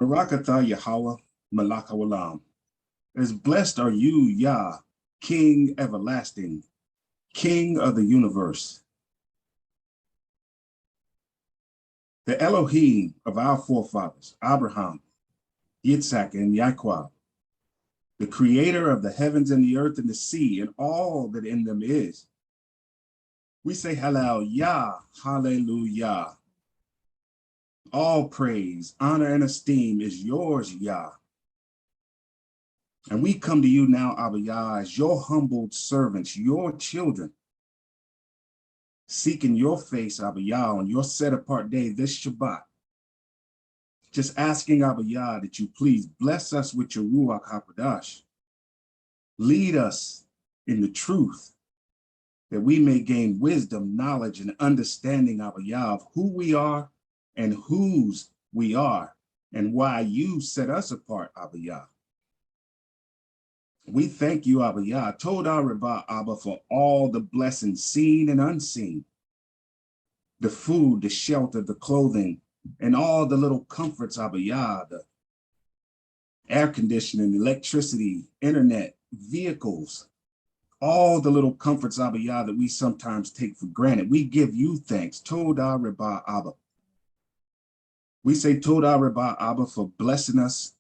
Barakatah Yahweh Malakawalam. As blessed are you, Yah, King everlasting, King of the universe. The Elohim of our forefathers, Abraham, Yitzhak, and Yaquab, the creator of the heavens and the earth and the sea and all that in them is. We say Hallel, Yah, Hallelujah. All praise, honor, and esteem is yours, Yah. And we come to you now, Abba Yah, as your humbled servants, your children, seeking your face, Abba Yah, on your set-apart day, this Shabbat. Just asking, Abba Yah, that you please bless us with your Ruach HaKodesh. Lead us in the truth, that we may gain wisdom, knowledge, and understanding, Abba Yah, of who we are and whose we are, and why you set us apart, Abba Yah. We thank you, Abba Yah, Todah Rabah, Abba, for all the blessings seen and unseen, the food, the shelter, the clothing, and all the little comforts, Abba Yah, the air conditioning, electricity, internet, vehicles, all the little comforts, Abba Yah, that we sometimes take for granted. We give you thanks, Todah Rabah, Abba. We say Todah Rabah, Abba, for blessing us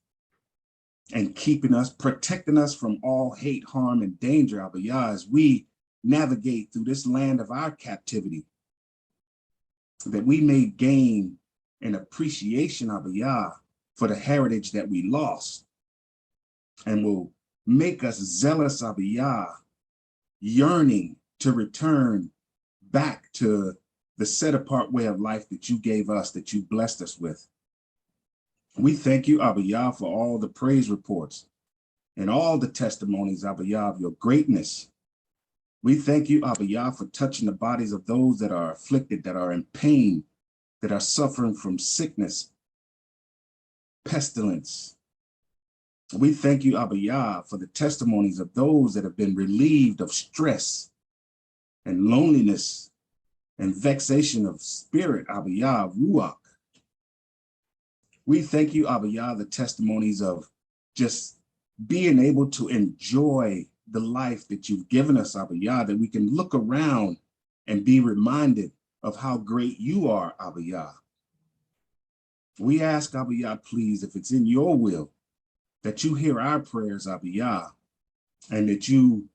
and keeping us, protecting us from all hate, harm, and danger, Abba Yah, as we navigate through this land of our captivity, that we may gain an appreciation, Abba Yah, for the heritage that we lost, and will make us zealous, Abba Yah, yearning to return back to the set-apart way of life that you gave us, that you blessed us with. We thank you, Abba Yah, for all the praise reports and all the testimonies, Abba Yah, of your greatness. We thank you, Abba Yah, for touching the bodies of those that are afflicted, that are in pain, that are suffering from sickness, pestilence. We thank you, Abba Yah, for the testimonies of those that have been relieved of stress and loneliness and vexation of spirit, Abba Yah, Ruach. We thank you, Abba Yah, the testimonies of just being able to enjoy the life that you've given us, Abba Yah, that we can look around and be reminded of how great you are, Abba Yah. We ask, Abba Yah, please, if it's in your will, that you hear our prayers, Abba Yah, and that you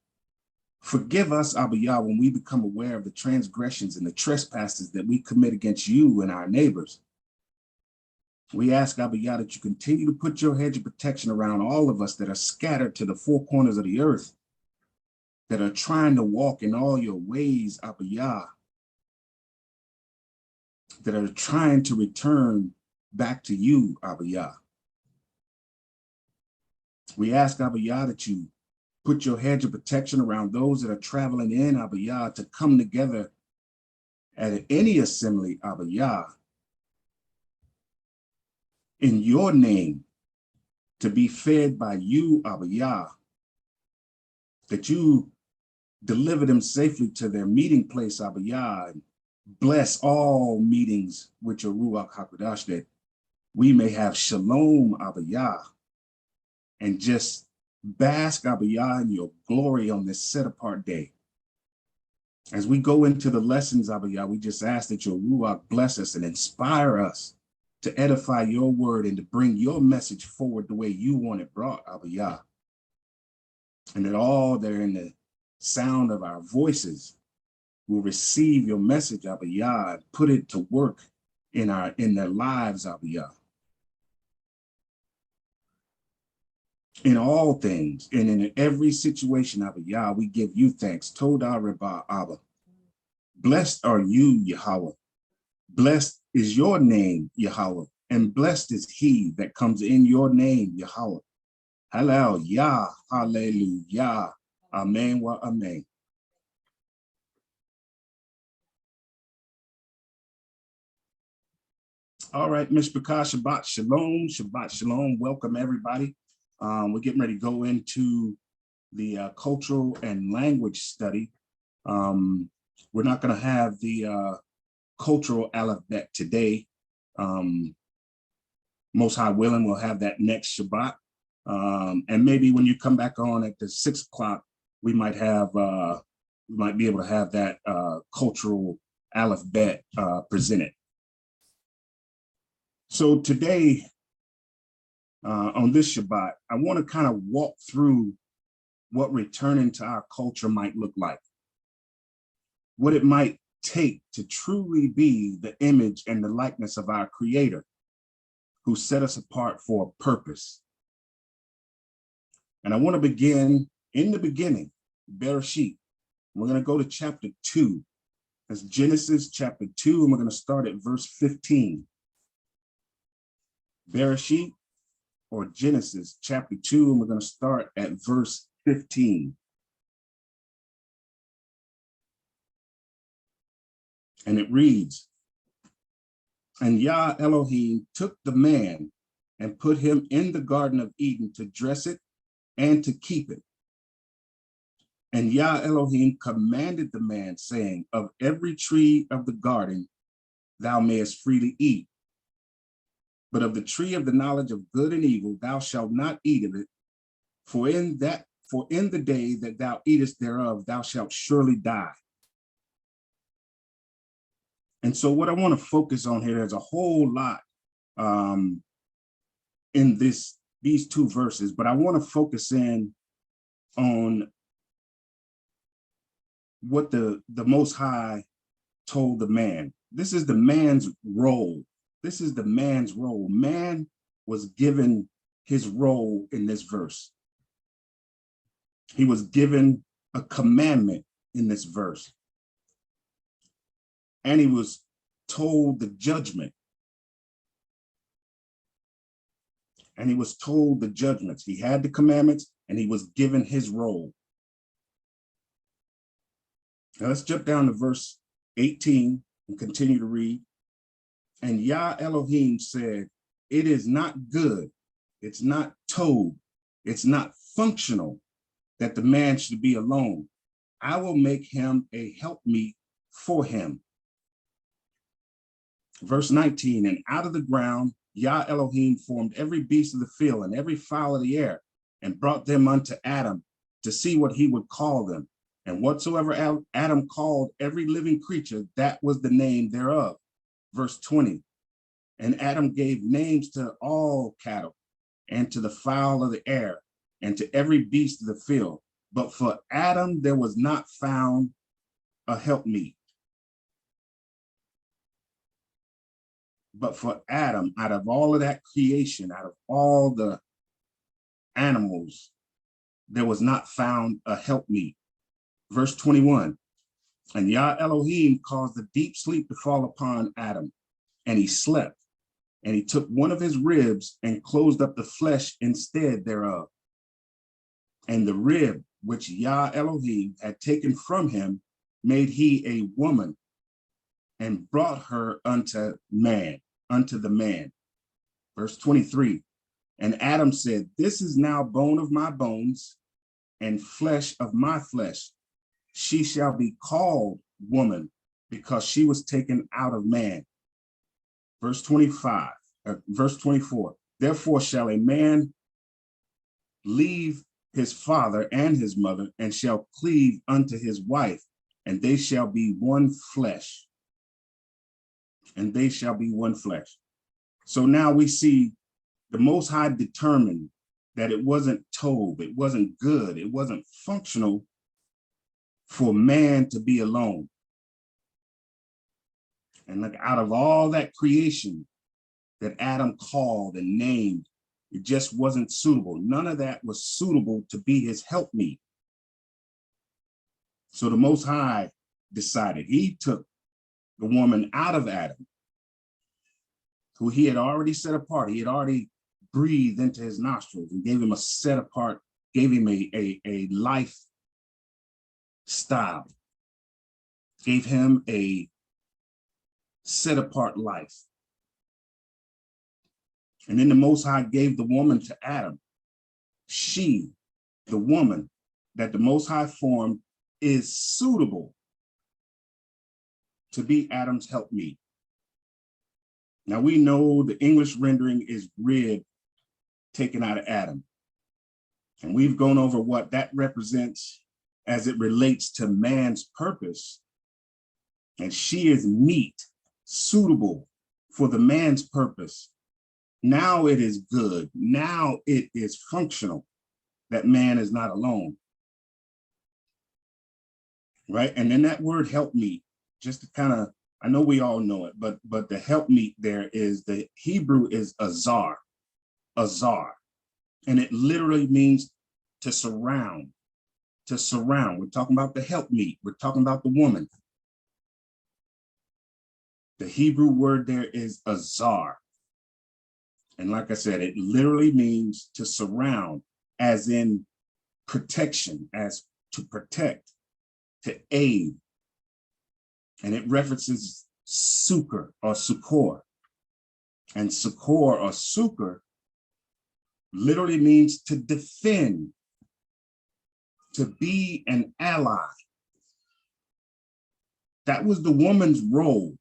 forgive us, Abba Yah, when we become aware of the transgressions and the trespasses that we commit against you and our neighbors. We ask, Abba Yah, that you continue to put your hedge of protection around all of us that are scattered to the four corners of the earth, that are trying to walk in all your ways, Abba Yah, that are trying to return back to you, Abba Yah. We ask, Abba Yah, that you put your hedge of protection around those that are traveling in, Abba Yah, to come together at any assembly, Abba Yah, in your name, to be fed by you, Abba Yah, that you deliver them safely to their meeting place, Abba Yah, and bless all meetings with your Ruach HaKodesh, that we may have shalom, Abba Yah, and just bask, Abba Yah, in your glory on this set-apart day. As we go into the lessons, Abba Yah, we just ask that your Ruach bless us and inspire us to edify your word and to bring your message forward the way you want it brought, Abba Yah. And that all that are in the sound of our voices will receive your message, Abba Yah, and put it to work in their lives, Abba Yah. In all things and in every situation, Abba Yah, we give you thanks. Todah Rabah, Abba. Blessed are you, Yahweh. Blessed is your name, Yahweh, and blessed is he that comes in your name, Yahweh. Hallel, Yah, hallelujah, amen wa amen. All right, Mishpachah, Shabbat Shalom, Shabbat Shalom. Welcome, everybody. We're getting ready to go into the cultural and language study. We're not going to have the cultural alphabet today. Most High willing, we'll have that next Shabbat. And maybe when you come back on at the 6 o'clock, we might be able to have that cultural alphabet presented. So today, on this Shabbat, I want to kind of walk through what returning to our culture might look like, what it might take to truly be the image and the likeness of our Creator, who set us apart for a purpose. And I want to begin in the beginning, Bereshit. We're going to go to chapter 2. That's Genesis chapter 2, and we're going to start at verse 15. Bereshit, or Genesis chapter 2, and we're going to start at verse 15. And it reads, "And Yah Elohim took the man and put him in the Garden of Eden to dress it and to keep it. And Yah Elohim commanded the man, saying, of every tree of the garden thou mayest freely eat, but of the tree of the knowledge of good and evil thou shalt not eat of it, for in the day that thou eatest thereof thou shalt surely die." And so what I want to focus on here, there's a whole lot in these two verses, but I want to focus in on what the Most High told the man. This is the man's role. This is the man's role. Man was given his role in this verse. He was given a commandment in this verse. And he was told the judgment. And he was told the judgments. He had the commandments and he was given his role. Now let's jump down to verse 18 and continue to read. "And Yah Elohim said, it is not good, it's not tov, it's not functional that the man should be alone. I will make him a helpmeet for him." Verse 19, "And out of the ground Yah Elohim formed every beast of the field and every fowl of the air, and brought them unto Adam to see what he would call them. And whatsoever Adam called every living creature, that was the name thereof." Verse 20, "And Adam gave names to all cattle, and to the fowl of the air, and to every beast of the field. But for Adam there was not found a helpmeet." But for Adam, out of all of that creation, out of all the animals, there was not found a helpmeet. Verse 21, "And Yah Elohim caused a deep sleep to fall upon Adam, and he slept. And he took one of his ribs and closed up the flesh instead thereof. And the rib which Yah Elohim had taken from him made he a woman, and brought her unto the man." Verse 23, "And Adam said, this is now bone of my bones and flesh of my flesh. She shall be called woman, because she was taken out of man." Verse 24, "Therefore shall a man leave his father and his mother, and shall cleave unto his wife, and they shall be one flesh." And they shall be one flesh. So now we see the Most High determined that it wasn't tov, it wasn't good, it wasn't functional for man to be alone. And like out of all that creation that Adam called and named, it just wasn't suitable. None of that was suitable to be his helpmeet. So the Most High decided, he took the woman out of Adam, who he had already set apart. He had already breathed into his nostrils and gave him a set apart, gave him a lifestyle, gave him a set apart life. And then the Most High gave the woman to Adam. She, the woman that the Most High formed, is suitable to be Adam's helpmeet. Now we know the English rendering is rib taken out of Adam. And we've gone over what that represents as it relates to man's purpose. And she is meat suitable for the man's purpose. Now it is good. Now it is functional that man is not alone. Right? And then that word help me, just to kind of, I know we all know it, but the help meet there is, the Hebrew is azar, and it literally means to surround, to surround. We're talking about the help meet. We're talking about the woman. The Hebrew word there is azar. And like I said, it literally means to surround, as in protection, as to protect, to aid. And it references succor or succor. And succor or succor literally means to defend, to be an ally. That was the woman's role.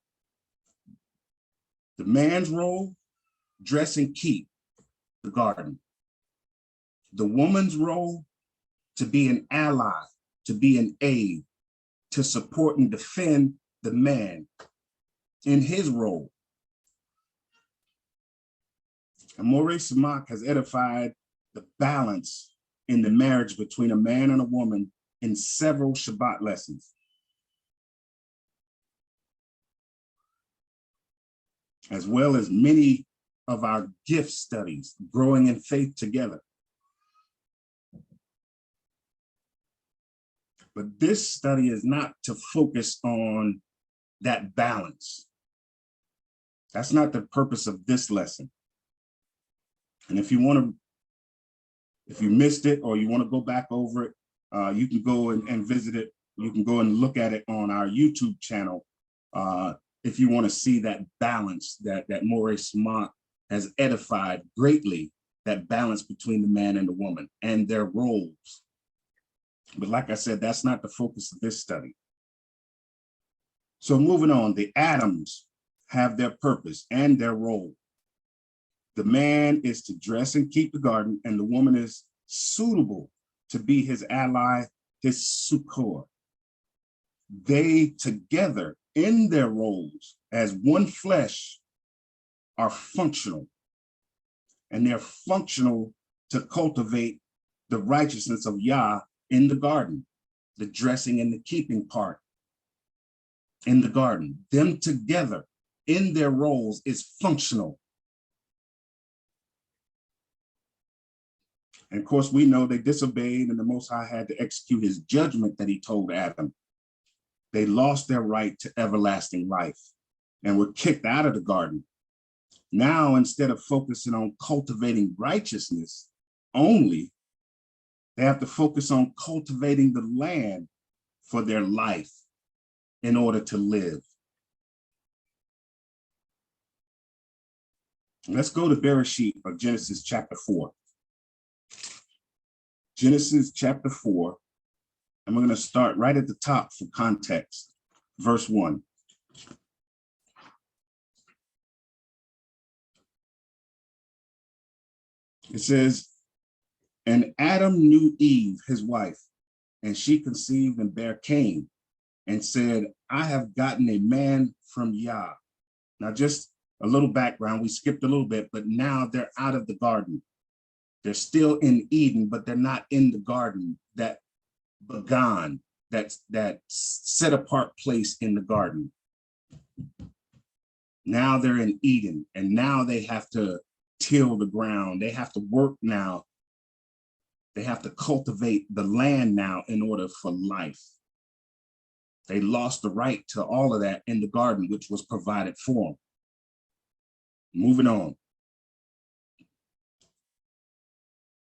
The man's role, dress and keep the garden. The woman's role, to be an ally, to be an aid, to support and defend the man in his role. And Moreh Samak has edified the balance in the marriage between a man and a woman in several Shabbat lessons. As well as many of our gift studies, growing in faith together. But this study is not to focus on that balance. That's not the purpose of this lesson. And if you missed it or you want to go back over it, you can go and visit it. You can go and look at it on our YouTube channel. If you want to see that balance that Moreh Samak has edified greatly, that balance between the man and the woman and their roles. But like I said, that's not the focus of this study. So moving on, the Adams have their purpose and their role. The man is to dress and keep the garden, and the woman is suitable to be his ally, his succor. They together in their roles as one flesh are functional, and they're functional to cultivate the righteousness of Yah in the garden, the dressing and the keeping part in the garden. Them together in their roles is functional. And of course, we know they disobeyed, and the Most High had to execute his judgment that he told Adam. They lost their right to everlasting life and were kicked out of the garden. Now, instead of focusing on cultivating righteousness only, they have to focus on cultivating the land for their life in order to live. Let's go to Bereshit, or Genesis chapter 4. Genesis chapter 4, and we're going to start right at the top for context, verse 1. It says, and Adam knew Eve, his wife, and she conceived and bare Cain, and said, I have gotten a man from Yah. Now, just a little background, we skipped a little bit, but now they're out of the garden. They're still in Eden, but they're not in the garden, that began, that set apart place in the garden. Now they're in Eden, and now they have to till the ground. They have to work now. They have to cultivate the land now in order for life. They lost the right to all of that in the garden, which was provided for them. Moving on.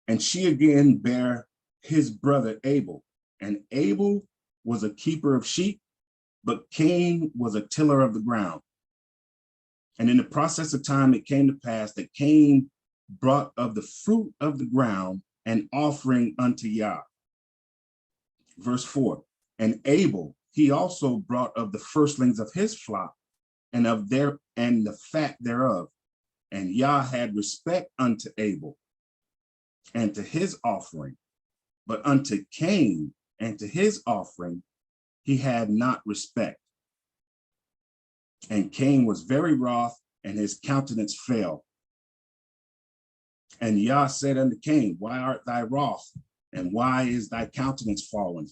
And she again bare his brother Abel. And Abel was a keeper of sheep, but Cain was a tiller of the ground. And in the process of time, it came to pass that Cain brought of the fruit of the ground an offering unto Yah. Verse 4, and Abel, he also brought of the firstlings of his flock and the fat thereof. And Yah had respect unto Abel and to his offering, but unto Cain and to his offering he had not respect. And Cain was very wroth, and his countenance fell. And Yah said unto Cain, why art thou wroth, and why is thy countenance fallen?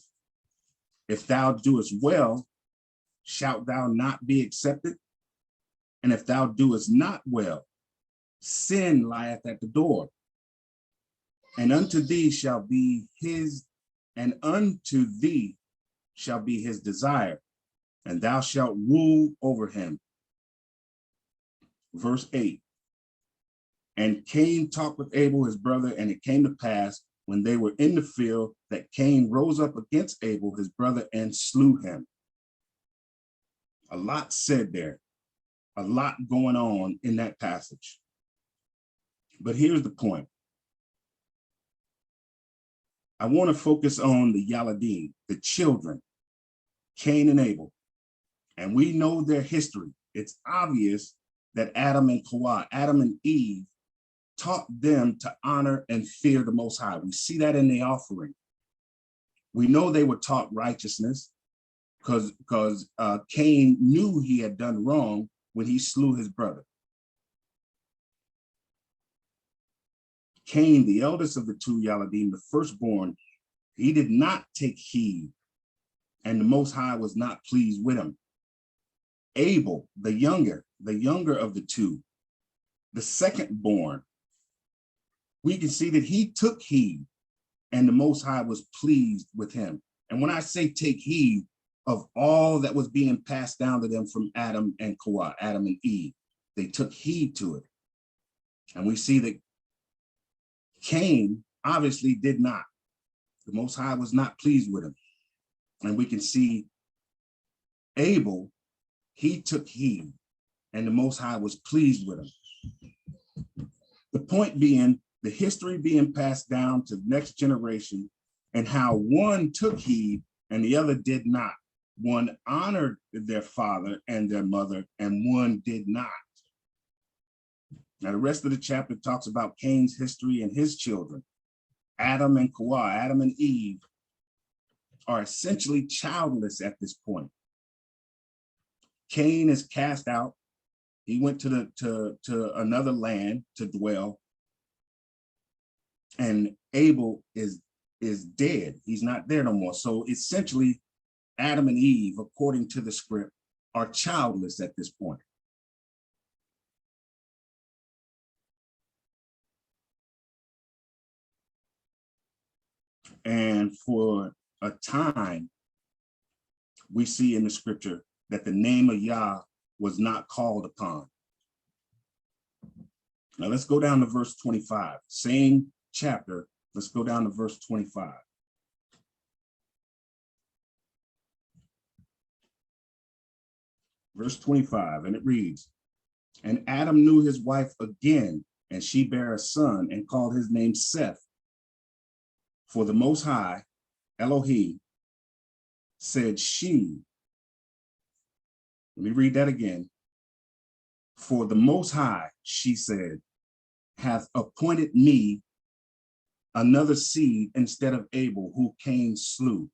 If thou doest well, shalt thou not be accepted? And if thou doest not well, sin lieth at the door. And unto thee shall be his, and unto thee shall be his desire, and thou shalt rule over him. Verse 8. And Cain talked with Abel his brother, and it came to pass when they were in the field that Cain rose up against Abel his brother and slew him. A lot said there, a lot going on in that passage. But here's the point. I want to focus on the Yaladim, the children, Cain and Abel. And we know their history. It's obvious that Adam and Eve, taught them to honor and fear the Most High. We see that in the offering. We know they were taught righteousness because Cain knew he had done wrong when he slew his brother. Cain, the eldest of the two Yaladim, the firstborn, he did not take heed, and the Most High was not pleased with him. Abel, the younger of the two, the secondborn, we can see that he took heed, and the Most High was pleased with him. And when I say take heed of all that was being passed down to them from Adam and Eve, they took heed to it. And we see that Cain obviously did not. The Most High was not pleased with him. And we can see Abel, he took heed, and the Most High was pleased with him. The point being, the history being passed down to the next generation, and how one took heed and the other did not. One honored their father and their mother, and one did not. Now, the rest of the chapter talks about Cain's history and his children. Adam and Eve are essentially childless at this point. Cain is cast out. He went to another land to dwell. And Abel is dead. He's not there no more. So essentially, Adam and Eve, according to the script, are childless at this point. And for a time, we see in the scripture that the name of Yah was not called upon. Now let's go down to verse 25, same chapter. Let's go down to verse 25. Verse 25, and it reads, and Adam knew his wife again, and she bare a son and called his name Seth. For the Most High, Elohim, said she, let me read that again. For the Most High, she said, hath appointed me another seed instead of Abel, who Cain slew.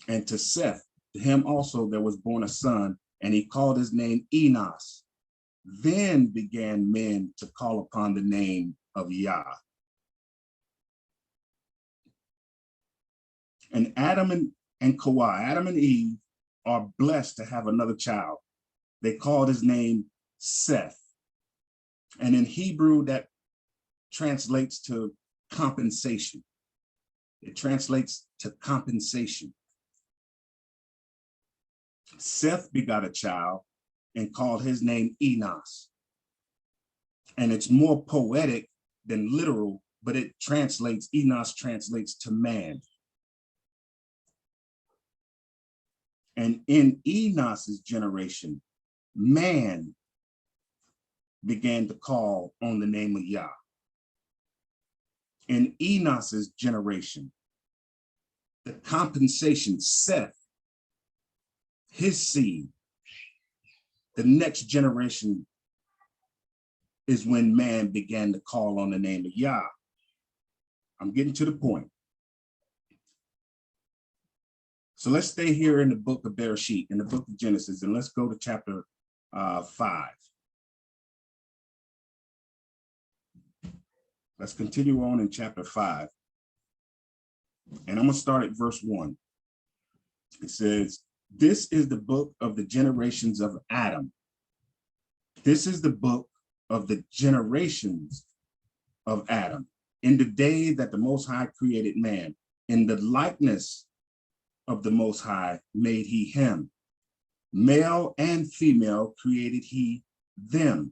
And to Seth, to him also there was born a son, and he called his name Enos. Then began men to call upon the name of Yah. And Adam and Eve are blessed to have another child. They called his name Seth. And in Hebrew, that translates to compensation. It translates to compensation. Seth begot a child and called his name Enos. And it's more poetic than literal, but it translates, Enos translates to man. And in Enos's generation, man began to call on the name of Yah. In Enos's generation, the compensation, Seth, his seed, the next generation, is when man began to call on the name of Yah. I'm getting to the point. So let's stay here in the book of Bereshit, in the book of Genesis, and let's go to chapter 5. Let's continue on in chapter 5. And I'm going to start at verse 1. It says, this is the book of the generations of Adam. This is the book of the generations of Adam. In the day that the Most High created man, in the likeness of the Most High made he him. Male and female created he them,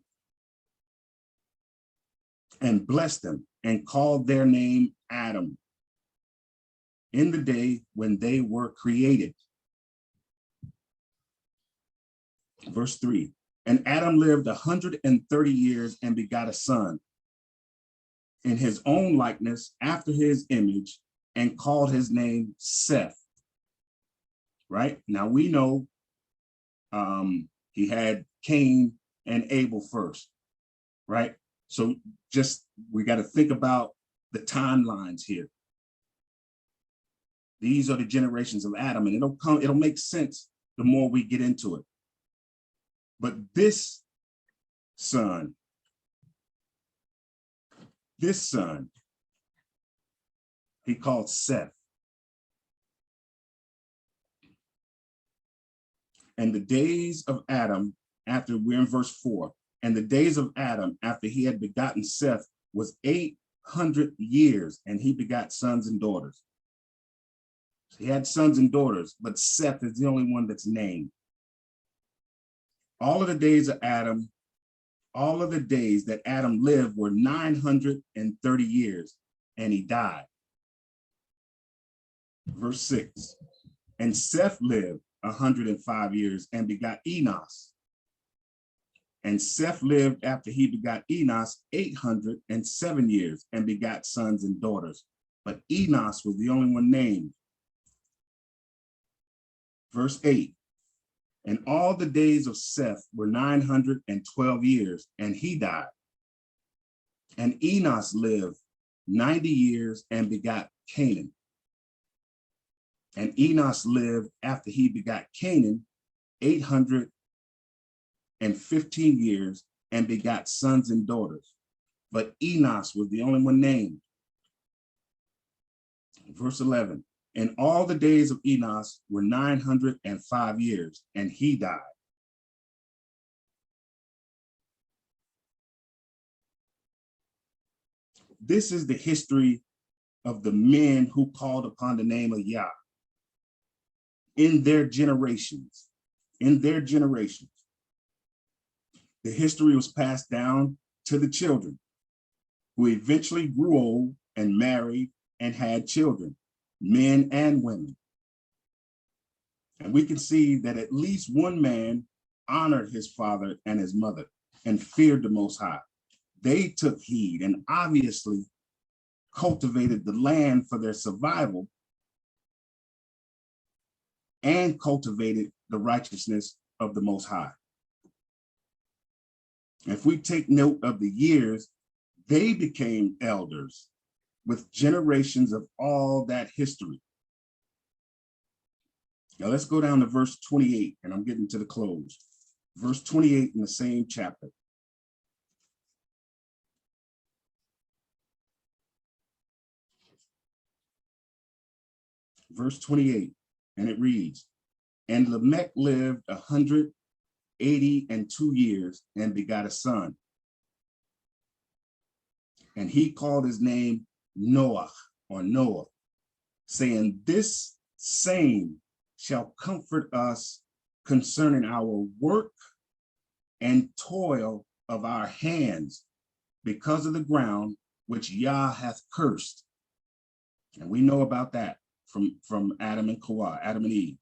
and blessed them, and called their name Adam, in the day when they were created. Verse 3, and Adam lived 130 years and begot a son in his own likeness, after his image, and called his name Seth. Right? Now we know he had Cain and Abel first, right? So just, we got to think about the timelines here. These are the generations of Adam, and it'll make sense the more we get into it. But this son, he called Seth. And the days of Adam, after, we're in verse 4, and the days of Adam after he had begotten Seth was 800 years, and he begot sons and daughters. So he had sons and daughters, but Seth is the only one that's named. All of the days of Adam, all of the days that Adam lived were 930 years, and he died. Verse 6, and Seth lived 105 years and begot Enos. And Seth lived after he begot Enos 807 years and begot sons and daughters. But Enos was the only one named. Verse 8, and all the days of Seth were 912 years, and he died. And Enos lived 90 years and begot Canaan. And Enos lived after he begot Canaan 815 years and begot sons and daughters. But Enos was the only one named. Verse 11, and all the days of Enos were 905 years, and he died. This is the history of the men who called upon the name of Yah. In their generations, the history was passed down to the children, who eventually grew old and married and had children, men and women. And we can see that at least one man honored his father and his mother and feared the Most High. They took heed and obviously cultivated the land for their survival, and cultivated the righteousness of the Most High. If we take note of the years, they became elders with generations of all that history. Now let's go down to verse 28, and I'm getting to the close. Verse 28 in the same chapter. Verse 28. And it reads, and Lamech lived 182 years and begot a son. And he called his name Noah, or Noah, saying, this same shall comfort us concerning our work and toil of our hands, because of the ground which Yah hath cursed. And we know about that from Adam and Eve.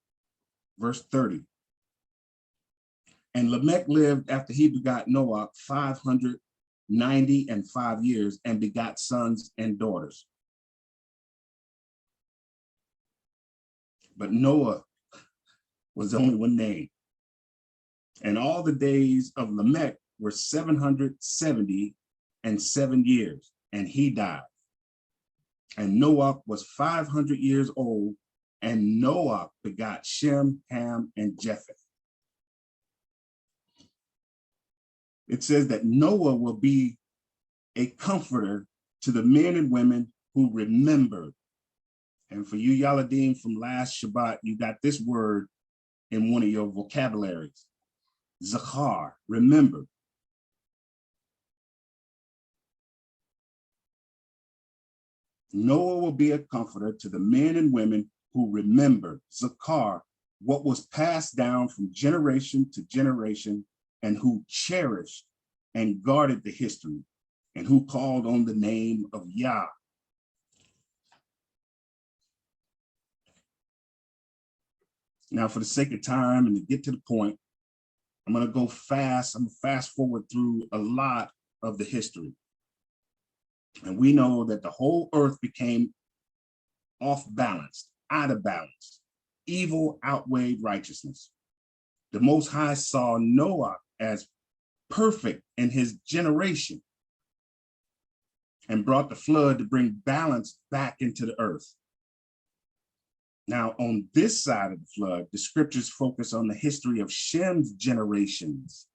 Verse 30. And Lamech lived after he begot Noah 595 years and begot sons and daughters. But Noah was only one name. And all the days of Lamech were 770 and 7 years, and he died. And Noah was 500 years old, and Noah begot Shem, Ham, and Japheth. It says that Noah will be a comforter to the men and women who remembered. And for you Yaladim from last Shabbat, you got this word in one of your vocabularies. Zachar, remember. Noah will be a comforter to the men and women who remember, Zachar, what was passed down from generation to generation, and who cherished and guarded the history, and who called on the name of Yah. Now, for the sake of time and to get to the point, I'm going to go fast. I'm going to fast forward through a lot of the history. And we know that the whole earth became off balance, out of balance. Evil outweighed righteousness. The Most High saw Noah as perfect in his generation and brought the flood to bring balance back into the earth. Now, on this side of the flood, the scriptures focus on the history of Shem's generations,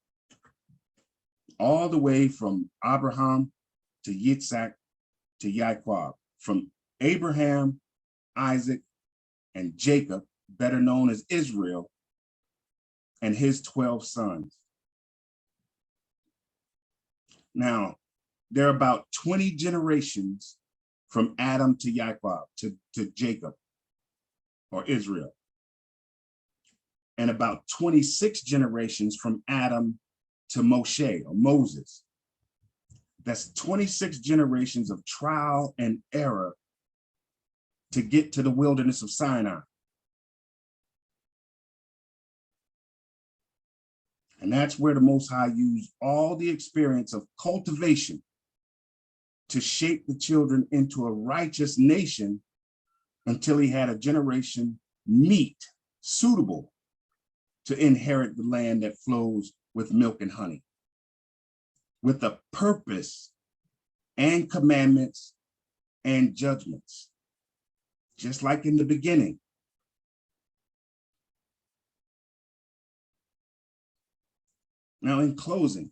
all the way from Abraham to Yitzhak to Yaakov, from Abraham, Isaac, and Jacob, better known as Israel, and his 12 sons. Now, there are about 20 generations from Adam to Yaakov, to Jacob, or Israel, and about 26 generations from Adam to Moshe, or Moses. That's 26 generations of trial and error to get to the wilderness of Sinai. And that's where the Most High used all the experience of cultivation to shape the children into a righteous nation until he had a generation meet, suitable to inherit the land that flows with milk and honey, with a purpose and commandments and judgments, just like in the beginning. Now, in closing,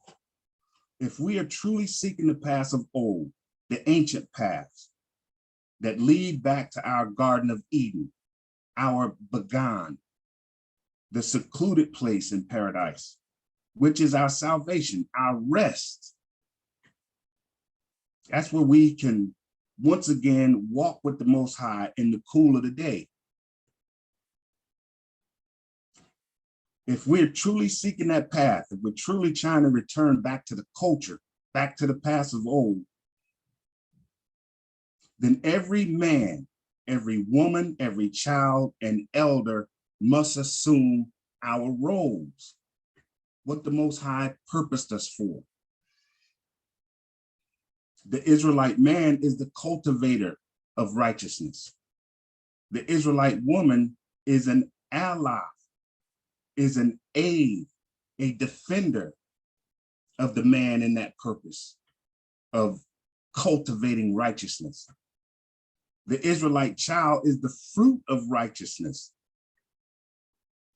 if we are truly seeking the paths of old, the ancient paths that lead back to our Garden of Eden, our Began, the secluded place in paradise, which is our salvation, our rest. That's where we can once again walk with the Most High in the cool of the day. If we're truly seeking that path, if we're truly trying to return back to the culture, back to the paths of old, then every man, every woman, every child, and elder must assume our roles, what the Most High purposed us for. The Israelite man is the cultivator of righteousness. The Israelite woman is an ally, is an aid, a defender of the man in that purpose of cultivating righteousness. The Israelite child is the fruit of righteousness.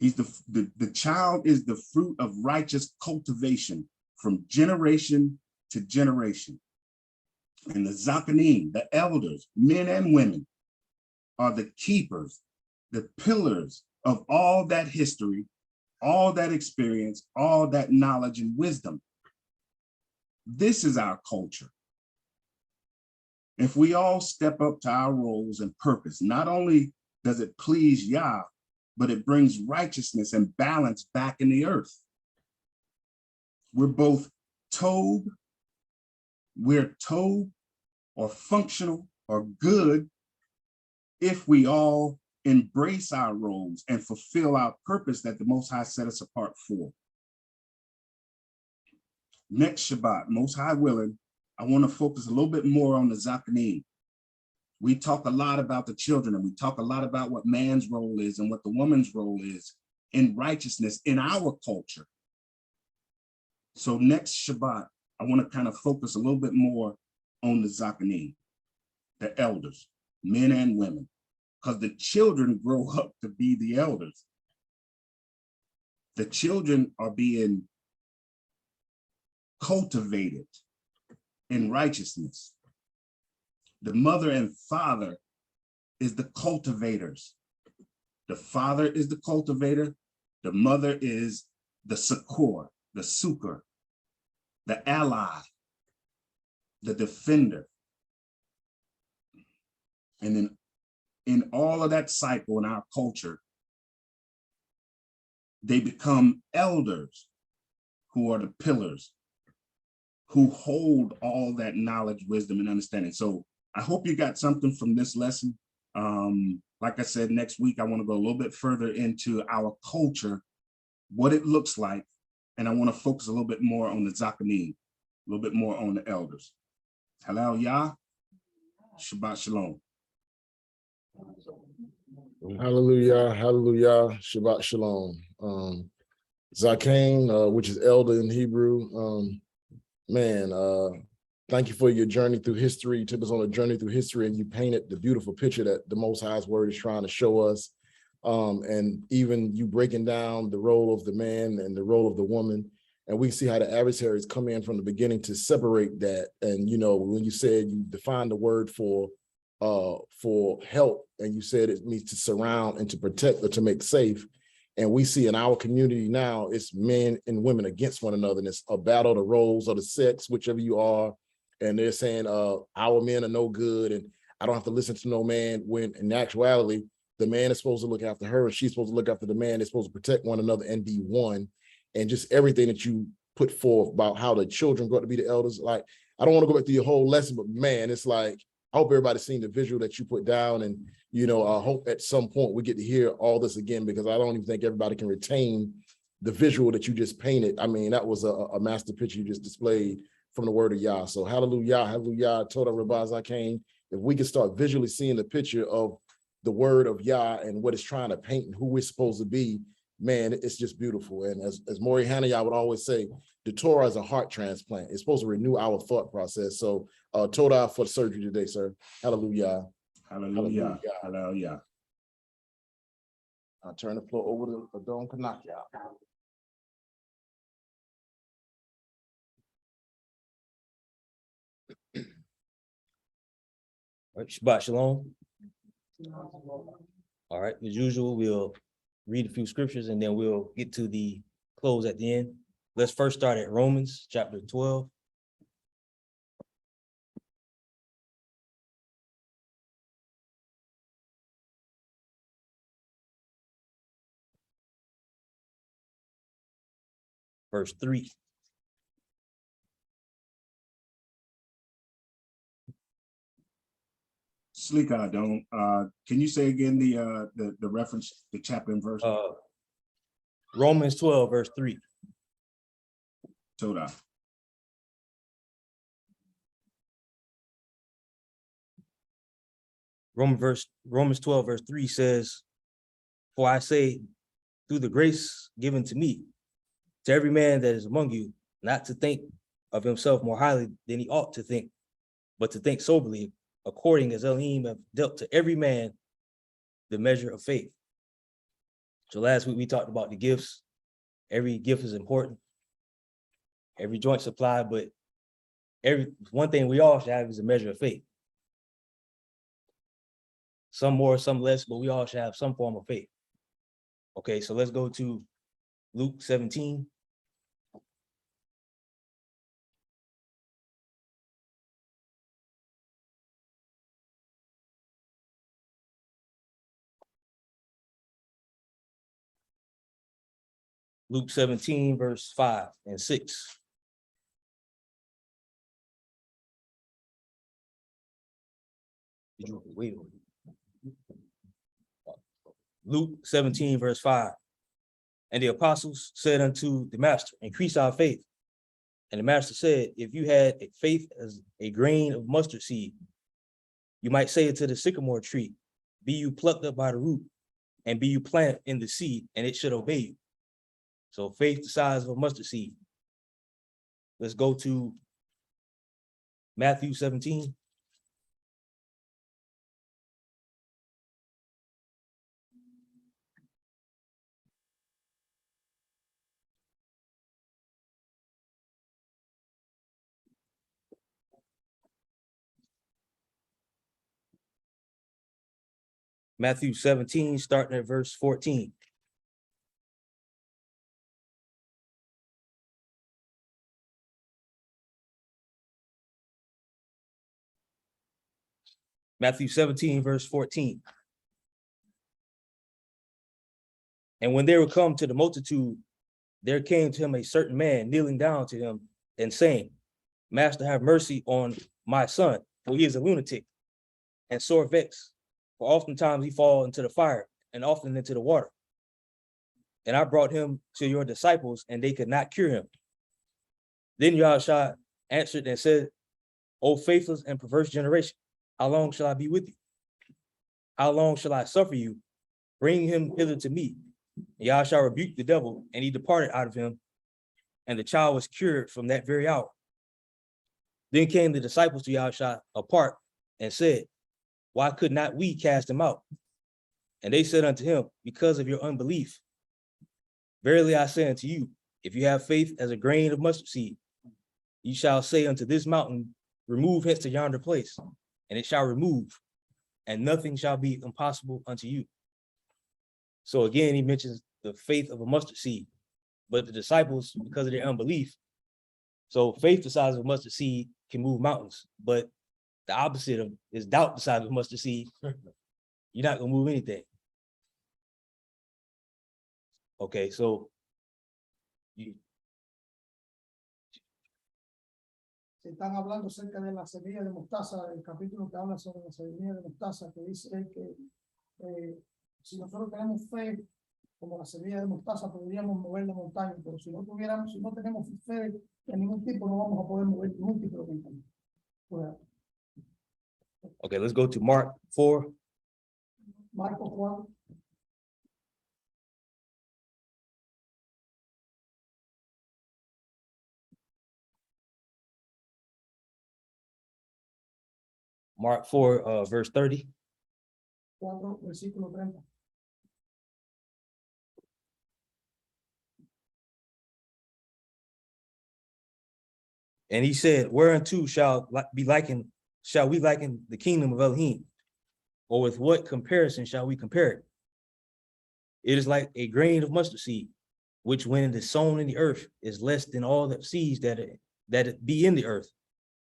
He's the child is the fruit of righteous cultivation from generation to generation. And the Zakanim, the elders, men and women, are the keepers, the pillars of all that history, all that experience, all that knowledge and wisdom. This is our culture. If we all step up to our roles and purpose, not only does it please Yah, but it brings righteousness and balance back in the earth. We're both tov or functional or good if we all embrace our roles and fulfill our purpose that the Most High set us apart for. Next Shabbat, Most High willing, I want to focus a little bit more on the Zakanim. We talk a lot about the children, and we talk a lot about what man's role is and what the woman's role is in righteousness in our culture. So next Shabbat, I want to kind of focus a little bit more on the Zakanim, the elders, men and women, because the children grow up to be the elders. The children are being cultivated in righteousness. The mother and father is the cultivators. The father is the cultivator. The mother is the succor, the succor, the ally, the defender. And then in all of that cycle in our culture, they become elders who are the pillars, who hold all that knowledge, wisdom, and understanding. So I hope you got something from this lesson. Like I said, next week, I want to go a little bit further into our culture, what it looks like. And I want to focus a little bit more on the Zakanim, a little bit more on the elders. Halal Yah, Shabbat Shalom. Hallelujah, hallelujah, Shabbat Shalom. Zaken, which is elder in Hebrew. Thank you for your journey through history. You took us on a journey through history and you painted the beautiful picture that the Most High's word is trying to show us. And even you breaking down the role of the man and the role of the woman. And we see how the adversaries come in from the beginning to separate that. And, you know, when you said you defined the word for help, and you said it means to surround and to protect or to make safe. And we see in our community now, it's men and women against one another. And it's a battle of the roles or the sex, whichever you are. And they're saying our men are no good and I don't have to listen to no man, when in actuality, the man is supposed to look after her and she's supposed to look after the man. They're supposed to protect one another and be one. And just everything that you put forth about how the children got to be the elders. Like, I don't want to go back through your whole lesson, but man, it's like, I hope everybody's seen the visual that you put down. And, you know, I hope at some point we get to hear all this again, because I don't even think everybody can retain the visual that you just painted. I mean, that was a master picture you just displayed from the word of Yah. So hallelujah, hallelujah, Toda Rabbi Zaken. If we can start visually seeing the picture of the word of Yah and what it's trying to paint and who we're supposed to be, man, it's just beautiful. And as Moreh Hanayah would always say, the Torah is a heart transplant. It's supposed to renew our thought process. So Toda for the surgery today, sir. Hallelujah. Hallelujah. Hallelujah. I'll turn the floor over to Adon Chanakyah. All right, Shabbat Shalom. All right, as usual, we'll read a few scriptures and then we'll get to the close at the end. Let's first start at Romans chapter 12. Verse 3. Sleek Adon, can you say again the reference, the chapter and verse? Romans 12, verse 3. Toda. Romans 12, verse 3 says, "For I say, through the grace given to me, to every man that is among you, not to think of himself more highly than he ought to think, but to think soberly, according as Elohim have dealt to every man the measure of faith." So last week we talked about the gifts. Every gift is important. Every joint supply, but one thing we all should have is a measure of faith. Some more, some less, but we all should have some form of faith. Okay, so let's go to Luke 17. Luke 17, verse 5 and 6. Luke 17, verse 5. "And the apostles said unto the master, increase our faith. And the master said, if you had a faith as a grain of mustard seed, you might say to the sycamore tree, be you plucked up by the root and be you planted in the sea, and it should obey you. So faith the size of a mustard seed. Let's go to Matthew 17. Matthew 17, starting at verse 14. Matthew 17, verse 14. And when they were come to the multitude, there came to him a certain man kneeling down to him and saying, Master, have mercy on my son, for he is a lunatic and sore vexed. For oftentimes he fall into the fire and often into the water. And I brought him to your disciples, and they could not cure him. Then Yahushua answered and said, O faithless and perverse generation, how long shall I be with you? How long shall I suffer you? Bring him hither to me. And Yahushua rebuked the devil, and he departed out of him, and the child was cured from that very hour. Then came the disciples to Yahushua apart and said, Why could not we cast him out? And they said unto him, Because of your unbelief. Verily I say unto you, if you have faith as a grain of mustard seed, you shall say unto this mountain, Remove hence to yonder place, and it shall remove, and nothing shall be impossible unto you. So again, he mentions the faith of a mustard seed, but the disciples, because of their unbelief, so faith the size of a mustard seed can move mountains, but the opposite of is doubt the size of a mustard seed. You're not gonna move anything. Okay, so Se están hablando acerca de la semilla de mostaza, el capítulo que habla sobre la semilla de mostaza, que dice que si nosotros tenemos fe como la semilla de mostaza, podríamos mover la montaña, pero si no tenemos fe de ningún tipo, no vamos a poder mover ningún tipo de montaña. Bueno, okay, let's go to Mark 4. Marcos 4. Mark 4, verse 30. 4, versículo 30. And he said, Whereunto shall we liken the kingdom of Elohim? Or with what comparison shall we compare it? It is like a grain of mustard seed, which when it is sown in the earth is less than all the seeds that it be in the earth.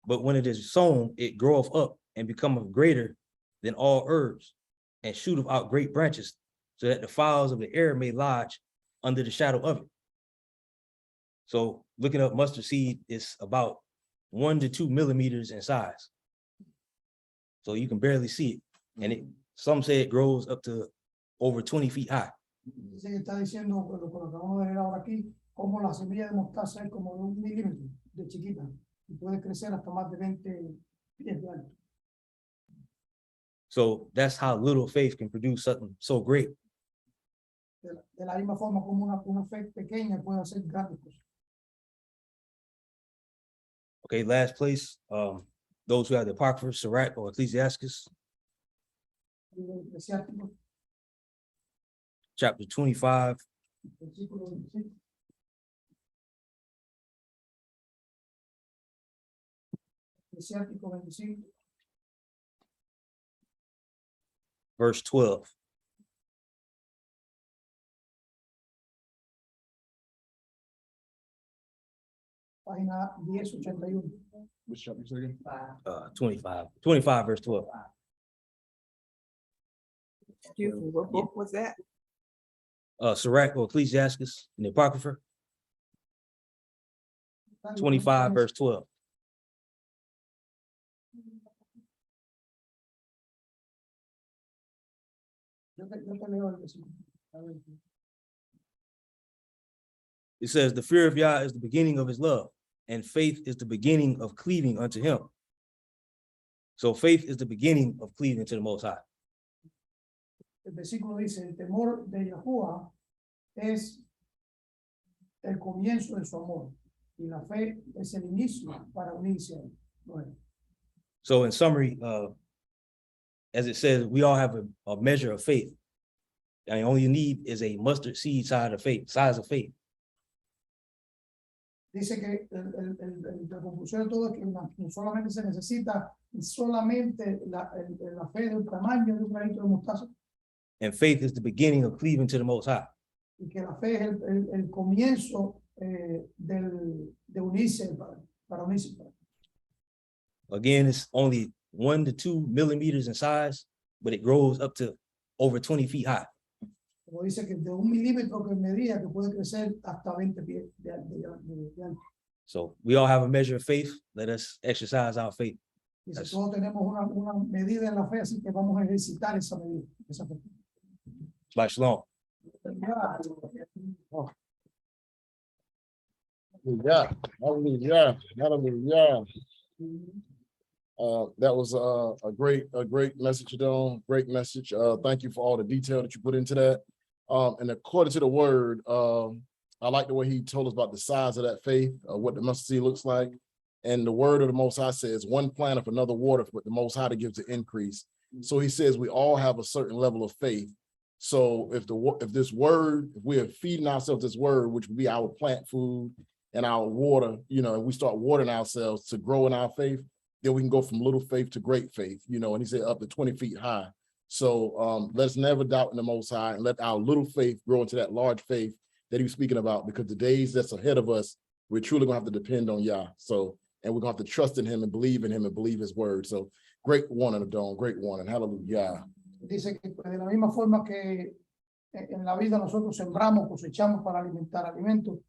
But when it is sown, it groweth up and becometh greater than all herbs, and shooteth out great branches, so that the fowls of the air may lodge under the shadow of it. So looking up mustard seed is about 1 to 2 millimeters in size. So you can barely see it. And some say it grows up to over 20 feet high. Dice que está diciendo lo que acabamos de ver ahora aquí, como la semilla de mostaza es como de 1 milímetro de chiquita y puede crecer hasta más de 20 pies de alto. So that's how little faith can produce something so great. De la misma forma como una fe pequeña puede hacer grandes cosas. Okay, last place, those who have the Apocrypha, Samak or Ecclesiasticus, Ecclesiasticus, chapter 25, versículo 25. Ecclesiasticus 25. verse 12. Página 1081. Which chapter you saying? 25, verse 12. Excuse me, what book was that? Samak or Ecclesiasticus in the Apocrypha, 25, verse 12. Yo te leo el versículo. A ver. It says, the fear of Yah is the beginning of his love, and faith is the beginning of cleaving unto him. So faith is the beginning of cleaving to the Most High. el versículo dice, el temor de Yahuwah es el comienzo de su amor y la fe es el inicio para unirse a él. Bueno, So in summary, as it says, we all have a measure of faith. And all you need is a mustard seed size of faith. dice que la conclusión de todo es que no solamente se necesita solamente la fe del tamaño de un granito de mostaza, And faith is the beginning of cleaving to the Most High. y que la fe es el comienzo de unirse al Padre, para unirse al Padre. Again, it's only 1 to 2 millimeters in size, but it grows up to over 20 feet high. Como dice que de 1 milímetro que medía que puede crecer hasta 20 pies de alto. So we all have a measure of faith. Let us exercise our faith. Dice, todos tenemos una medida en la fe, así que vamos a ejercitar esa medida, esa fe. Shabbat shalom. Hallelujah. Hallelujah. Hallelujah. That was a great message, Adon. Great message. Thank you for all the detail that you put into that. And according to the word, I like the way he told us about the size of that faith, what the mustard seed looks like. And the word of the Most High says, one plant of another water, but the Most High that gives the increase. So he says we all have a certain level of faith. So if we are feeding ourselves this word, which would be our plant food and our water, and we start watering ourselves to grow in our faith, then we can go from little faith to great faith, and he said up to 20 feet high. So let's never doubt in the Most High and let our little faith grow into that large faith that he was speaking about, because the days that's ahead of us, we're truly gonna have to depend on Yah. And we're gonna have to trust in him and believe his word. So great warning, Adon, great warning. Hallelujah. Dice que de la misma forma que en la vida nosotros sembramos, cosechamos para alimentar alimentos,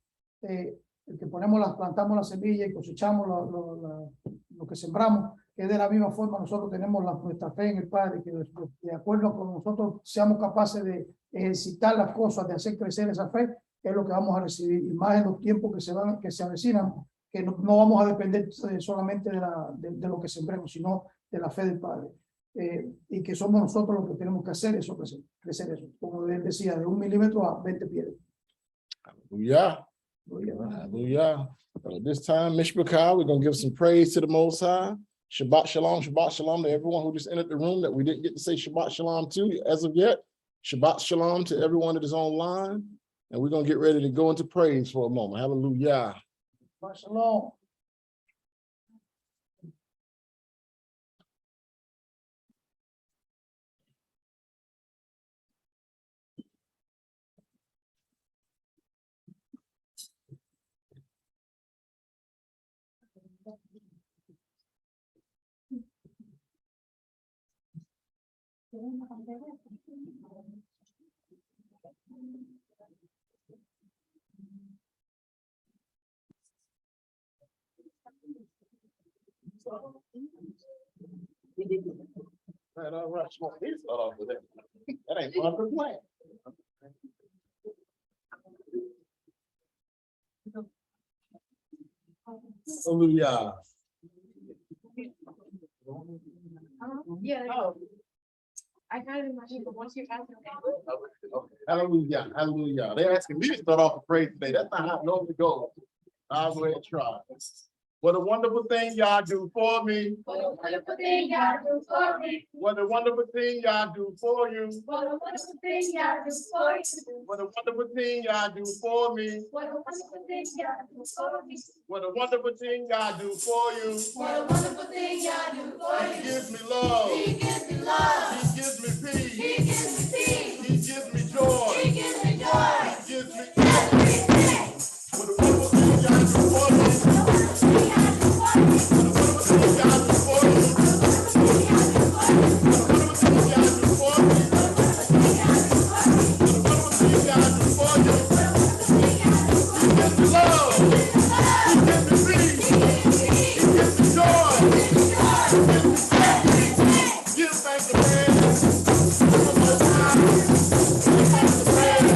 que plantamos la semilla y cosechamos lo que sembramos, que de la misma forma nosotros tenemos nuestra fe en el Padre, que de acuerdo a que nosotros seamos capaces de ejercitar las cosas, de hacer crecer esa fe, es lo que vamos a recibir, y más en los tiempos que se avecinan, que no vamos a depender solamente de lo que sembremos, sino de la fe del Padre. Y que somos nosotros los que tenemos que hacer eso, crecer eso, como él decía, de 1 milímetro a 20 pies. Hallelujah. Hallelujah. This time, Mishpachah, we're going to give some praise to the Most High. Shabbat shalom to everyone who just entered the room that we didn't get to say Shabbat shalom to as of yet. Shabbat shalom to everyone that is online. And we're going to get ready to go into praise for a moment. Hallelujah. Shabbat shalom. Man, all right, smoke this off of that. That ain't part of the plan. Hallelujah. Yeah. I got it in my sheet, but once you ask them. Hallelujah. Hallelujah. They're asking me to start off with praise today. That's not how it normally goes. I'll go ahead and try. What a wonderful thing y'all do for me. What a wonderful thing y'all do for me. What a wonderful thing y'all do for you. What a wonderful thing y'all do for you. What a wonderful thing y'all do for me. What a wonderful thing y'all do for me. What a wonderful thing y'all do for you. What a wonderful thing y'all do for He you. gives me love. He gives me love. He gives me peace. He gives me peace. He gives me joy. He gives me joy. He gives me Everything. what a wonderful thing y'all do for me. What a wonderful thing y'all do for me. What a wonderful thing y'all do for you. What a wonderful thing y'all do for me. What a wonderful thing y'all do for me. What a wonderful thing y'all do for you. What a wonderful thing y'all do for you. He gives me love. He gives me peace. He gives me joy. Give thanks to man. Give thanks to man.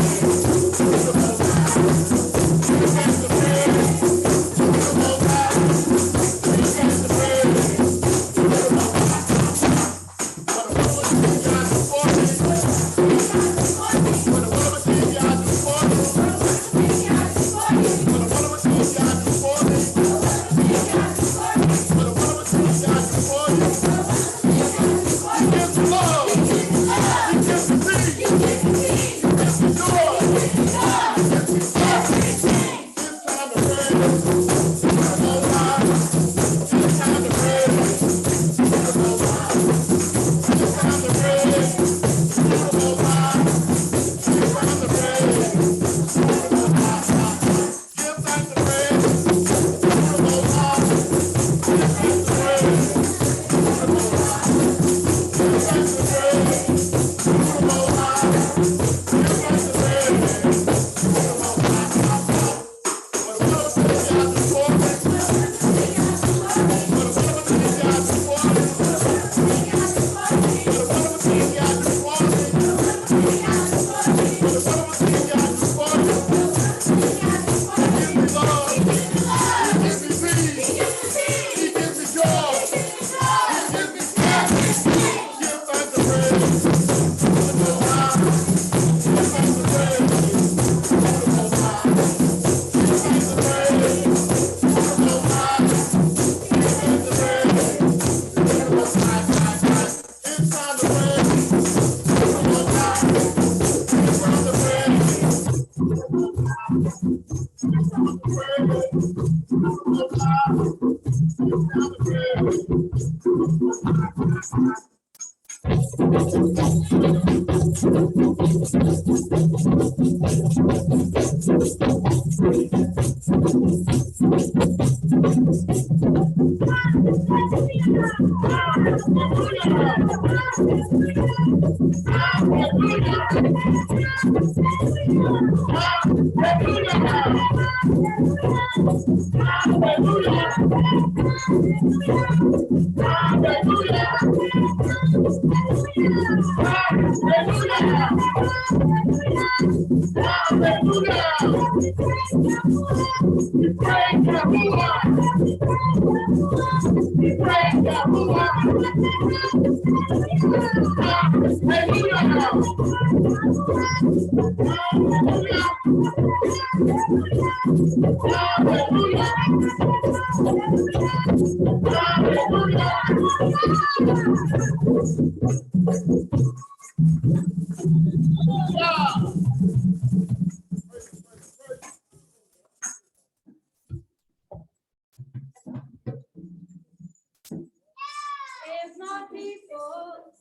If my people,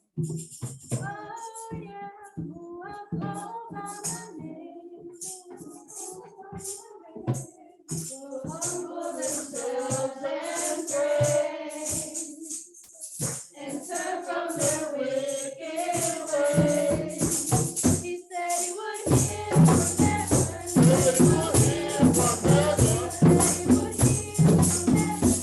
oh yeah, who are called by my name, will humble themselves and pray, and turn from their wicked ways. He said he would hear from heaven. He would hear from heaven. He would hear from heaven.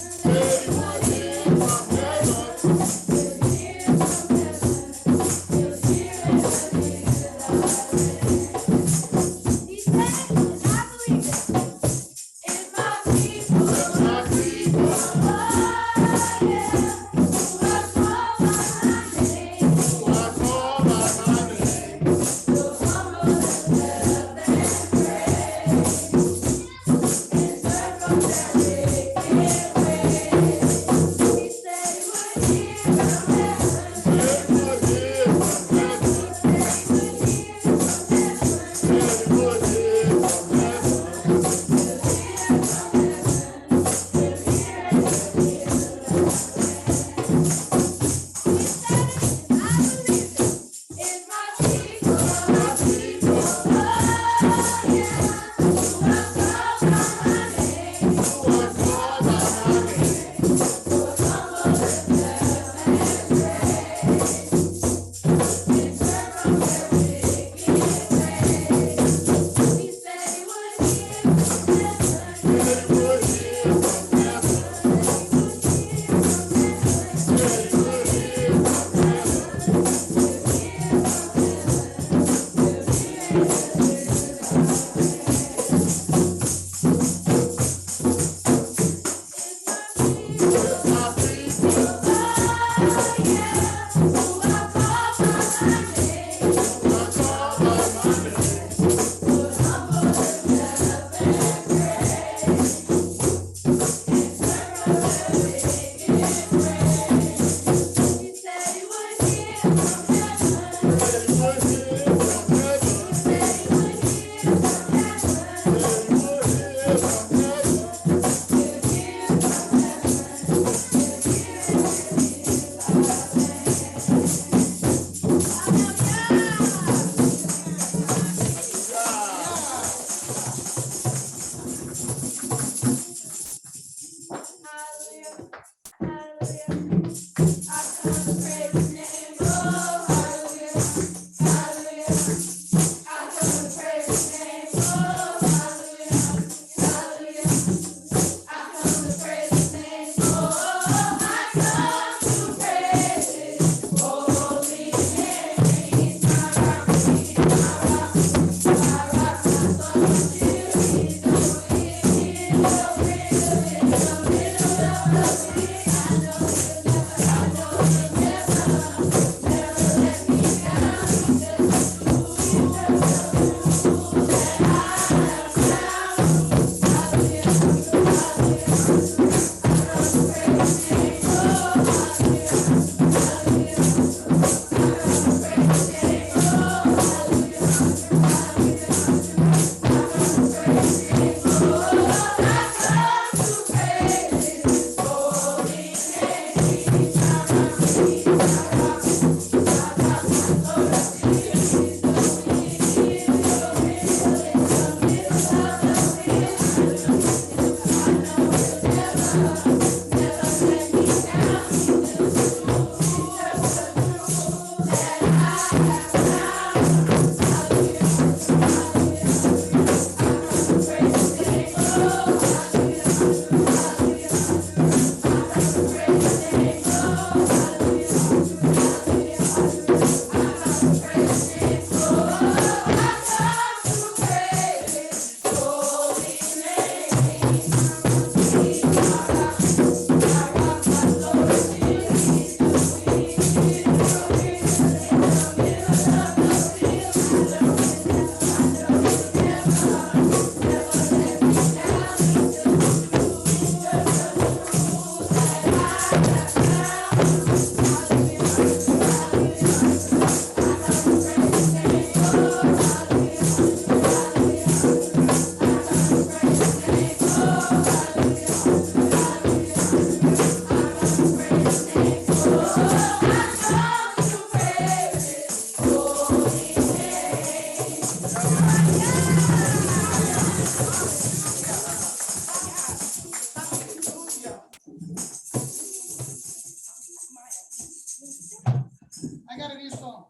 I got a new song.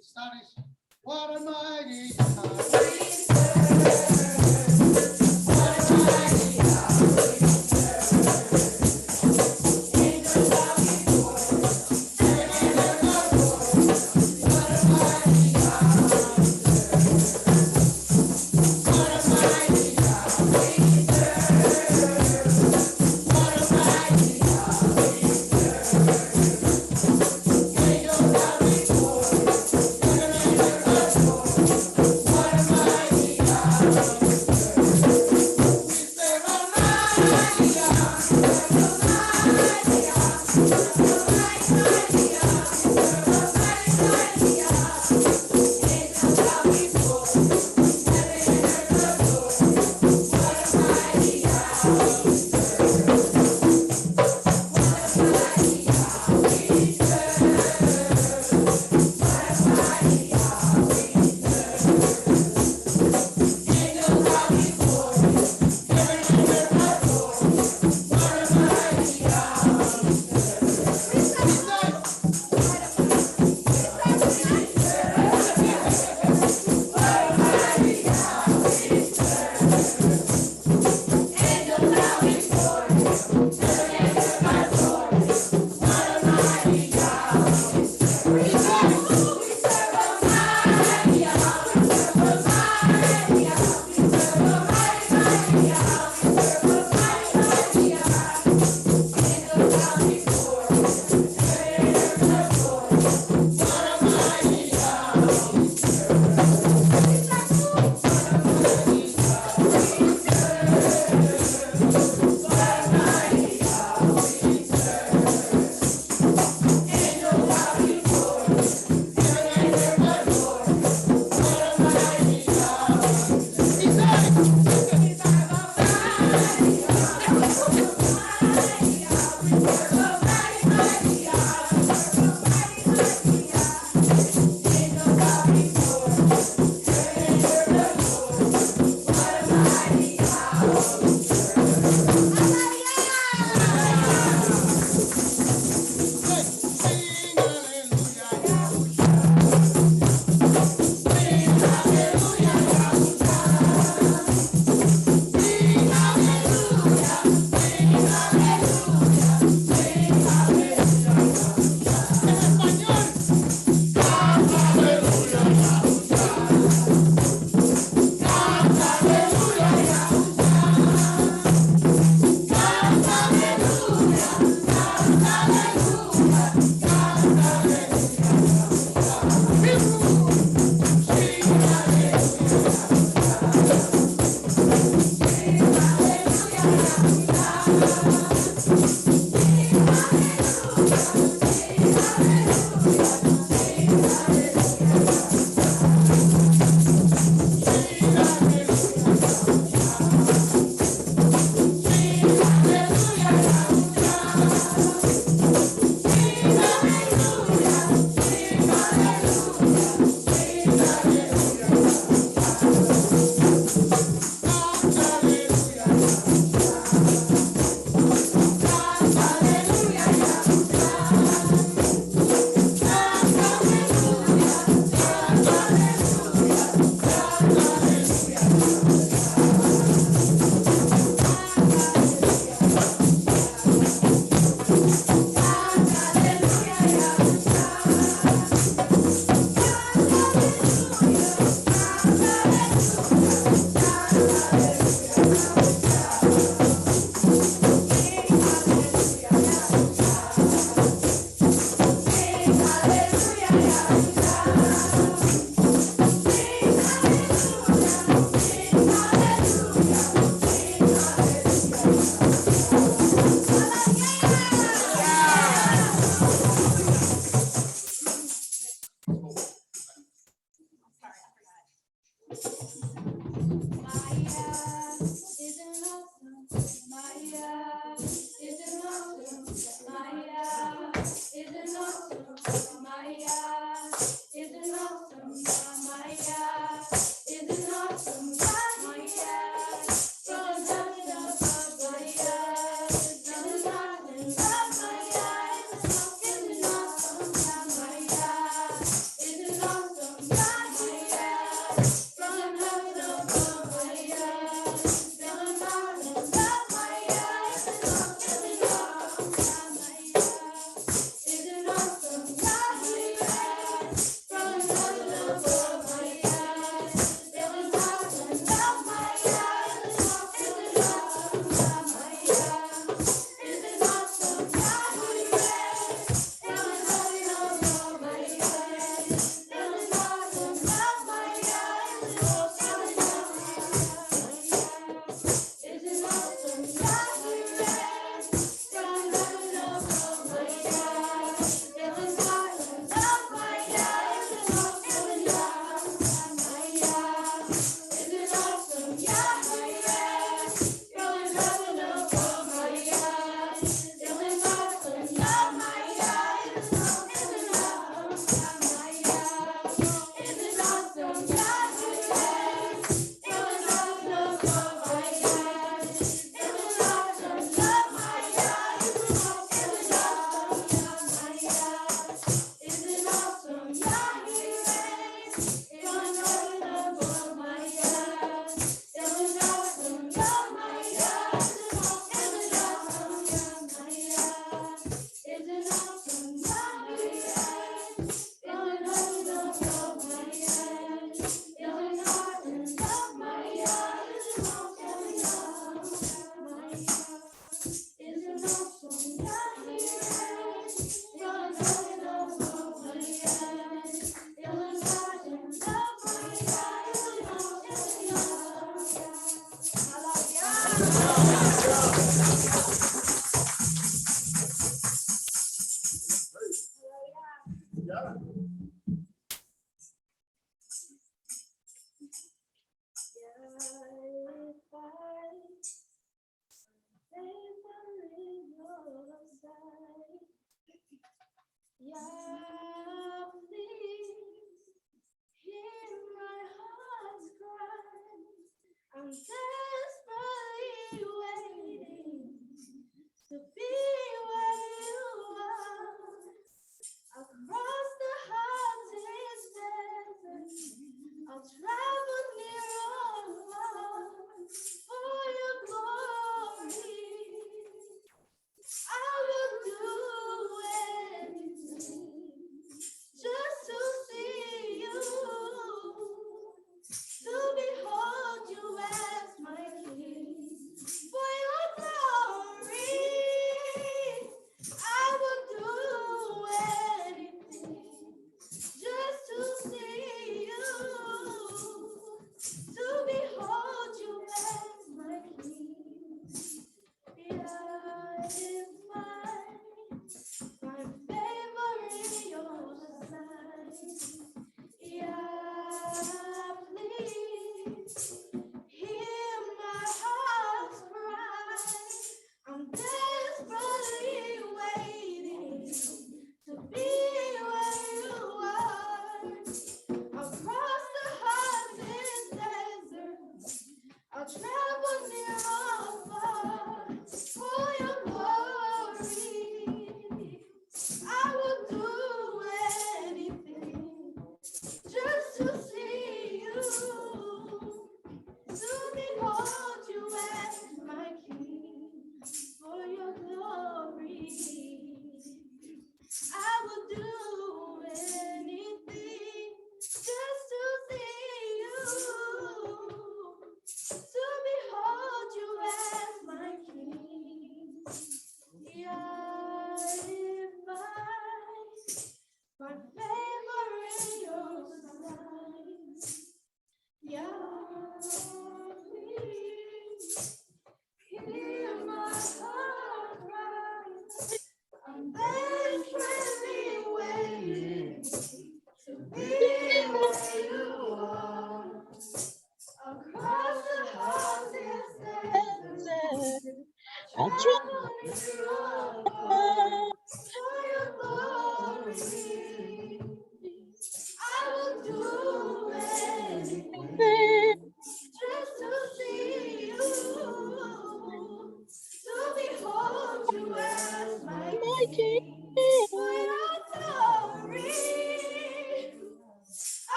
Spanish. What a mighty God.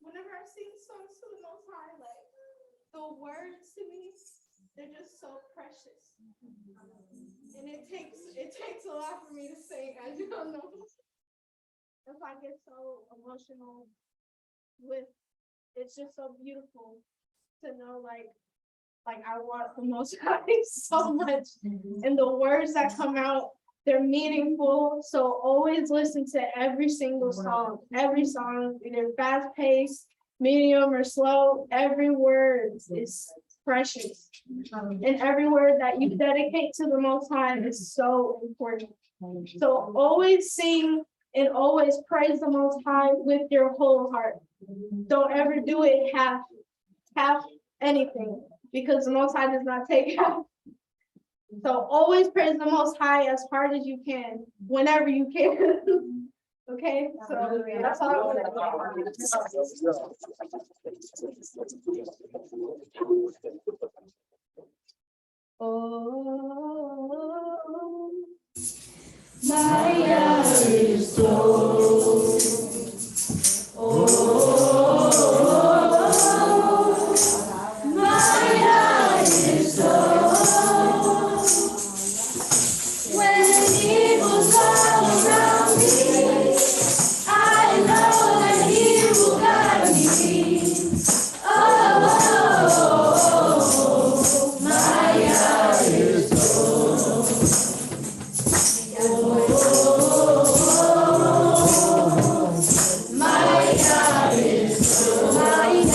Whenever I sing songs to the Most High, like the words to me, they're just so precious, and it takes a lot for me to sing. I don't know if I get so emotional with. It's just so beautiful to know, like I want the Most High so much, and the words that come out, they're meaningful. So always listen to every single song, either fast paced, medium, or slow. Every word is precious. And every word that you dedicate to the Most High is so important. So always sing and always praise the Most High with your whole heart. Don't ever do it half anything, because the Most High does not take half. So always praise the Most High as hard as you can, whenever you can. Okay, so that's all I want to. Oh, my God is so. My God is so.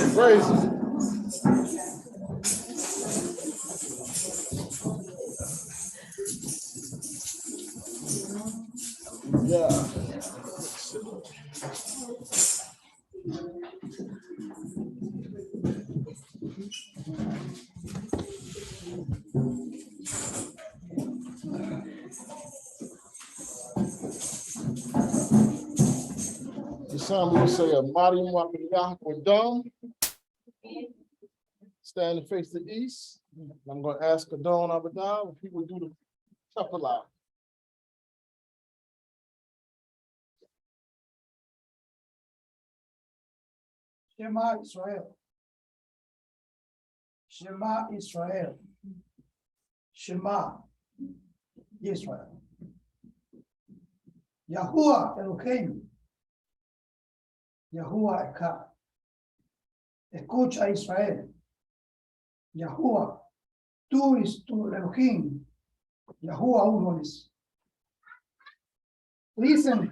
Praise. Yeah. This time we will say a Mariam Wapidah or Dom. Stand and face the east. I'm going to ask Adon Abadah if he would do the Tafala. Shema Israel. Shema Israel. Shema Israel. Yahuwah Eloheinu. Yahuwah Echad. Escucha Israel. Yahuwah, tú es tu Elohim. Yahuwah uno es. Listen,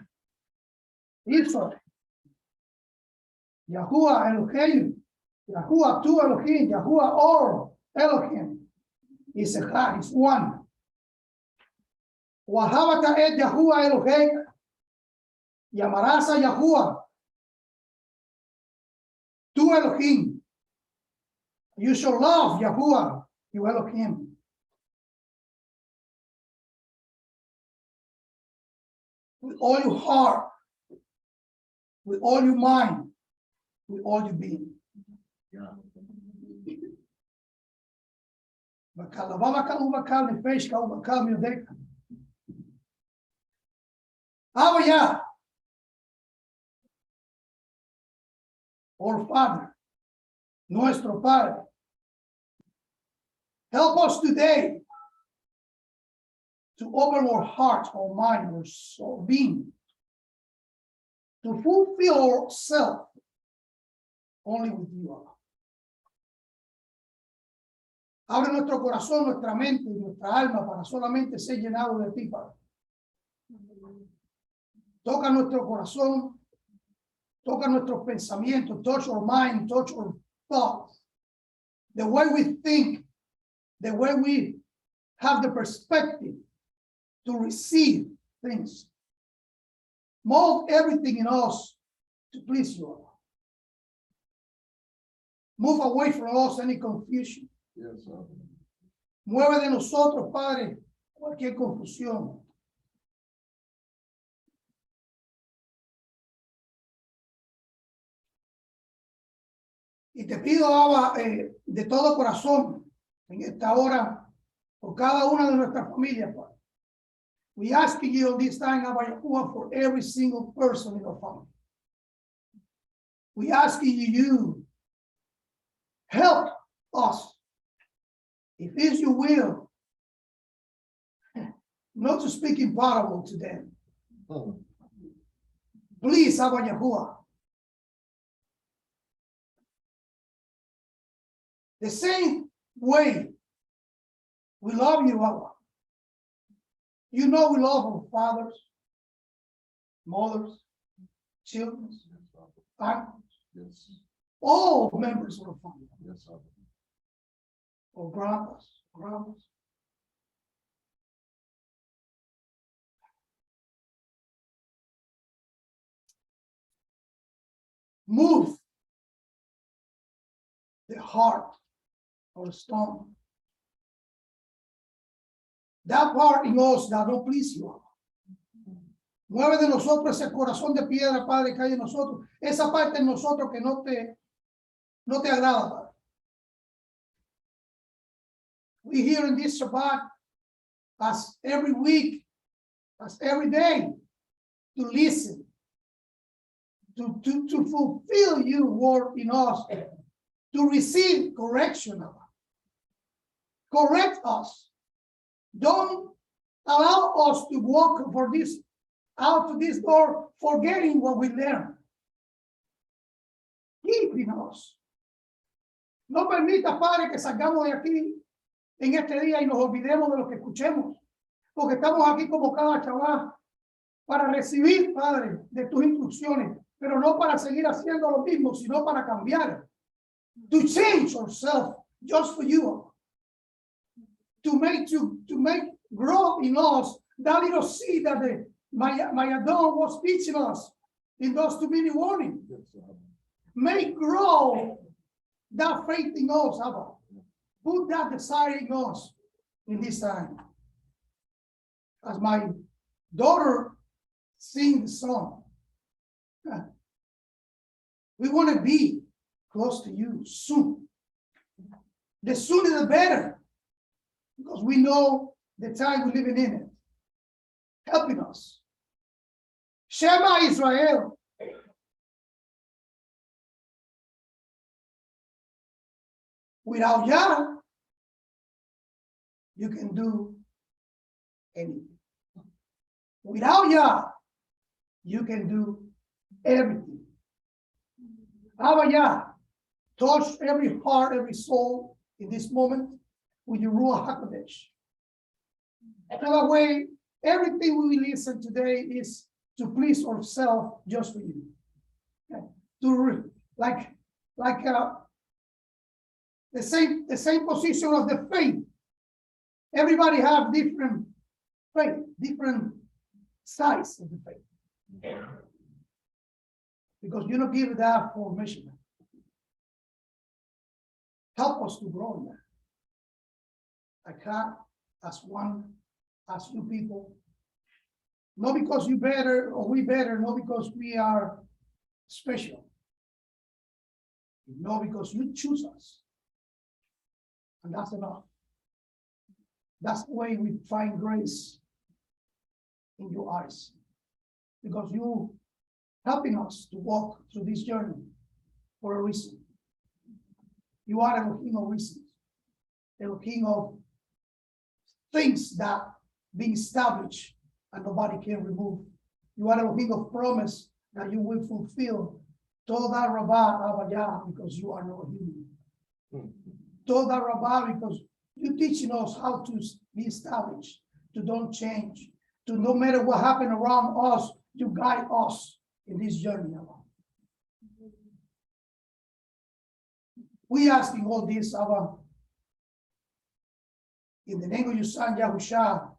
Israel. Yahuwah Eloheinu. Yahuwah tu Elohim. Yahuwah all Elohim. Is Echad, is one. Wahabata et Yahuwah Elohim. Llamarás a Yahuwah tu Elohim. You shall love Yahuwah, you Elohim. With all your heart, with all your mind, with all your being. Abba, our Father, nuestro Padre, help us today to open our heart, our mind, our soul, being, to fulfill ourselves only with you, Abba. Abre nuestro corazón, nuestra mente y nuestra alma para solamente ser llenado de ti, Padre. Toca nuestro corazón, toca nuestros pensamientos, touch our mind, touch our thoughts, the way we think, the way we have the perspective to receive things. Mold everything in us to please you, Allah. Move away from us any confusion. Yes, sir. Mueve de nosotros, Padre, cualquier confusión. Y te pido, Abba, de todo corazón, en esta hora, por cada una de nuestras familias, Padre. We ask you this time, Abba Yahuwah, for every single person in our family. We ask you help us, if it's your will, not to speak in parable to them. Please, Abba Yahuwah. The same way we love you, Abba. You know we love our fathers, mothers, children, families, Yes. all members of the family, Yes, sir. or grandpas, grandmas. Move the heart or stone That part in us that don't please you. Mueve de nosotros ese corazón de piedra, Padre, que hay en nosotros. Esa parte en nosotros que no te agrada, Padre. We here in this Shabbat, as every week, as every day, to listen, to fulfill your word in us, to receive correction. Correct us. Don't allow us to walk out to this door forgetting what we learned. Keep in us. No permita, Padre, que salgamos de aquí en este día y nos olvidemos de lo que escuchemos, porque estamos aquí como cada chaval para recibir, Padre, de tus instrucciones, pero no para seguir haciendo lo mismo, sino para cambiar. To change ourselves just for you. To make grow in us that little seed that my Adon was teaching us in those 2 minute warnings. Make grow that faith in us, Abba. Put that desire in us in this time. As my daughter sings the song, we want to be close to you soon. The sooner the better, because we know the time we're living in it. Helping us. Shema Israel. Without Yah, you can do anything. Without Yah, you can do everything. Abba Yah, touch every heart, every soul in this moment with your Ruach HaKodesh. Another way, everything we listen today is to please ourselves just for you. Okay? The same position of the faith. Everybody have different faith, different size of the faith. Because you don't give that for measurement. Help us to grow in that. Like that, as one, as two people. Not because you better or we better, not because we are special. No, because you choose us. And that's enough. That's the way we find grace in your eyes. Because you helping us to walk through this journey for a reason. You are Elohim of reasons. Elohim of things that being established and nobody can remove. You are Elohim of promise that you will fulfill. Toda Rabbah Abba Yah, because you are Elohim. Toda Rabbah, because you're teaching us how to be established, to don't change, to no matter what happened around us, you guide us in this journey. We asking all this, Abba, in the name of your son, Yahusha.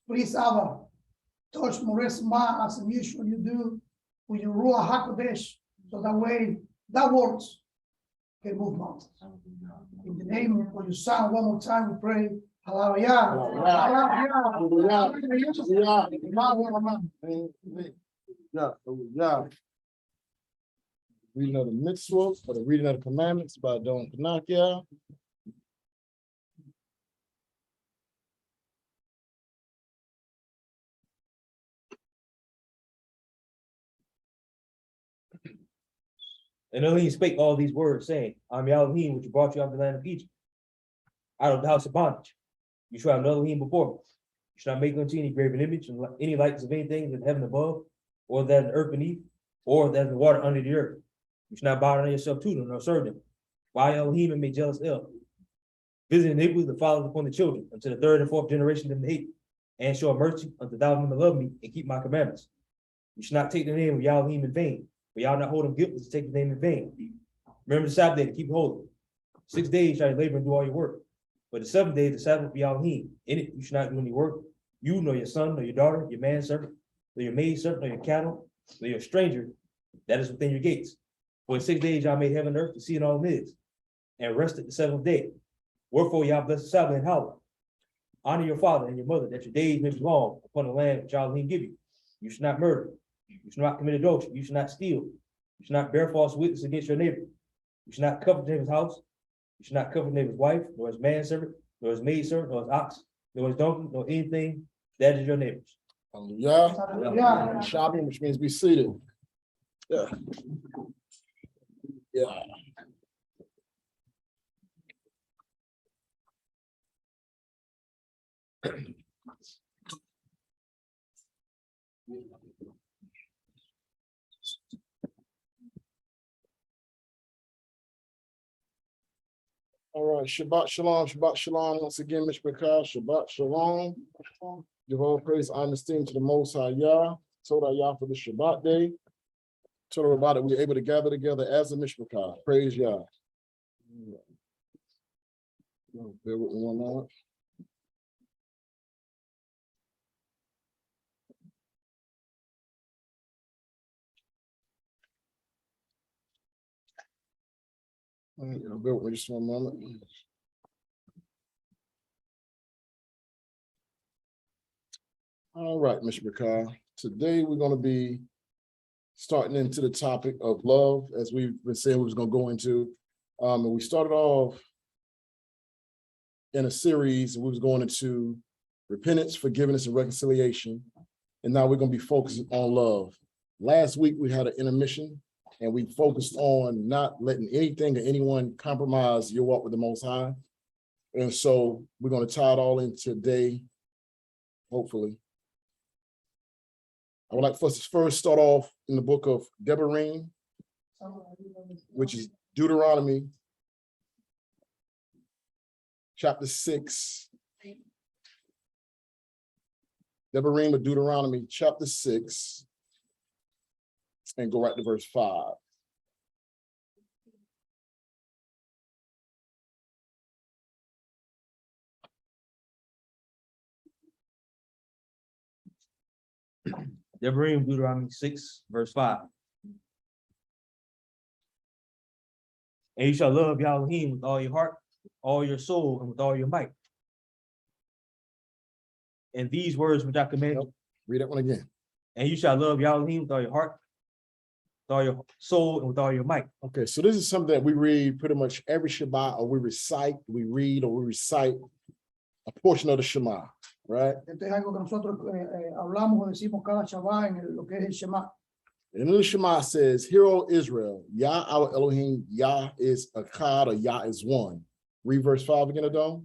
Please, Abba, touch Moreh's ma as usual you do with your Ruach HaKodesh, so that way that words can move mountains. In the name of your son, one more time we pray. Hallelujah. Reading of the mitzvot or the reading of the commandments by Adon Chanakyah. And Elohim spake all these words, saying, I'm Elohim, which brought you out of the land of Egypt, out of the house of bondage. You shall have no Elohim before me. You shall not make unto any graven image, and any likeness of anything in heaven above, or that in the earth beneath, or that in the water under the earth. You shall not bow down yourself to them, nor serve them. Why Elohim and make jealous El? Visit iniquity that follows upon the children, unto the third and fourth generation of them hate, and show mercy unto thou them that love me, and keep my commandments. You shall not take the name of Elohim in vain, for y'all not hold them guiltless to take the name in vain. Remember the Sabbath day to keep it holy. 6 days shall you labor and do all your work. But the 7th day, the Sabbath be Elohim. In it you shall not do any work. You, nor your son, nor your daughter, your manservant, nor your maidservant, nor your cattle, nor your stranger, that is within your gates. For in 6 days y'all made heaven and earth to see in all it is, and rested the 7th day. Wherefore y'all bless the Sabbath and hallow. Honor your father and your mother, that your days may be long upon the land which Elohim give you. You should not murder. You should not commit adultery. You should not steal. You should not bear false witness against your neighbor. You should not covet neighbor's house. You should not covet neighbor's wife, nor his manservant, nor his maidservant, nor his ox, nor his donkey, nor anything that is your neighbor's. Hallelujah. Hallelujah. Shopping, which means be seated. Yeah. Yeah. All right, Shabbat Shalom, Shabbat Shalom. Once again, Mishpachah, Shabbat Shalom. Give all praise, honor, and esteem to the Most High Yah. Told Yah for the Shabbat day. Told her about it. We were able to gather together as a Mishpachah. Praise Yah. Bear with me one moment. Bear with me just one moment. All right, Mishpachah. Today we're going to be starting into the topic of love, as we've been saying we was going to go into. And we started off in a series, and we was going into repentance, forgiveness, and reconciliation. And now we're going to be focusing on love. Last week we had an intermission, and we focused on not letting anything or anyone compromise your walk with the Most High. And so we're going to tie it all in today, hopefully. I would like for us to first start off in the book of Devarim, which is Deuteronomy, chapter 6. Devarim of Deuteronomy, chapter 6, and go right to verse 5. Devarim, Deuteronomy 6, verse 5. And you shall love Elohim with all your heart, all your soul, and with all your might. And these words which I command you. Read that one again. And you shall love Elohim with all your heart, with all your soul, and with all your might. Okay, so this is something that we read pretty much every Shabbat, or we read a portion of the Shema, right? Esto es algo que nosotros hablamos o decimos cada Shabbat en lo que es el Shema. And the Shema says, "Hear, O Israel, Yah our Elohim, Yah is Echad, or Yah is one." Read verse 5 again, Adon.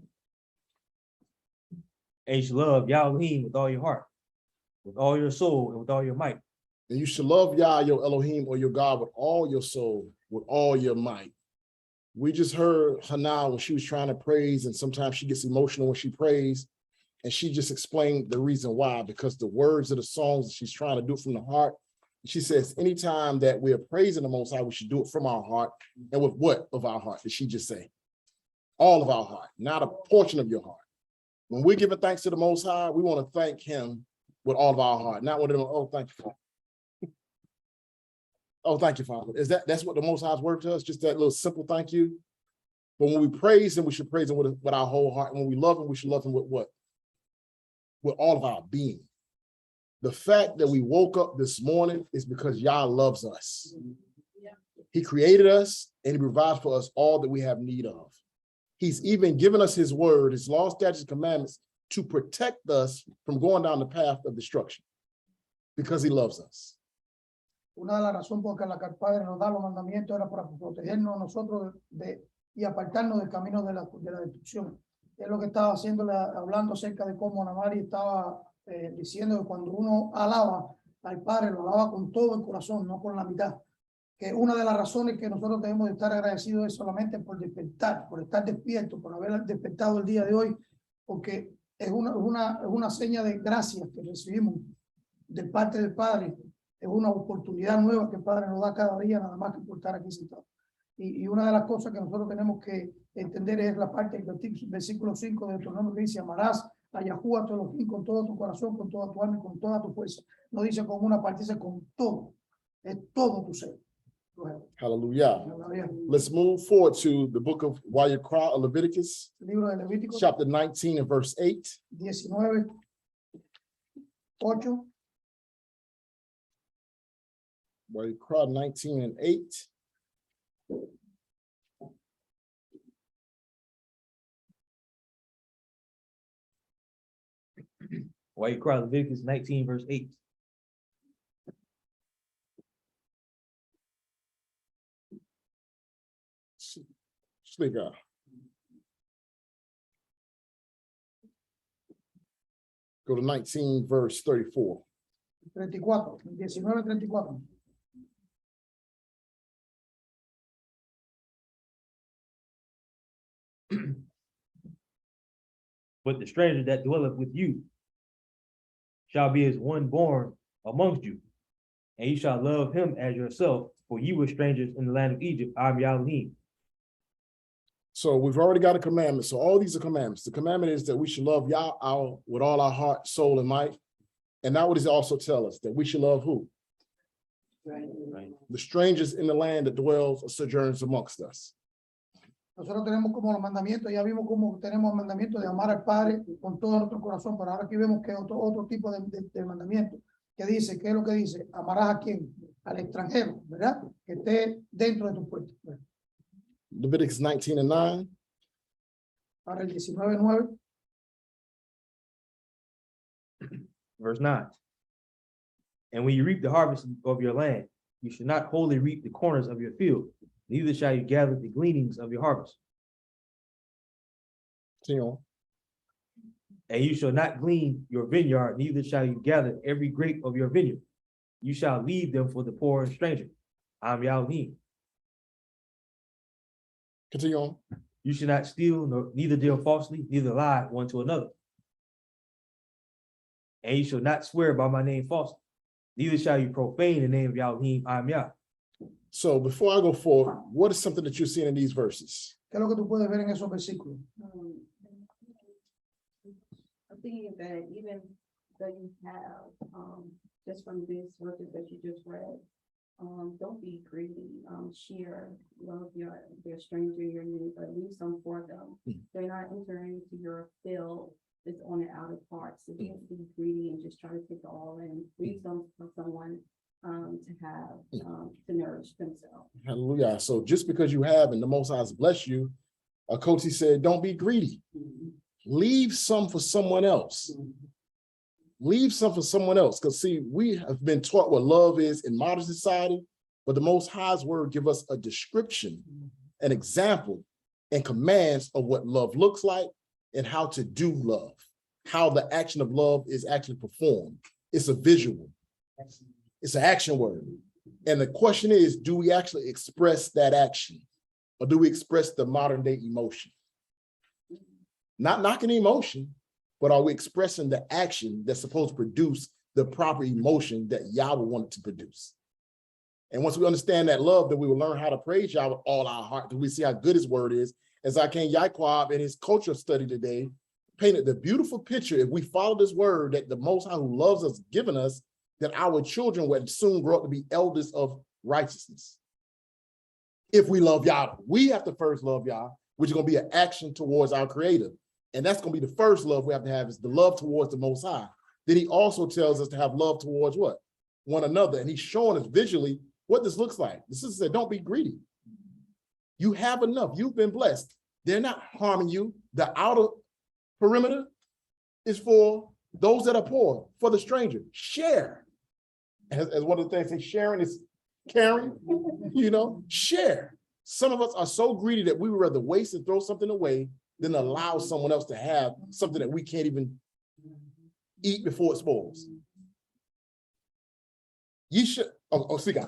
And you shall love Elohim with all your heart, with all your soul, and with all your might. And you should love Yah, your Elohim, or your God, with all your soul, with all your might. We just heard Hannah when she was trying to praise, and sometimes she gets emotional when she prays, and she just explained the reason why, because the words of the songs, she's trying to do it from the heart. She says, anytime that we are praising the Most High, we should do it from our heart. And with what of our heart did she just say? All of our heart, not a portion of your heart. When we're giving thanks to the Most High, we want to thank him with all of our heart, not with them, oh, thank you, Father. Oh, thank you, Father. That's what the Most High's word to us, just that little simple thank you. But when we praise him, we should praise him with our whole heart. When we love him, we should love him with what? With all of our being. The fact that we woke up this morning is because Yah loves us. Yeah. He created us and he provides for us all that we have need of. He's even given us his word, his law, statutes, commandments to protect us from going down the path of destruction because he loves us. Una de las razones por las que el Padre nos da los mandamientos era para protegernos nosotros y apartarnos del camino de la destrucción. Es lo que estaba hablando acerca de cómo Ana María estaba diciendo que cuando uno alaba al Padre, lo alaba con todo el corazón, no con la mitad. Que una de las razones que nosotros debemos de estar agradecidos es solamente por despertar, por estar despiertos, por haber despertado el día de hoy, porque es una seña de gracias que recibimos de parte del Padre. Es una oportunidad nueva que el Padre nos da cada día, nada más que por estar aquí sentados. Y una de las cosas que nosotros tenemos que entender es la parte del versículo 5 de Deuteronomy que dice: amarás a Yahuwah tu Elohim con todo tu corazón, con toda tu alma y con toda tu fuerza. No dice con una parte, dice con todo. Es todo tu ser. Go ahead. Hallelujah. Hallelujah. Let's move forward to the book of Vayikra of Leviticus, Libro de Levítico, chapter 19 and verse 8. 19, 8. Vayikra 19 and 8. Why you cry? Leviticus 19, verse 8. Shliga. Go to 19, verse 34. 34, 19, 34. But the stranger that dwelleth with you shall be as one born amongst you, and you shall love him as yourself, for you were strangers in the land of Egypt. I'm Yahweh. So we've already got a commandment. So all these are commandments. The commandment is that we should love Yah with all our heart, soul, and might. And now what does it also tell us? That we should love who? Right. The strangers in the land that dwells or sojourns amongst us. Nosotros tenemos como los mandamientos, ya vimos cómo tenemos el mandamiento de amar al Padre con todo nuestro corazón, pero ahora aquí vemos que otro tipo de mandamiento que dice, ¿qué es lo que dice? Amarás a quién? Al extranjero, ¿verdad? Que esté dentro de tu puerta. Leviticus 19 and 9. Ahora el 19:9. Verse 9. And when you reap the harvest of your land, you should not wholly reap the corners of your field, neither shall you gather the gleanings of your harvest. Continue on. And you shall not glean your vineyard, neither shall you gather every grape of your vineyard. You shall leave them for the poor and stranger. I'm Yahweh. Continue on. You should not steal, nor neither deal falsely, neither lie one to another. And you shall not swear by my name falsely, neither shall you profane the name of Yahweh. I'm Yah. So before I go forward, what is something that you're seeing in these verses? ¿Qué es lo que tú puedes ver en esos versículos? I'm thinking that even though you have, just from this verses that you just read, don't be greedy, share, love your stranger, your neighbor, leave some for them. They're not entering into your field, it's on the outer parts, so don't be greedy and just try to take it all in, leave some for someone to have, to nourish themselves. Hallelujah. So just because you have and the Most High has blessed you, Koti said, don't be greedy. Leave some for someone else. Leave some for someone else. Because see, we have been taught what love is in modern society, but the Most High's word give us a description, an example, and commands of what love looks like and how to do love, how the action of love is actually performed. It's a visual. It's an action word. And the question is, do we actually express that action? Or do we express the modern day emotion? Not knocking the emotion, but are we expressing the action that's supposed to produce the proper emotion that Yahweh wanted to produce? And once we understand that love, then we will learn how to praise Yahweh with all our heart. Do we see how good his word is? As King Yaquab in his culture study today painted the beautiful picture, if we follow this word that the Most High who loves us given us, that our children will soon grow up to be elders of righteousness. If we love Yah, we have to first love Yah, which is going to be an action towards our Creator. And that's going to be the first love we have to have, is the love towards the Most High. Then he also tells us to have love towards what? One another. And he's showing us visually what this looks like. This is said, don't be greedy. You have enough. You've been blessed. They're not harming you. The outer perimeter is for those that are poor, for the stranger. Share. As one of the things they sharing is caring, share. Some of us are so greedy that we would rather waste and throw something away than allow someone else to have something that we can't even eat before it spoils. You should, siga.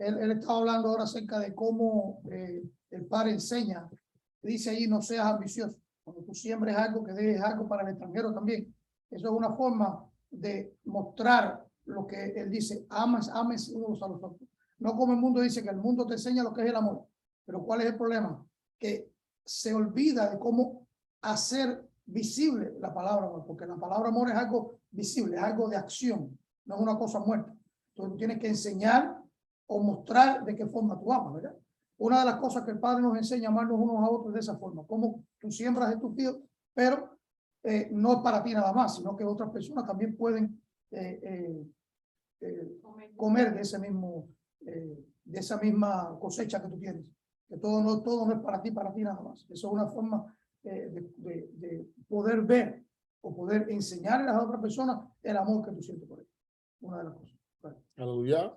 Él estaba hablando ahora acerca de cómo el Padre enseña, dice ahí, no seas ambicioso. Cuando tú siembres algo, que dejes algo para el extranjero también. Eso es una forma de mostrar lo que él dice, ames unos a los otros. No como el mundo dice, que el mundo te enseña lo que es el amor. Pero ¿cuál es el problema? Que se olvida de cómo hacer visible la palabra amor, porque la palabra amor es algo visible, es algo de acción, no es una cosa muerta. Entonces tú tienes que enseñar o mostrar de qué forma tú amas, ¿verdad? Una de las cosas que el Padre nos enseña a amarnos unos a otros de esa forma, como tú siembras de tus hijos, pero no es para ti nada más, sino que otras personas también pueden comer de ese mismo, de esa misma cosecha que tú tienes. Que todo no es para ti nada más. Eso es una forma de poder ver o poder enseñarle a las otras personas el amor que tú sientes por ellos. Una de las cosas. Right. Hallelujah.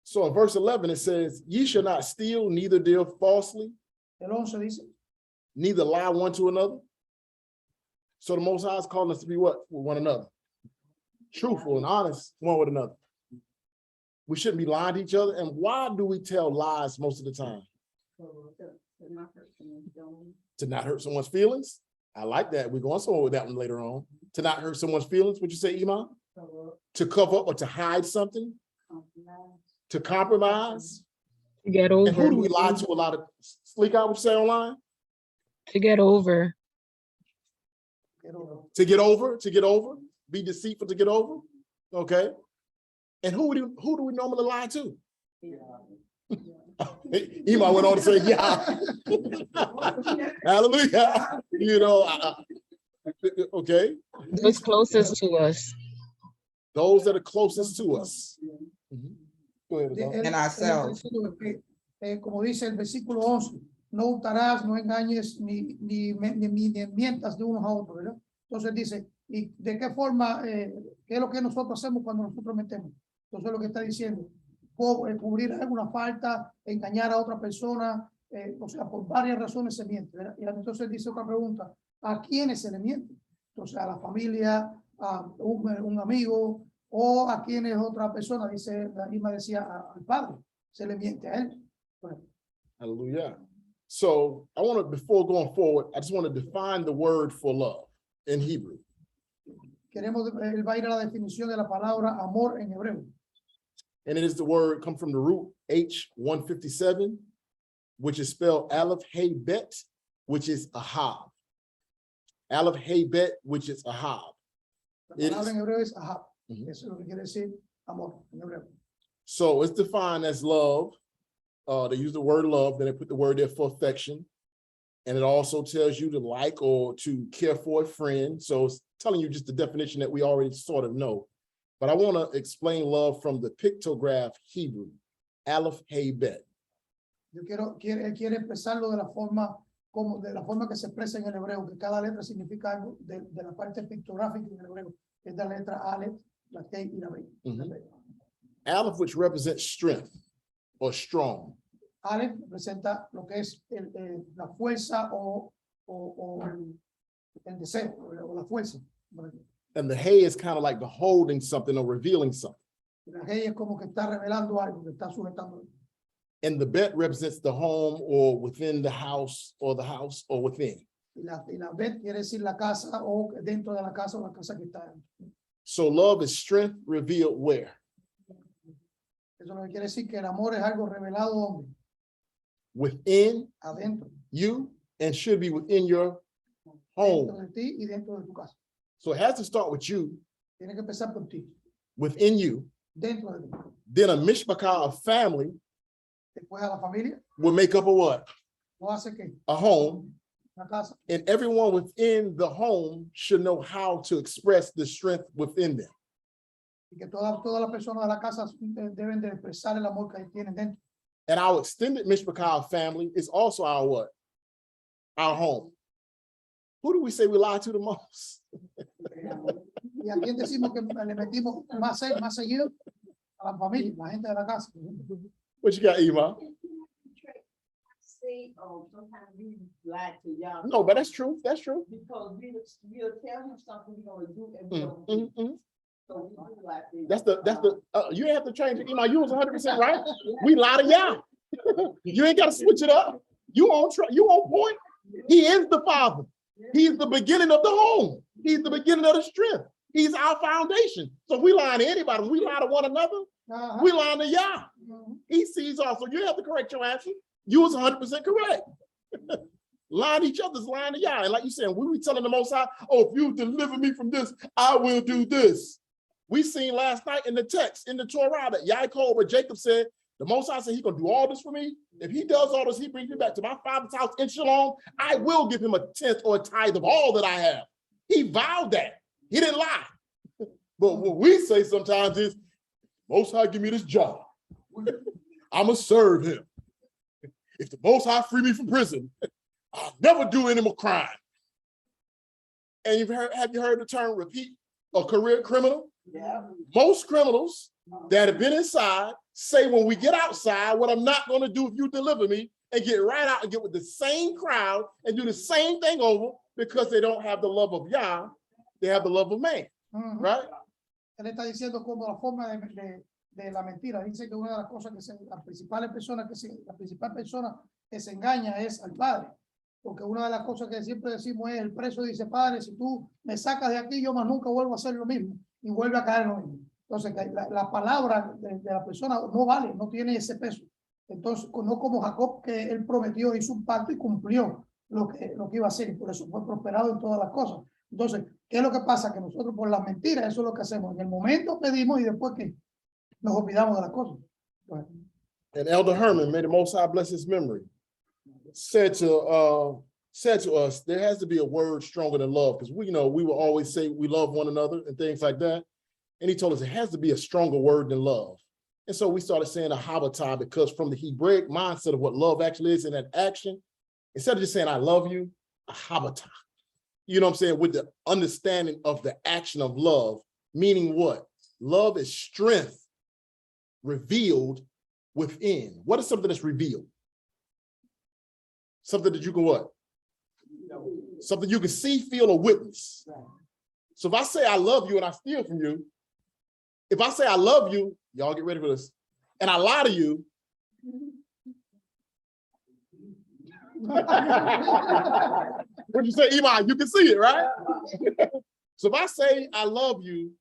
So in verse 11, it says, ye shall not steal, neither deal falsely, El 11 dice, neither lie one to another. So the Most High is calling us to be what? With one another. Truthful and honest one with another. We shouldn't be lying to each other. And why do we tell lies most of the time? To not hurt someone's feelings. I like that. We're going somewhere with that one later on. To not hurt someone's feelings. Would you say, Iman? To cover up or to hide something? To compromise? To get And over. who do we lie to a lot of? Sleek out what you say online? To get over. To get over, be deceitful to get over. Okay. And who do we normally lie to? Iman went on to say, yeah. Hallelujah. You know, okay. Those closest to us. Those that are closest to us. Go ahead, Adon. And ourselves. Como dice el versículo 11, no hurtarás, no engañes, ni mientas de unos a otros, ¿verdad? Entonces dice, ¿y de qué forma, qué es lo que nosotros hacemos cuando nosotros metemos? Entonces lo que está diciendo, cubrir alguna falta, engañar a otra persona, o sea, por varias razones se miente, ¿verdad? Y entonces dice otra pregunta, ¿a quiénes se le miente? Entonces a la familia, a un amigo, o a quienes otra persona, dice, la misma decía, al padre, se le miente a él. Bueno. Hallelujah. So I want to, before going forward, I just want to define the word for love in Hebrew. Él va a ir a la definición de la palabra amor en hebreo. And it is the word come from the root H157, which is spelled Aleph Hey Bet, which is Ahab. Aleph Hey Bet, which is Ahab. La palabra en hebreo es ahab. Eso es lo que quiere decir amor en hebreo. So it's defined as love. They use the word love, then they put the word there for affection. And it also tells you to like or to care for a friend. So it's telling you just the definition that we already sort of know. But I want to explain love from the pictograph Hebrew, Aleph Hey Bet. Quiere expresarlo de la forma que se expresa en el hebreo, que cada letra significa algo de la parte pictográfica en el hebreo. Es la letra Aleph, la T y la B. Aleph, which represents strength or strong. Aleph representa lo que es la fuerza o el deseo o la fuerza. And the Hey is kind of like the holding something or revealing something. La Hey es como que está revelando algo, que está sujetando. And the Bet represents the home or within the house or within. Y la Bet quiere decir la casa o dentro de la casa o la casa que está. So love is strength revealed where? Eso lo que quiere decir que el amor es algo revelado donde. Within Adentro. you and should be within your home. Dentro de ti y dentro de tu casa. So it has to start with you, Tiene que empezar por ti. within you. Dentro de ti. Then a mishpachah of family Después a la familia. will make up a what? ¿No hace qué? A home. Una casa. And everyone within the home should know how to express the strength within them. Y que todas las personas de la casa deben de expresar el amor que tienen dentro. And our extended mishpachah family is also our what? Our home. Who do we say we lie to the most? Y a quién decimos que le metimos más seguido a la familia, la gente de la casa. What you got, Ema? See, sometimes we lie to y'all. No, but that's true. That's true. Because we'll tell him something we're gonna do and we don't do. Mm-hmm. So we do lie to That's the you ain't have to change it. Ema, you was 100% right. We lie to y'all. You ain't got to switch it up. You on point. He is the father. He's the beginning of the home. He's the beginning of the strength. He's our foundation. So we lie to anybody. We lie to one another. We lie to Yah. He sees all. So you have to correct your answer. You was 100% correct. Lying to each other is lying to Yah. And like you said, we were telling the Most High, oh, if you deliver me from this, I will do this. We seen last night in the text, in the Torah, that Yaakov or Jacob said, The Most High said he's gonna do all this for me. If he does all this, he brings me back to my father's house in Shalom, I will give him a tenth or a tithe of all that I have. He vowed that. He didn't lie. But what we say sometimes is, Most High give me this job. I'ma serve him. If the Most High free me from prison, I'll never do any more crime. And have you heard the term repeat a career criminal? Yeah. Most criminals that have been inside say when we get outside, what I'm not going to do if you deliver me, and get right out and get with the same crowd and do the same thing over because they don't have the love of Yah, they have the love of man, right? Él está diciendo como la forma de la mentira. Dice que una de las cosas la principal persona que se engaña es al padre. Porque una de las cosas que siempre decimos es, el preso dice, padre, si tú me sacas de aquí, yo más nunca vuelvo a hacer lo mismo. Y vuelve a caer en lo mismo. Entonces, la palabra de la persona no vale, no tiene ese peso. Entonces, no como Jacob, que él prometió, hizo un pacto y cumplió lo que iba a hacer. Y por eso fue prosperado en todas las cosas. Entonces, ¿qué es lo que pasa? Que nosotros por las mentiras, eso es lo que hacemos. En el momento pedimos y después que nos olvidamos de las cosas. Bueno. And Elder Herman, may the Most High bless his memory, said to us, there has to be a word stronger than love, because we will always say we love one another and things like that. And he told us it has to be a stronger word than love. And so we started saying ahabatah, because from the Hebraic mindset of what love actually is in that action, instead of just saying I love you, ahabatah. You know what I'm saying? With the understanding of the action of love, meaning what? Love is strength revealed within. What is something that's revealed? Something that you can what? Something you can see, feel, or witness. So if I say I love you and I steal from you, if I say I love you, y'all get ready for this, and I lie to you, what you say, Iman? You can see it, right? So if I say I love you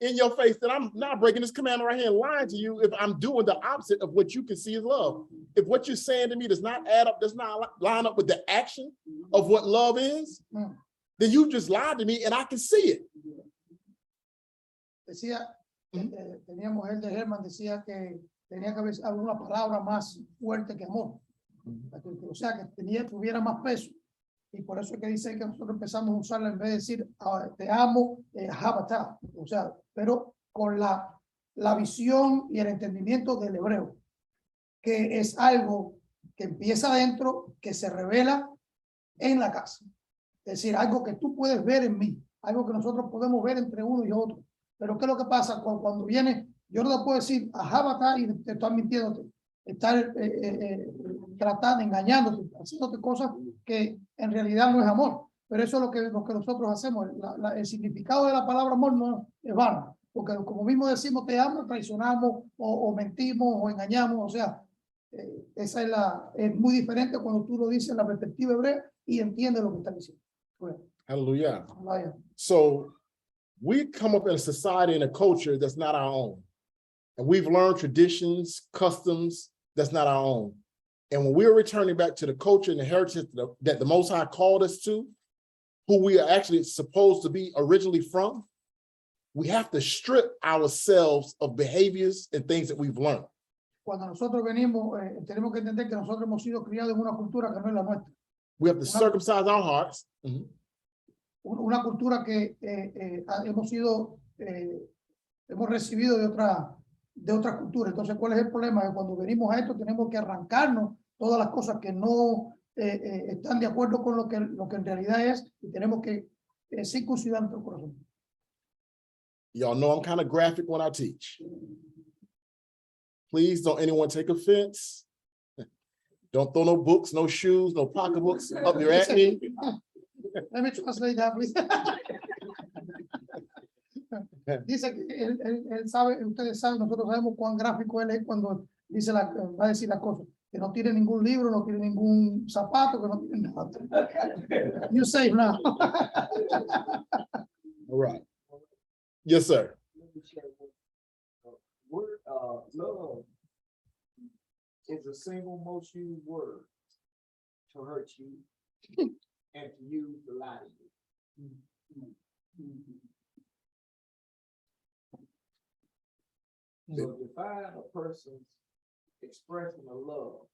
in your face, then I'm not breaking this commandment right here and lying to you if I'm doing the opposite of what you can see as love. If what you're saying to me does not add up, does not line up with the action of what love is, then you just lied to me and I can see it. Decía, teníamos el de Herman, decía que tenía que haber alguna palabra más fuerte que amor. O sea, que tuviera más peso. Y por eso es que dice que nosotros empezamos a usarla en vez de decir te amo, habatá. O sea, pero con la visión y el entendimiento del hebreo, que es algo que empieza adentro, que se revela en la casa. Es decir, algo que tú puedes ver en mí, algo que nosotros podemos ver entre uno y otro. Pero ¿qué es lo que pasa? Cuando viene, yo no te puedo decir habatá y te estoy mintiéndote. Estar tratando, engañándote, haciéndote cosas que en realidad no es amor. Pero eso es lo que nosotros hacemos. El significado de la palabra amor no es vano. Porque como mismo decimos te amo, traicionamos o mentimos o engañamos. O sea, esa es muy diferente cuando tú lo dices en la perspectiva hebrea y entiendes lo que está diciendo. Bueno. Hallelujah. Vaya. So we come up in a society and a culture that's not our own. And we've learned traditions, customs that's not our own. And when we're returning back to the culture and the heritage that the Most High called us to, who we are actually supposed to be originally from, we have to strip ourselves of behaviors and things that we've learned. Cuando nosotros venimos, tenemos que entender que nosotros hemos sido criados en una cultura que no es la nuestra. We have to circumcise our hearts. Una cultura que hemos recibido de otra cultura. Entonces, ¿cuál es el problema? Que cuando venimos a esto tenemos que arrancarnos todas las cosas que no están de acuerdo con lo que en realidad es, y tenemos que circuncidar nuestro corazón. Y'all know I'm kind of graphic when I teach. Please don't anyone take offense. Don't throw no books, no shoes, no pocketbooks up there at me. Let me translate that, please. Dice que él sabe, ustedes saben, nosotros sabemos cuán gráfico él es cuando dice va a decir las cosas. Que no tiene ningún libro, no tiene ningún zapato, que no tiene nada. You say now. All right. Yes, sir. Word, love is the single most used word to hurt you and to use to lie to you. So define a person's expression of love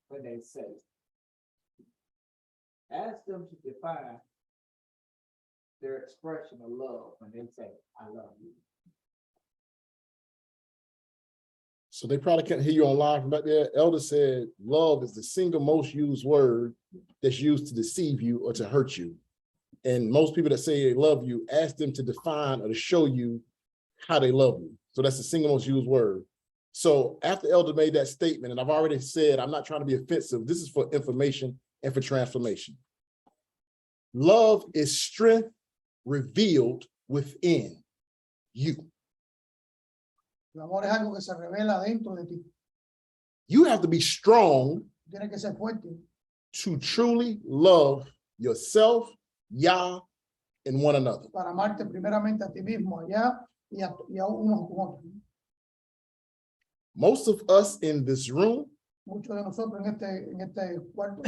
when they say it. Ask them to define their expression of love when they say, I love you. So they probably can't hear you online from back there. Elder said, love is the single most used word that's used to deceive you or to hurt you. And most people that say they love you, ask them to define or to show you how they love you. So that's the single most used word. So after Elder made that statement, and I've already said, I'm not trying to be offensive. This is for information and for transformation. Love is strength revealed within you. El amor es algo que se revela dentro de ti. You have to be strong Tienes que ser fuerte to truly love yourself, Yah, and one another. para amarte primeramente a ti mismo allá y a unos con otros. Most of us in this room, Muchos de nosotros en este cuarto,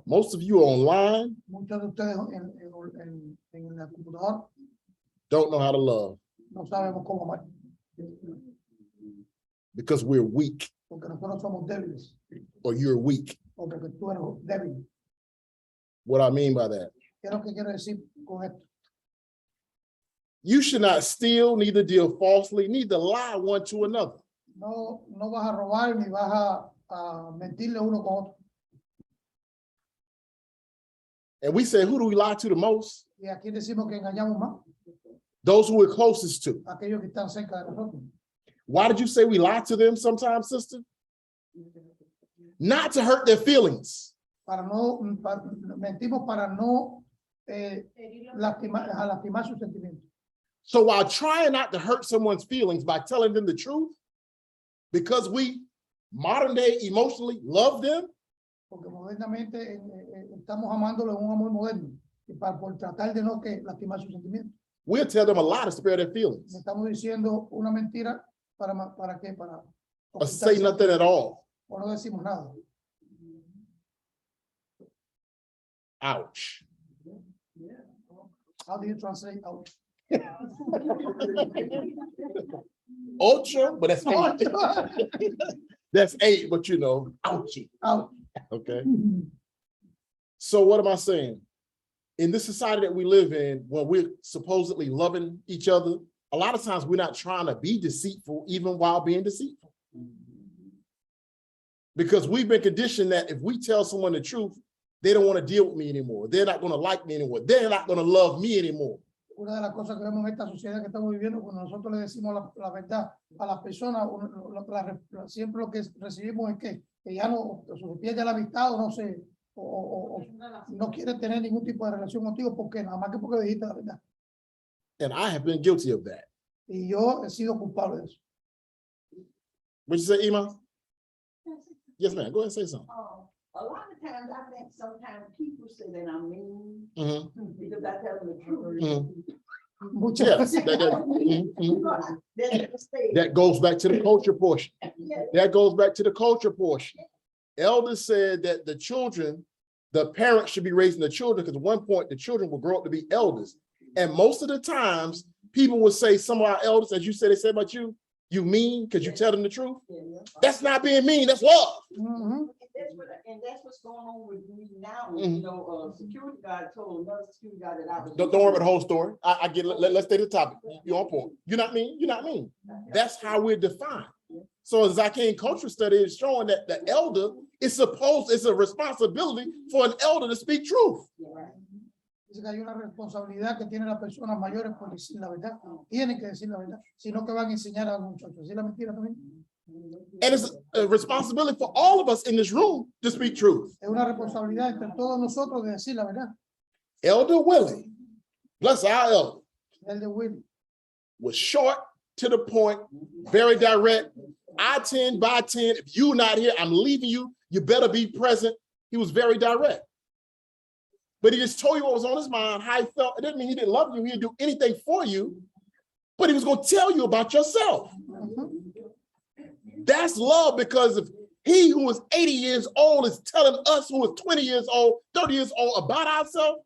most of you online, muchos de ustedes en el computador, don't know how to love no sabemos cómo amar, because we're weak, porque nosotros somos débiles, or you're weak. o porque tú eres débil. What I mean by that? ¿Qué es lo que quiero decir con esto? You should not steal, neither deal falsely, neither lie one to another. No vas a robar ni vas a mentirle uno con otro. And we say, who do we lie to the most? Y aquí decimos que engañamos más Those who we're closest to. a aquellos que están cerca de nosotros. Why did you say we lie to them sometimes, sister? Not to hurt their feelings. Mentimos para no lastimar sus sentimientos. So while trying not to hurt someone's feelings by telling them the truth, because we modern day emotionally love them, Porque modernamente estamos amándolo en un amor moderno y por tratar de no que lastimar sus sentimientos. we'll tell them a lie to spare their Le feelings estamos diciendo una mentira para qué, para or say nothing at all. o no decimos nada. Ouch. How do you translate out? Ultra, but that's 8. That's 8, but you know, ouchie. Out. Okay. So what am I saying? In this society that we live in, when we're supposedly loving each other, a lot of times we're not trying to be deceitful, even while being deceitful. Because we've been conditioned that if we tell someone the truth, they don't want to deal with me anymore. They're not going to like me anymore. They're not going to love me anymore. Una de las cosas que vemos en esta sociedad que estamos viviendo, cuando nosotros le decimos la verdad a las personas, siempre lo que recibimos es que ya no se pierde la amistad o no se o no quiere tener ningún tipo de relación contigo porque nada más que porque dijiste la verdad. And I have been guilty of that. Y yo he sido culpable de eso. What you say, Ima? Yes, ma'am. Go ahead and say something. A lot of times I think sometimes people say that I'm mean Mhm. because I tell them the truth. Mhm. Muchas Yes, veces. that goes back to the culture portion. That goes back to the culture portion. Elders said that the children, the parents should be raising the children because at one point the children will grow up to be elders. And most of the times people will say some of our elders, as you said, they say about you, you mean because you tell them the truth. That's not being mean, that's love. Mhm. And that's what's going on with me now. Mhm. You know, security guard told another security guard that I was. Don't worry about the whole story. I get it. Let's stay to the topic. You're on point. You're not mean. You're not mean. That's how we're defined. So the Zacchaean culture study is showing that the elder is it's a responsibility for an elder to speak truth. Dice que hay una responsabilidad que tienen las personas mayores por decir la verdad. Tienen que decir la verdad, sino que van a enseñar a los muchachos. ¿Decir la mentira también? And it's a responsibility for all of us in this room to speak truth. Es una responsabilidad entre todos nosotros de decir la verdad. Elder Willie, bless our elder, El de Will. was short, to the point, very direct. I 10 by 10. If you're not here, I'm leaving you. You better be present. He was very direct. But he just told you what was on his mind, how he felt. It didn't mean he didn't love you. He didn't do anything for you, but he was going to tell you about yourself. That's love, because if he who was 80 years old is telling us who is 20 years old, 30 years old about ourselves,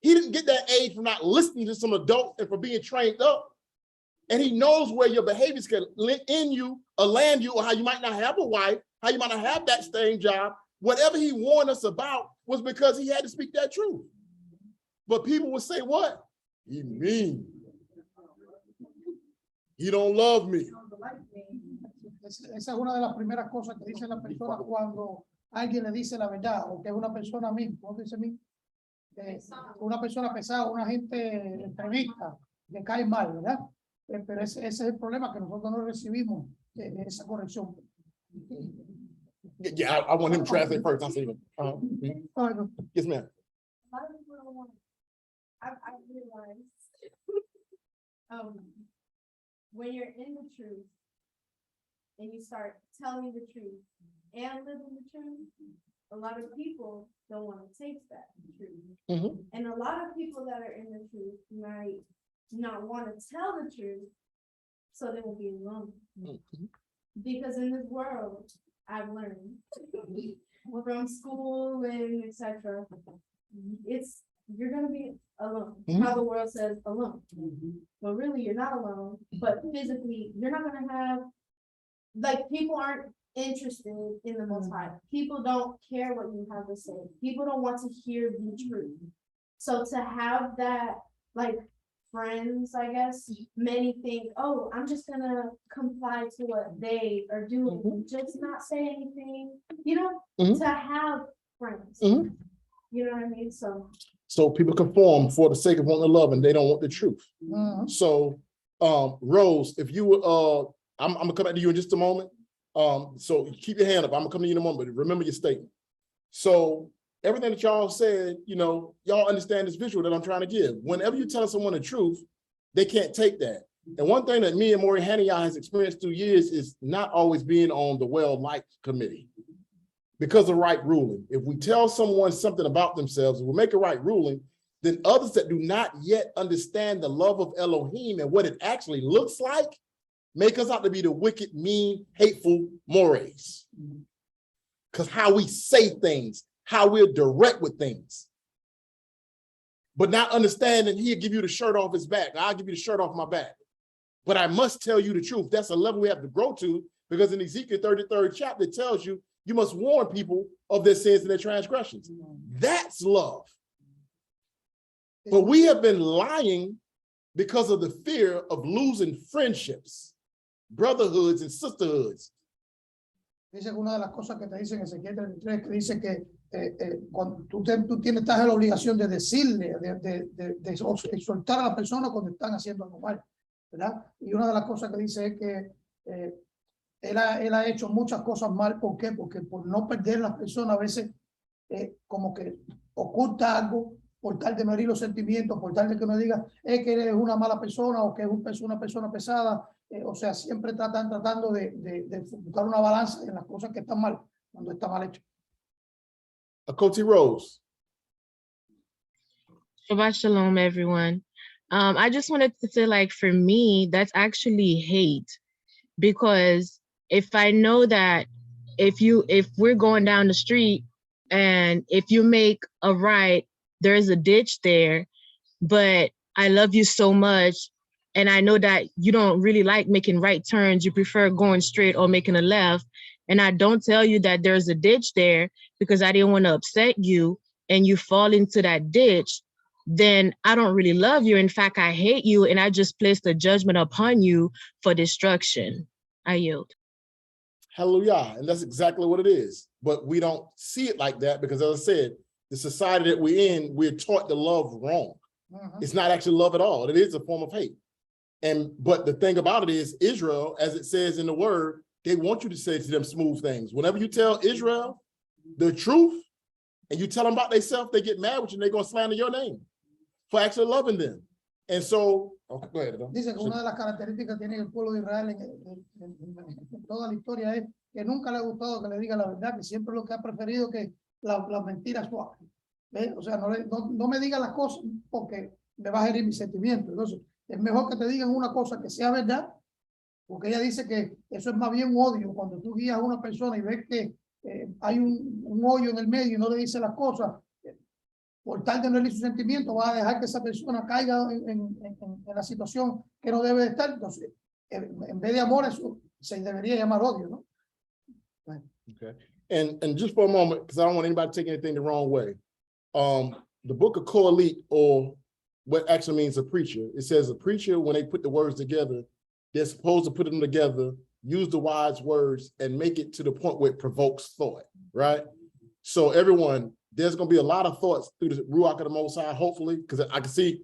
he didn't get that age from not listening to some adults and for being trained up. And he knows where your behaviors can in you or land you, or how you might not have a wife, how you might not have that same job. Whatever he warned us about was because he had to speak that truth. But people would say, what? He mean. He don't love me. Esa es una de las primeras cosas que dice la persona cuando alguien le dice la verdad, o que es una persona misma, ¿cómo dice a mí? Una persona pesada, una gente extremista, que cae mal, ¿verdad? Pero ese es el problema, que nosotros no recibimos esa corrección. Yeah, I want him to translate first. I'll say it. Yes, ma'am. A lot of people don't want. I've realized when you're in the truth and you start telling the truth and living the truth, a lot of people don't want to take that truth. And a lot of people that are in the truth might not want to tell the truth, so they will be alone. Because in this world, I've learned from school and etc. You're gonna be alone. How the world says alone, but really you're not alone. But physically, you're not gonna have, like, people aren't interested in the Most High. People don't care what you have to say. People don't want to hear the truth. So to have that, like, friends, I guess, many think, oh, I'm just gonna comply to what they are doing, just not say anything, you know, to have friends. You know what I mean? So people conform for the sake of wanting to love, and they don't want the truth. So Rose, if you would, I'm gonna come back to you in just a moment. So keep your hand up. I'm gonna come to you in a moment, but remember your statement. So everything that y'all said, you know, y'all understand this visual that I'm trying to give. Whenever you tell someone the truth, they can't take that. And one thing that me and Moreh has experienced through years is not always being on the well-liked committee because of right ruling. If we tell someone something about themselves, if we make a right ruling, then others that do not yet understand the love of Elohim and what it actually looks like, make us out to be the wicked, mean, hateful Morehs. Because how we say things, how we're direct with things, but not understanding he'll give you the shirt off his back. I'll give you the shirt off my back. But I must tell you the truth. That's a level we have to grow to, because in Ezekiel 33rd chapter, it tells you, you must warn people of their sins and their transgressions. That's love. But we have been lying because of the fear of losing friendships, brotherhoods, and sisterhoods. Dice que una de las cosas que te dicen en Ezequiel 33, que dice que cuando estás en la obligación de decirle, de exhortar a la persona cuando están haciendo algo mal, ¿verdad? Y una de las cosas que dice es que él ha hecho muchas cosas mal. ¿Por qué? Porque por no perder las personas a veces como que oculta algo, por tal de no herir los sentimientos, por tal de que no diga que eres una mala persona o que es una persona pesada. O sea, siempre tratando de buscar una balanza en las cosas que están mal, cuando está mal hecho. Coach Rose. Shabbat Shalom, everyone. I just wanted to say, like, for me, that's actually hate, because if I know that if we're going down the street and if you make a right, there's a ditch there, but I love you so much, and I know that you don't really like making right turns, you prefer going straight or making a left, and I don't tell you that there's a ditch there because I didn't want to upset you, and you fall into that ditch, then I don't really love you. In fact, I hate you, and I just placed a judgment upon you for destruction. I yield. Hallelujah. And that's exactly what it is. But we don't see it like that because, as I said, the society that we're in, we're taught to love wrong. It's not actually love at all. It is a form of hate. But the thing about it is, Israel, as it says in the word, they want you to say to them smooth things. Whenever you tell Israel the truth and you tell them about themselves, they get mad with you and they're going to slander your name for actually loving them. And so, okay, go ahead. Dice que una de las características que tiene el pueblo de Israel en toda la historia es que nunca le ha gustado que le diga la verdad, que siempre lo que ha preferido que las mentiras suaves. O sea, no me digas las cosas porque me vas a herir mis sentimientos. Entonces, es mejor que te digan una cosa que sea verdad, porque ella dice que eso es más bien odio. Cuando tú guías a una persona y ves que hay un hoyo en el medio y no le dice las cosas, por tal de no herir sus sentimientos, va a dejar que esa persona caiga en la situación que no debe de estar. Entonces, en vez de amor, eso se debería llamar odio, ¿no? Okay. And just for a moment, because I don't want anybody to take anything the wrong way. The book of Kohelet, or what actually means a preacher, it says a preacher, when they put the words together, they're supposed to put them together, use the wise words, and make it to the point where it provokes thought, right? So everyone, there's going to be a lot of thoughts through the Ruach of the Most High, hopefully, because I can see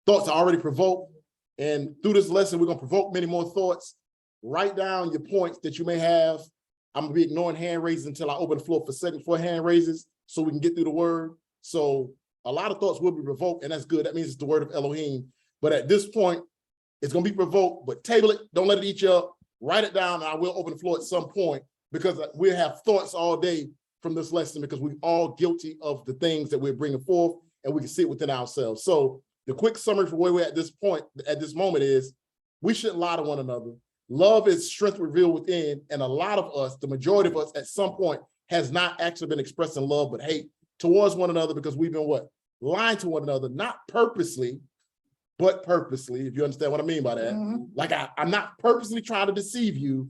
thoughts are already provoked. And through this lesson, we're going to provoke many more thoughts. Write down your points that you may have. I'm going to be ignoring hand raises until I open the floor for hand raises so we can get through the word. So a lot of thoughts will be provoked, and that's good. That means it's the word of Elohim. But at this point, it's going to be provoked, but table it. Don't let it eat you up. Write it down, and I will open the floor at some point, because we'll have thoughts all day from this lesson, because we're all guilty of the things that we're bringing forth, and we can see it within ourselves. So the quick summary for where we're at this point, at this moment, is we shouldn't lie to one another. Love is strength revealed within, and a lot of us, the majority of us at some point, has not actually been expressing love but hate towards one another, because we've been what? Lying to one another, not purposely, but purposely, if you understand what I mean by that. Like I'm not purposely trying to deceive you,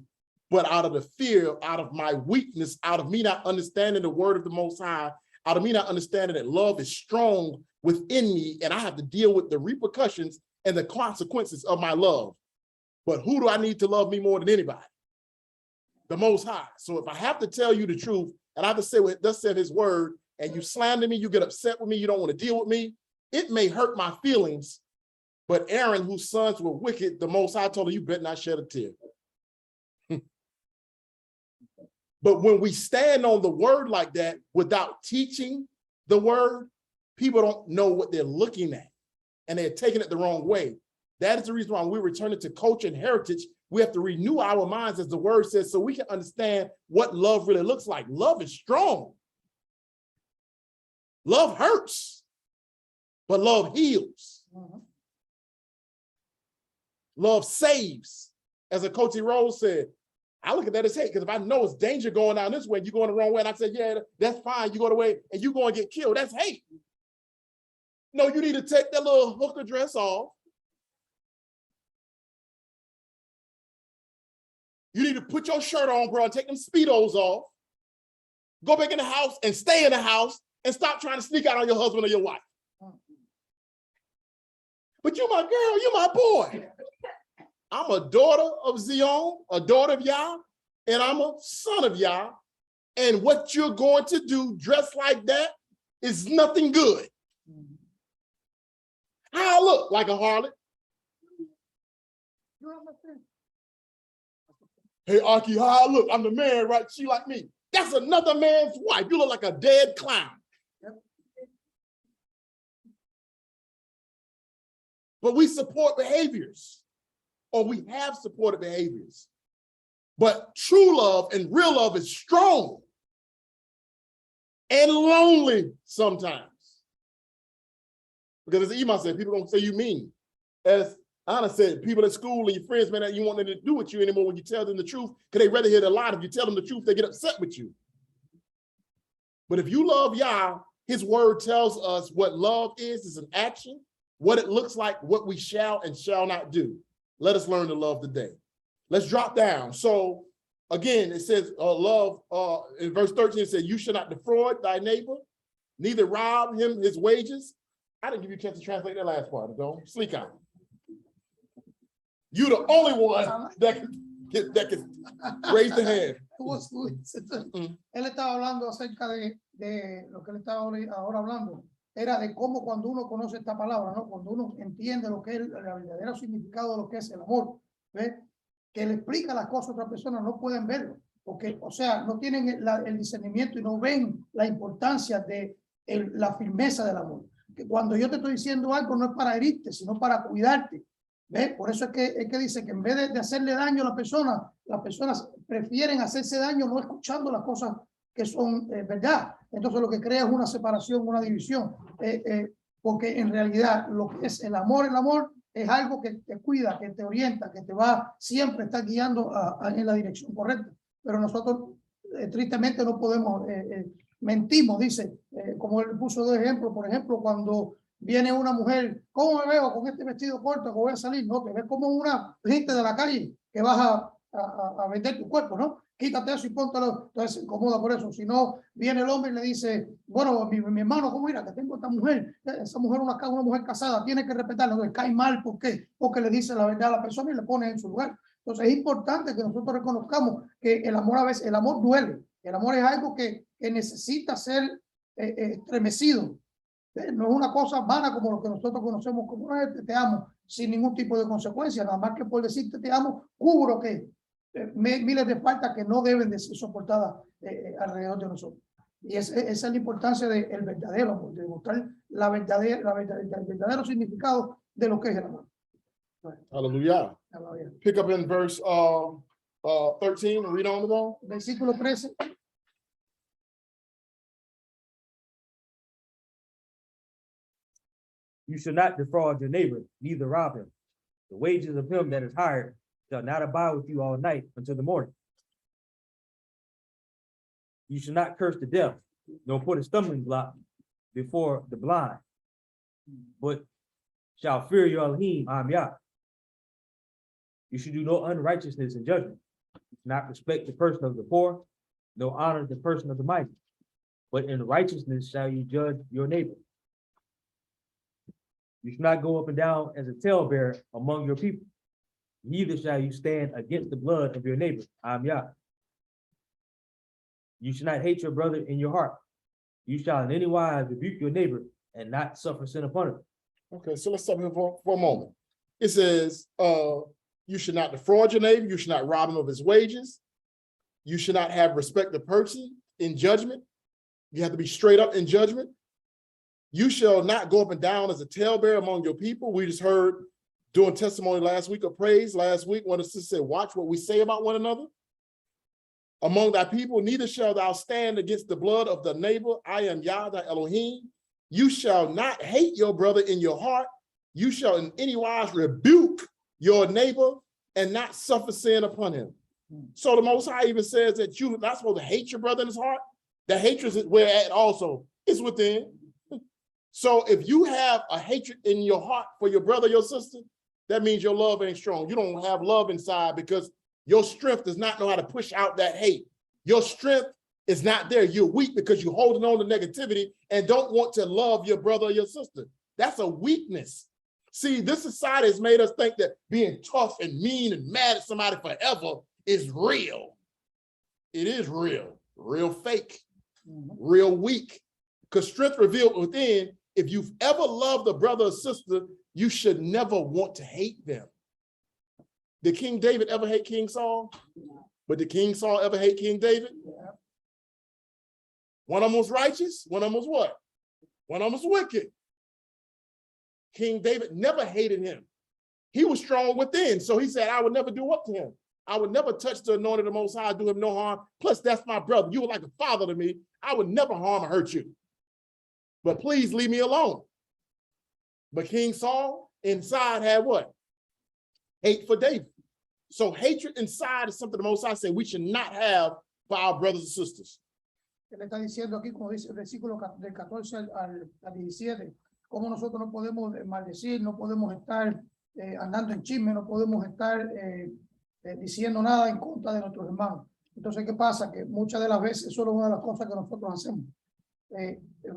but out of the fear, out of my weakness, out of me not understanding the word of the Most High, out of me not understanding that love is strong within me, and I have to deal with the repercussions and the consequences of my love. But who do I need to love me more than anybody? The Most High. So if I have to tell you the truth, and I have to say what thus said his word, and you slander me, you get upset with me, you don't want to deal with me, it may hurt my feelings. But Aaron, whose sons were wicked, the Most High told him, you better not shed a tear. But when we stand on the word like that without teaching the word, people don't know what they're looking at, and they're taking it the wrong way. That is the reason why we're returning to culture and heritage. We have to renew our minds, as the word says, so we can understand what love really looks like. Love is strong. Love hurts, but love heals. Love saves. As a Coach Rose said, I look at that as hate, because if I know it's danger going down this way, you're going the wrong way, and I said, yeah, that's fine, you go the way, and you go and get killed, that's hate. No, you need to take that little hooker dress off. You need to put your shirt on, bro, and take them Speedos off. Go back in the house and stay in the house, and stop trying to sneak out on your husband or your wife. But you my girl, you my boy. I'm a daughter of Zion, a daughter of Yah, and I'm a son of Yah. And what you're going to do dressed like that is nothing good. How I look? Like a harlot? Hey, Aki, how I look? I'm the man, right? She like me. That's another man's wife. You look like a dead clown. But we support behaviors, or we have supported behaviors. But true love and real love is strong and lonely sometimes. Because as Iman said, people don't say you mean. As Anna said, people at school and your friends, man, you want them to do with you anymore when you tell them the truth, because they rather hear the lie. If you tell them the truth, they get upset with you. But if you love Yah, his word tells us what love is an action, what it looks like, what we shall and shall not do. Let us learn to love today. Let's drop down. So again, it says love, in verse 13, it says, you shall not defraud thy neighbor, neither rob him his wages. I didn't give you a chance to translate that last part, though. Sleek out. You're the only one that can raise the hand. Él estaba hablando acerca de lo que él estaba ahora hablando. Era de cómo cuando uno conoce esta palabra, ¿no? Cuando uno entiende lo que es el verdadero significado de lo que es el amor, ¿ves? Que le explica las cosas a otras personas, no pueden verlo, porque, o sea, no tienen el discernimiento y no ven la importancia de la firmeza del amor. Que cuando yo te estoy diciendo algo no es para herirte, sino para cuidarte. ¿Ves? Por eso es que dice que en vez de hacerle daño a las personas prefieren hacerse daño no escuchando las cosas que son verdad. Entonces lo que crea es una separación, una división, porque en realidad lo que es el amor es algo que te cuida, que te orienta, que te va siempre está guiando en la dirección correcta. Pero nosotros tristemente no podemos mentimos, dice, como él puso de ejemplo, por ejemplo, cuando viene una mujer, ¿cómo me veo con este vestido corto que voy a salir? No, te ves como una gente de la calle que vas a vender tu cuerpo, ¿no? Quítate eso y póntelo. Entonces se incomoda por eso. Si no, viene el hombre y le dice, bueno, mi hermano, ¿cómo mira? Que tengo esta mujer, esa mujer, una mujer casada, tiene que respetarla. Entonces cae mal, ¿por qué? Porque le dice la verdad a la persona y le pone en su lugar. Entonces es importante que nosotros reconozcamos que el amor a veces, el amor duele. El amor es algo que necesita ser estremecido. No es una cosa vana como lo que nosotros conocemos como te amo, sin ningún tipo de consecuencia, nada más que por decirte te amo, cubro que miles de faltas que no deben de ser soportadas alrededor de nosotros. Y esa es la importancia del verdadero amor, de mostrar el verdadero significado de lo que es el amor. Hallelujah. Pick up in verse 13 and read on down. Versículo 13. You shall not defraud your neighbor, neither rob him. The wages of him that is hired shall not abide with you all night until the morning. You shall not curse the deaf, nor put a stumbling block before the blind, but shall fear your Elohim, I am Yah. You should do no unrighteousness in judgment. Not respect the person of the poor, nor honor the person of the mighty, but in righteousness shall you judge your neighbor. You shall not go up and down as a talebearer among your people, neither shall you stand against the blood of your neighbor. I am Yah. You shall not hate your brother in your heart. You shall in any wise rebuke your neighbor and not suffer sin upon him. Okay, so let's stop here for a moment. It says, you should not defraud your neighbor. You should not rob him of his wages. You should not have respect of person in judgment. You have to be straight up in judgment. You shall not go up and down as a talebearer among your people. We just heard doing testimony last week of praise. Last week, one of the sisters said, watch what we say about one another. Among thy people, neither shall thou stand against the blood of the neighbor. I am Yah, thy Elohim. You shall not hate your brother in your heart. You shall in any wise rebuke your neighbor and not suffer sin upon him. So the Most High even says that you're not supposed to hate your brother in his heart. The hatred is where at also is within. So if you have a hatred in your heart for your brother, your sister, that means your love ain't strong. You don't have love inside because your strength does not know how to push out that hate. Your strength is not there. You're weak because you're holding on to negativity and don't want to love your brother or your sister. That's a weakness. See, this society has made us think that being tough and mean and mad at somebody forever is real. It is real, real fake, real weak. Because strength revealed within, if you've ever loved a brother or sister, you should never want to hate them. Did King David ever hate King Saul? But did King Saul ever hate King David? Yeah. One of them was righteous, one of them was what? One of them was wicked. King David never hated him. He was strong within, so he said, I would never do up to him. I would never touch the anointed of the Most High, do him no harm. Plus, that's my brother. You were like a father to me. I would never harm or hurt you. But please leave me alone. But King Saul inside had what? Hate for David. So hatred inside is something the Most High said we should not have for our brothers and sisters. Él está diciendo aquí, como dice el versículo del 14 al 17, cómo nosotros no podemos maldecir, no podemos estar andando en chisme, no podemos estar diciendo nada en contra de nuestros hermanos. Entonces, ¿qué pasa? Que muchas de las veces eso es una de las cosas que nosotros hacemos.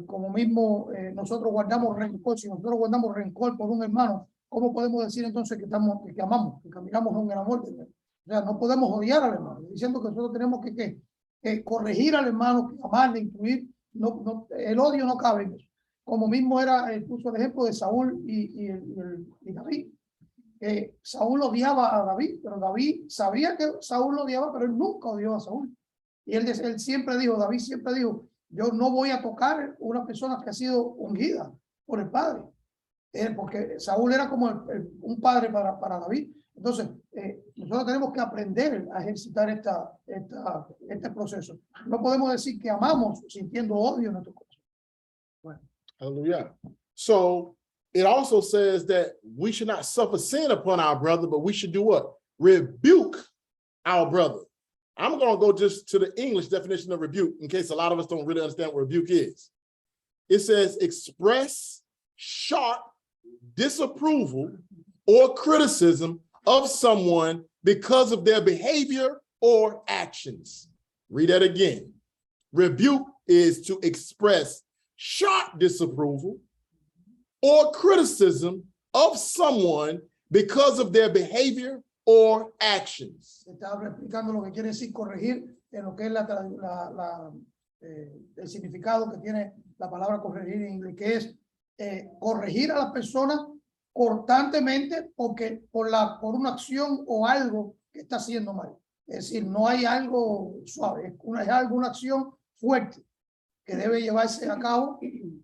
Como mismo nosotros guardamos rencor, si nosotros guardamos rencor por un hermano, ¿cómo podemos decir entonces que amamos, que caminamos en el amor? O sea, no podemos odiar al hermano, diciendo que nosotros tenemos que corregir al hermano, que amarle, incluir, el odio no cabe en eso. Como mismo era, puso el ejemplo de Saúl y David. Saúl odiaba a David, pero David sabía que Saúl lo odiaba, pero él nunca odió a Saúl. Y él siempre dijo, David siempre dijo, yo no voy a tocar una persona que ha sido ungida por el Padre. Porque Saúl era como un padre para David. Entonces, nosotros tenemos que aprender a ejercitar este proceso. No podemos decir que amamos sintiendo odio en nuestro corazón. Bueno. Hallelujah. So it also says that we should not suffer sin upon our brother, but we should do what? Rebuke our brother. I'm going to go just to the English definition of rebuke in case a lot of us don't really understand what rebuke is. It says express sharp disapproval or criticism of someone because of their behavior or actions. Read that again. Rebuke is to express sharp disapproval or criticism of someone because of their behavior or actions. Estaba explicando lo que quiere decir corregir en lo que es el significado que tiene la palabra corregir en inglés, que es corregir a la persona constantemente porque por una acción o algo que está haciendo mal. Es decir, no hay algo suave, es alguna acción fuerte que debe llevarse a cabo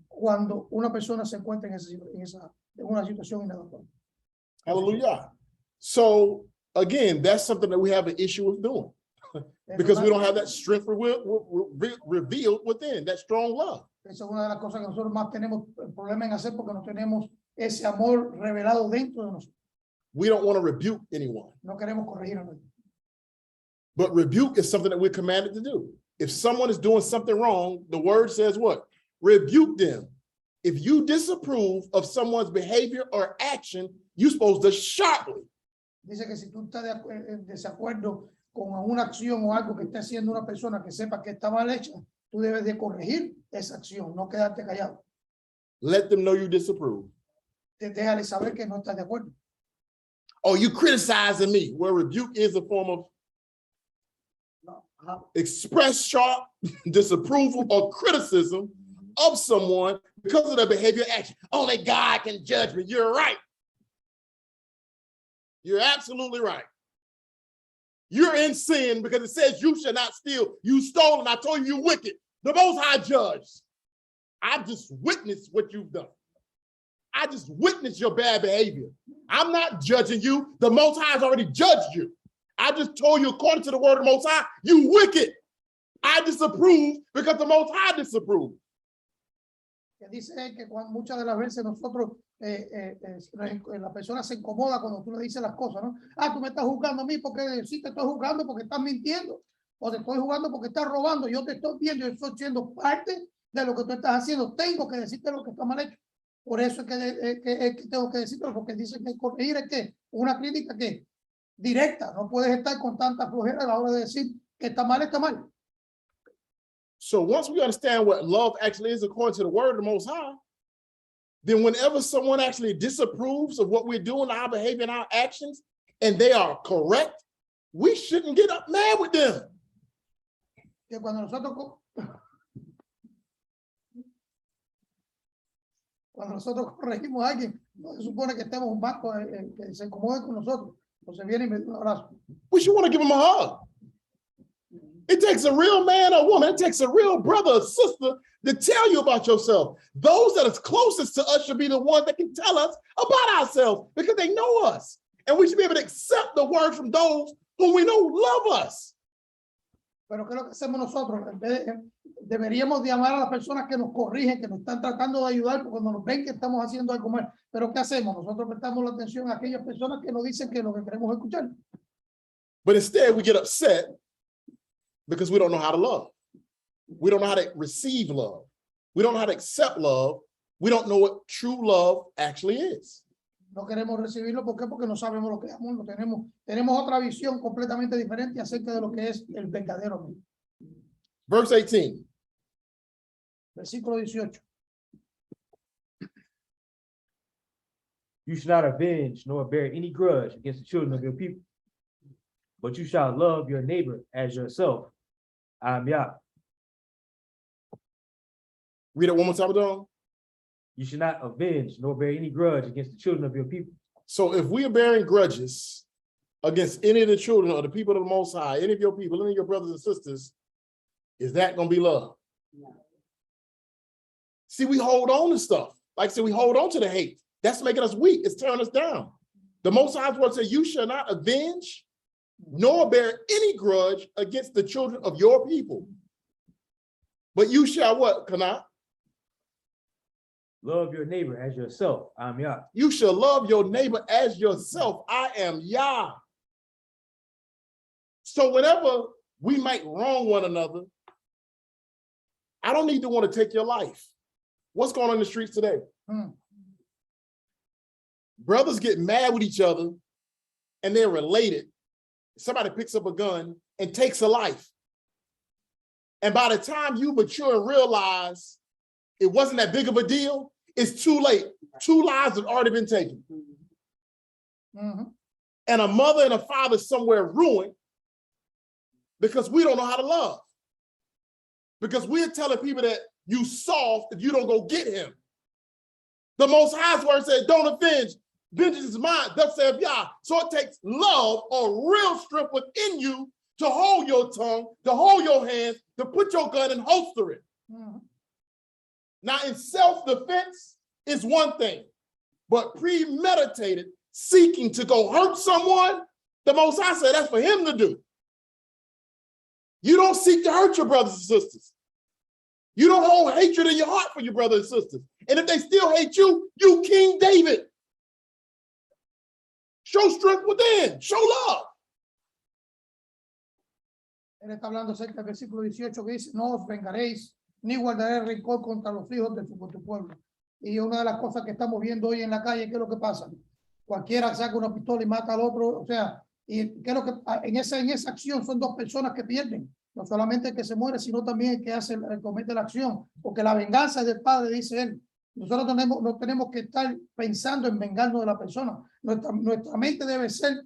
cuando una persona se encuentra en una situación inadecuada. Hallelujah. So again, that's something that we have an issue with doing because we don't have that strength revealed within, that strong love. Esa es una de las cosas que nosotros más tenemos problema en hacer porque no tenemos ese amor revelado dentro de nosotros. We don't want to rebuke anyone. No queremos corregir a nadie. But rebuke is something that we're commanded to do. If someone is doing something wrong, the word says what? Rebuke them. If you disapprove of someone's behavior or action, you're supposed to sharply. Dice que si tú estás en desacuerdo con una acción o algo que esté haciendo una persona que sepa que está mal hecha, tú debes de corregir esa acción, no quedarte callado. Let them know you disapprove. Déjale saber que no estás de acuerdo. Oh, you criticizing me. Well, rebuke is a form of express sharp disapproval or criticism of someone because of their behavior or action. Only God can judge me. You're right. You're absolutely right. You're in sin because it says you shall not steal. You stole and I told you you're wicked. The Most High judge. I just witnessed what you've done. I just witnessed your bad behavior. I'm not judging you. The Most High has already judged you. I just told you according to the word of the Most High, you wicked. I disapprove because the Most High disapproved. Que dice que muchas de las veces nosotros, la persona se incomoda cuando tú le dices las cosas, ¿no? Ah, tú me estás juzgando a mí porque sí te estoy juzgando porque estás mintiendo o te estoy juzgando porque estás robando. Yo te estoy viendo, yo estoy siendo parte de lo que tú estás haciendo. Tengo que decirte lo que está mal hecho. Por eso es que tengo que decirlo, porque dice que corregir es que una crítica que directa, no puedes estar con tanta flojera a la hora de decir que está mal, está mal. So once we understand what love actually is according to the word of the Most High, then whenever someone actually disapproves of what we're doing, our behavior and our actions, and they are correct, we shouldn't get up mad with them. Que cuando nosotros corregimos a alguien, no se supone que estemos un banco que se incomode con nosotros. Entonces viene y me da un abrazo. We should want to give them a hug. It takes a real man or woman, it takes a real brother or sister to tell you about yourself. Those that are closest to us should be the ones that can tell us about ourselves because they know us. And we should be able to accept the word from those whom we know love us. Pero ¿qué es lo que hacemos nosotros? Deberíamos de amar a las personas que nos corrigen, que nos están tratando de ayudar, porque cuando nos ven que estamos haciendo algo mal. Pero ¿qué hacemos? Nosotros prestamos la atención a aquellas personas que nos dicen que lo que queremos escuchar. But instead we get upset because we don't know how to love. We don't know how to receive love. We don't know how to accept love. We don't know what true love actually is. No queremos recibirlo, ¿por qué? Porque no sabemos lo que es amor, tenemos otra visión completamente diferente acerca de lo que es el verdadero amor. Verse 18. Versículo 18. You shall not avenge nor bear any grudge against the children of your people, but you shall love your neighbor as yourself. I am Yah. Read it one more time, Adon. You should not avenge nor bear any grudge against the children of your people. So if we are bearing grudges against any of the children or the people of the Most High, any of your people, any of your brothers and sisters, is that going to be love? No. See, we hold on to stuff. Like I said, we hold on to the hate. That's making us weak. It's tearing us down. The Most High's word says, you shall not avenge nor bear any grudge against the children of your people. But you shall what, Kana? Love your neighbor as yourself. I am Yah. You shall love your neighbor as yourself. I am Yah. So whenever we might wrong one another. I don't need to want to take your life. What's going on in the streets today? Brothers get mad with each other and they're related. Somebody picks up a gun and takes a life. And by the time you mature and realize it wasn't that big of a deal, it's too late. 2 lives have already been taken. And a mother and a father somewhere ruined because we don't know how to love. Because we're telling people that you soft if you don't go get him. The Most High's word said, don't avenge. Vengeance is mine, thus saith Yah. So it takes love or real strength within you to hold your tongue, to hold your hands, to put your gun and holster it. Now, in self-defense is one thing, but premeditated, seeking to go hurt someone, the Most High said that's for him to do. You don't seek to hurt your brothers and sisters. You don't hold hatred in your heart for your brothers and sisters. And if they still hate you, you King David. Show strength within, show love. Él está hablando acerca del versículo 18 que dice, no os vengaréis, ni guardaré rencor contra los hijos de tu pueblo. Y una de las cosas que estamos viendo hoy en la calle, ¿qué es lo que pasa? Cualquiera saca una pistola y mata al otro, o sea, y ¿qué es lo que en esa acción son 2 personas que pierden? No solamente el que se muere, sino también el que comete la acción, porque la venganza es del Padre, dice él. Nosotros no tenemos que estar pensando en vengarnos de la persona. Nuestra mente debe ser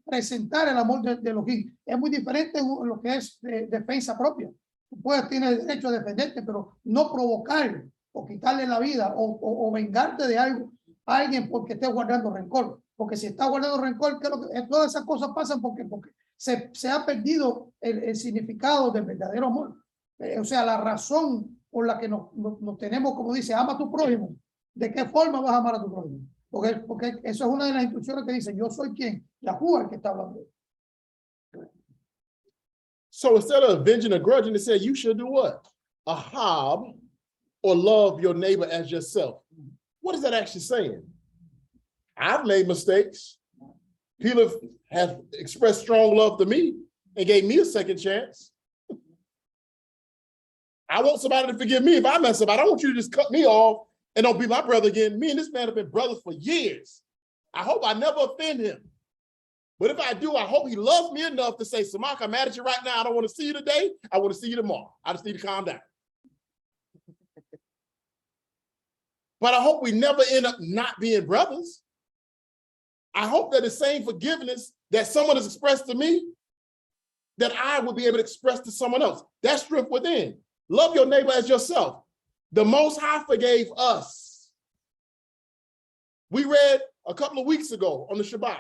presentar el amor de los hijos. Es muy diferente en lo que es defensa propia. Tú tienes el derecho a defenderte, pero no provocar o quitarle la vida o vengarte de algo a alguien porque esté guardando rencor. Porque si está guardando rencor, todas esas cosas pasan porque se ha perdido el significado del verdadero amor. O sea, la razón por la que nos tenemos, como dice, ama a tu prójimo. ¿De qué forma vas a amar a tu prójimo? Porque eso es una de las instrucciones que dice, yo soy quien, Yahuwah, el que está hablando. So instead of avenging a grudge, it said you should do what? Ahab, or love your neighbor as yourself. What is that actually saying? I've made mistakes. People have expressed strong love to me and gave me a second chance. I want somebody to forgive me if I mess up. I don't want you to just cut me off and don't be my brother again. Me and this man have been brothers for years. I hope I never offend him. But if I do, I hope he loves me enough to say, Samak, I'm mad at you right now. I don't want to see you today. I want to see you tomorrow. I just need to calm down. But I hope we never end up not being brothers. I hope that the same forgiveness that someone has expressed to me, that I will be able to express to someone else. That's strength within. Love your neighbor as yourself. The Most High forgave us. We read a couple of weeks ago on the Shabbat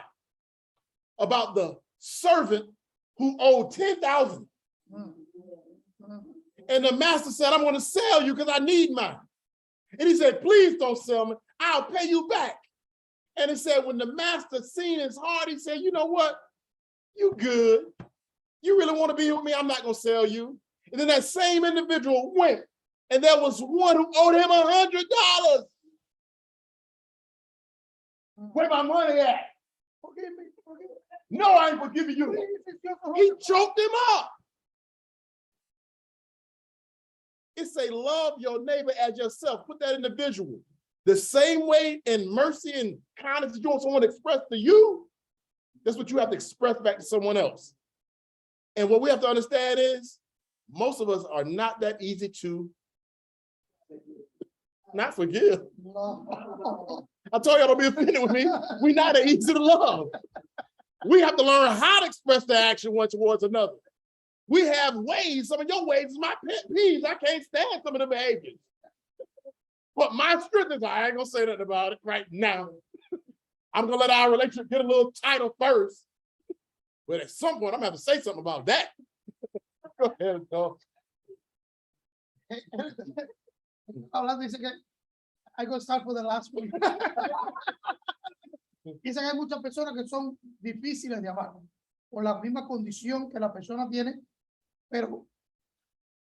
about the servant who owed 10,000. And the master said, I'm going to sell you because I need mine. And he said, please don't sell me. I'll pay you back. And it said, when the master seen his heart, he said, you know what? You good. You really want to be with me? I'm not going to sell you. And then that same individual went, and there was one who owed him $100. Where my money at? Forgive me, forgive me. No, I ain't forgiving you. He choked him up. It say, love your neighbor as yourself. Put that in the visual. The same way in mercy and kindness that you want someone to express to you, that's what you have to express back to someone else. And what we have to understand is, most of us are not that easy to not forgive. I told y'all don't be offended with me. We're not that easy to love. We have to learn how to express the action one towards another. We have ways, some of your ways is my pet peeves. I can't stand some of the behaviors. But my strength is, I ain't gonna say nothing about it right now. I'm gonna let our relationship get a little tighter first. But at some point, I'm gonna have to say something about that. Go ahead, dog. Hablando, dice que I go start for the last one. Dice que hay muchas personas que son difíciles de amar por la misma condición que la persona tiene, pero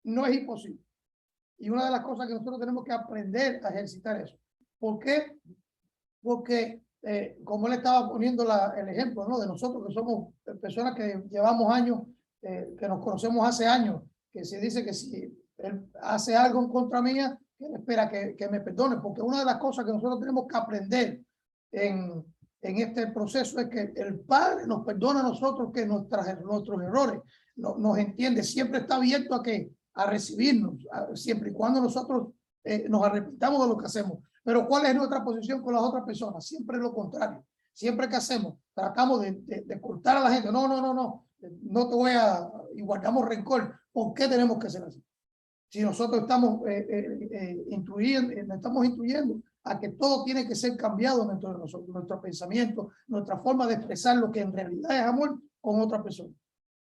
no es imposible. Y una de las cosas que nosotros tenemos que aprender a ejercitar eso. ¿Por qué? Porque como él estaba poniendo el ejemplo, ¿no? De nosotros que somos personas que llevamos años que nos conocemos hace años, que se dice que si él hace algo en contra mía, que él espera que me perdone, porque una de las cosas que nosotros tenemos que aprender en este proceso es que el Padre nos perdona a nosotros que nuestros errores, nos entiende, siempre está abierto a recibirnos, siempre y cuando nosotros nos arrepintamos de lo que hacemos. Pero ¿cuál es nuestra posición con las otras personas? Siempre es lo contrario. Siempre que hacemos, tratamos de cortar a la gente. No te voy a... y guardamos rencor. ¿Por qué tenemos que ser así? Si nosotros estamos instruyendo a que todo tiene que ser cambiado dentro de nosotros, nuestro pensamiento, nuestra forma de expresar lo que en realidad es amor con otra persona.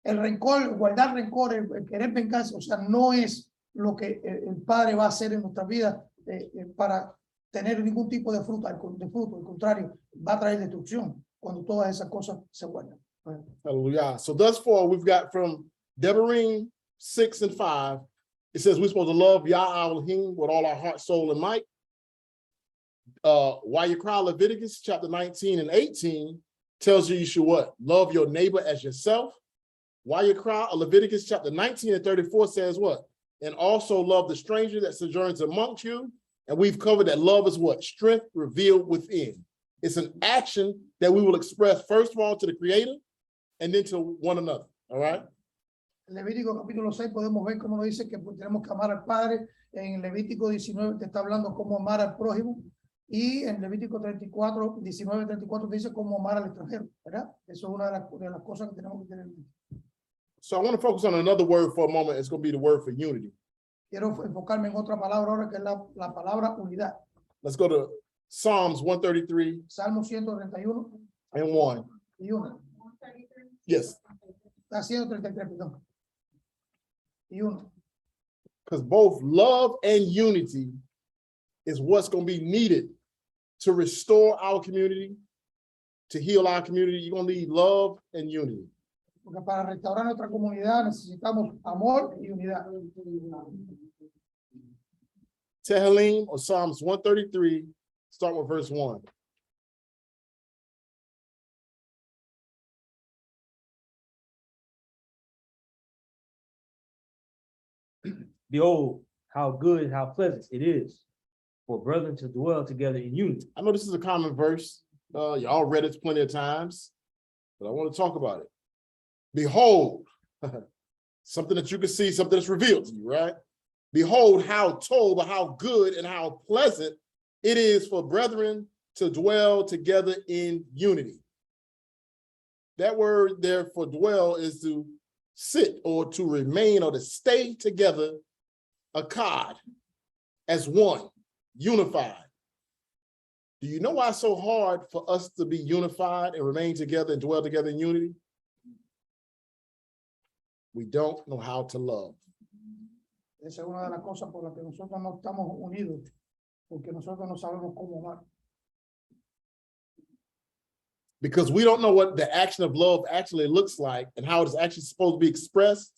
El rencor, guardar rencor, el querer venganza, o sea, no es lo que el Padre va a hacer en nuestra vida para tener ningún tipo de fruto, al contrario, va a traer destrucción cuando todas esas cosas se guardan. Hallelujah. So thus far, we've got from Devarim 6 and 5, it says we're supposed to love Yah Elohim with all our heart, soul, and might. While you cry, Leviticus chapter 19 and 18 tells you should what? Love your neighbor as yourself. While you cry, Leviticus chapter 19 and 34 says what? And also love the stranger that sojourns amongst you. And we've covered that love is what? Strength revealed within. It's an action that we will express first of all to the Creator and then to one another. All right? En Levítico capítulo 6 podemos ver cómo nos dice que tenemos que amar al Padre. En Levítico 19 te está hablando cómo amar al prójimo. Y en Levítico 19:34 te dice cómo amar al extranjero, ¿verdad? Eso es una de las cosas que tenemos que tener. So I want to focus on another word for a moment. It's going to be the word for unity. Quiero enfocarme en otra palabra ahora que es la palabra unidad. Let's go to Psalms 133 Salmo 131 and 1. y 1. Yes. 133, perdón. Y 1. Because both love and unity is what's going to be needed to restore our community, to heal our community. You're going to need love and unity. Porque para restaurar nuestra comunidad necesitamos amor y unidad. Tehillim or Psalms 133, start with verse 1. Behold, how good, how pleasant it is for brethren to dwell together in unity. I know this is a common verse. Y'all read it plenty of times, but I want to talk about it. Behold, something that you can see, something that's revealed to you, right? Behold, how told, how good and how pleasant it is for brethren to dwell together in unity. That word there for dwell is to sit or to remain or to stay together, akkad, as one, unified. Do you know why it's so hard for us to be unified and remain together and dwell together in unity? We don't know how to love. Esa es una de las cosas por las que nosotros no estamos unidos, porque nosotros no sabemos cómo amar. Because we don't know what the action of love actually looks like and how it's actually supposed to be expressed.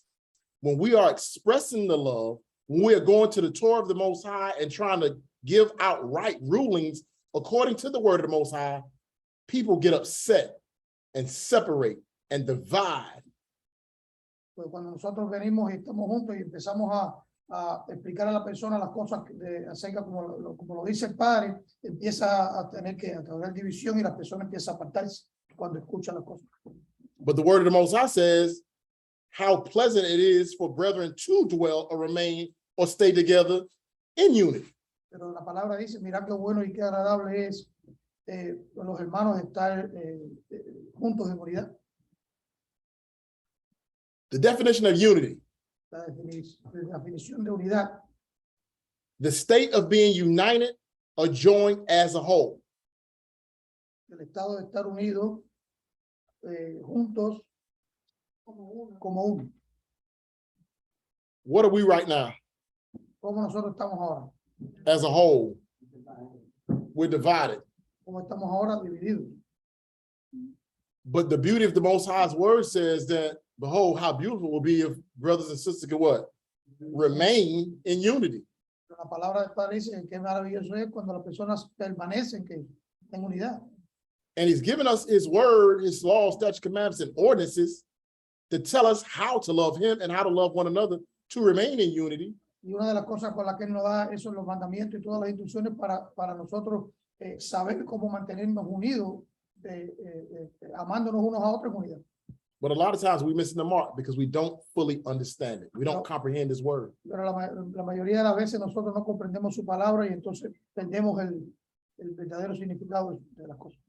When we are expressing the love, when we are going to the Torah of the Most High and trying to give out right rulings according to the word of the Most High, people get upset and separate and divide. Pues cuando nosotros venimos y estamos juntos y empezamos a explicar a la persona las cosas acerca como lo dice el Padre, empieza a tener que haber división y la persona empieza a apartarse cuando escucha las cosas. But the word of the Most High says how pleasant it is for brethren to dwell or remain or stay together in unity. Pero la palabra dice, mira qué bueno y qué agradable es los hermanos estar juntos en unidad. The definition of unity, La definición de unidad, the state of being united or joined as a whole. el estado de estar unidos juntos como uno. What are we right now? Como nosotros estamos ahora. As a whole, we're divided. Como estamos ahora divididos. But the beauty of the Most High's word says that, behold, how beautiful it will be if brothers and sisters can what? Remain in unity. La palabra del Padre dice que maravilloso es cuando las personas permanecen en unidad. And he's given us his word, his laws, statutes, commandments, and ordinances to tell us how to love him and how to love one another to remain in unity. Y una de las cosas por las que Él nos da esos los mandamientos y todas las instrucciones para nosotros saber cómo mantenernos unidos, amándonos unos a otros en unidad. But a lot of times we're missing the mark because we don't fully understand it. We don't comprehend his word. Pero la mayoría de las veces nosotros no comprendemos su palabra y entonces perdemos el verdadero significado de las cosas.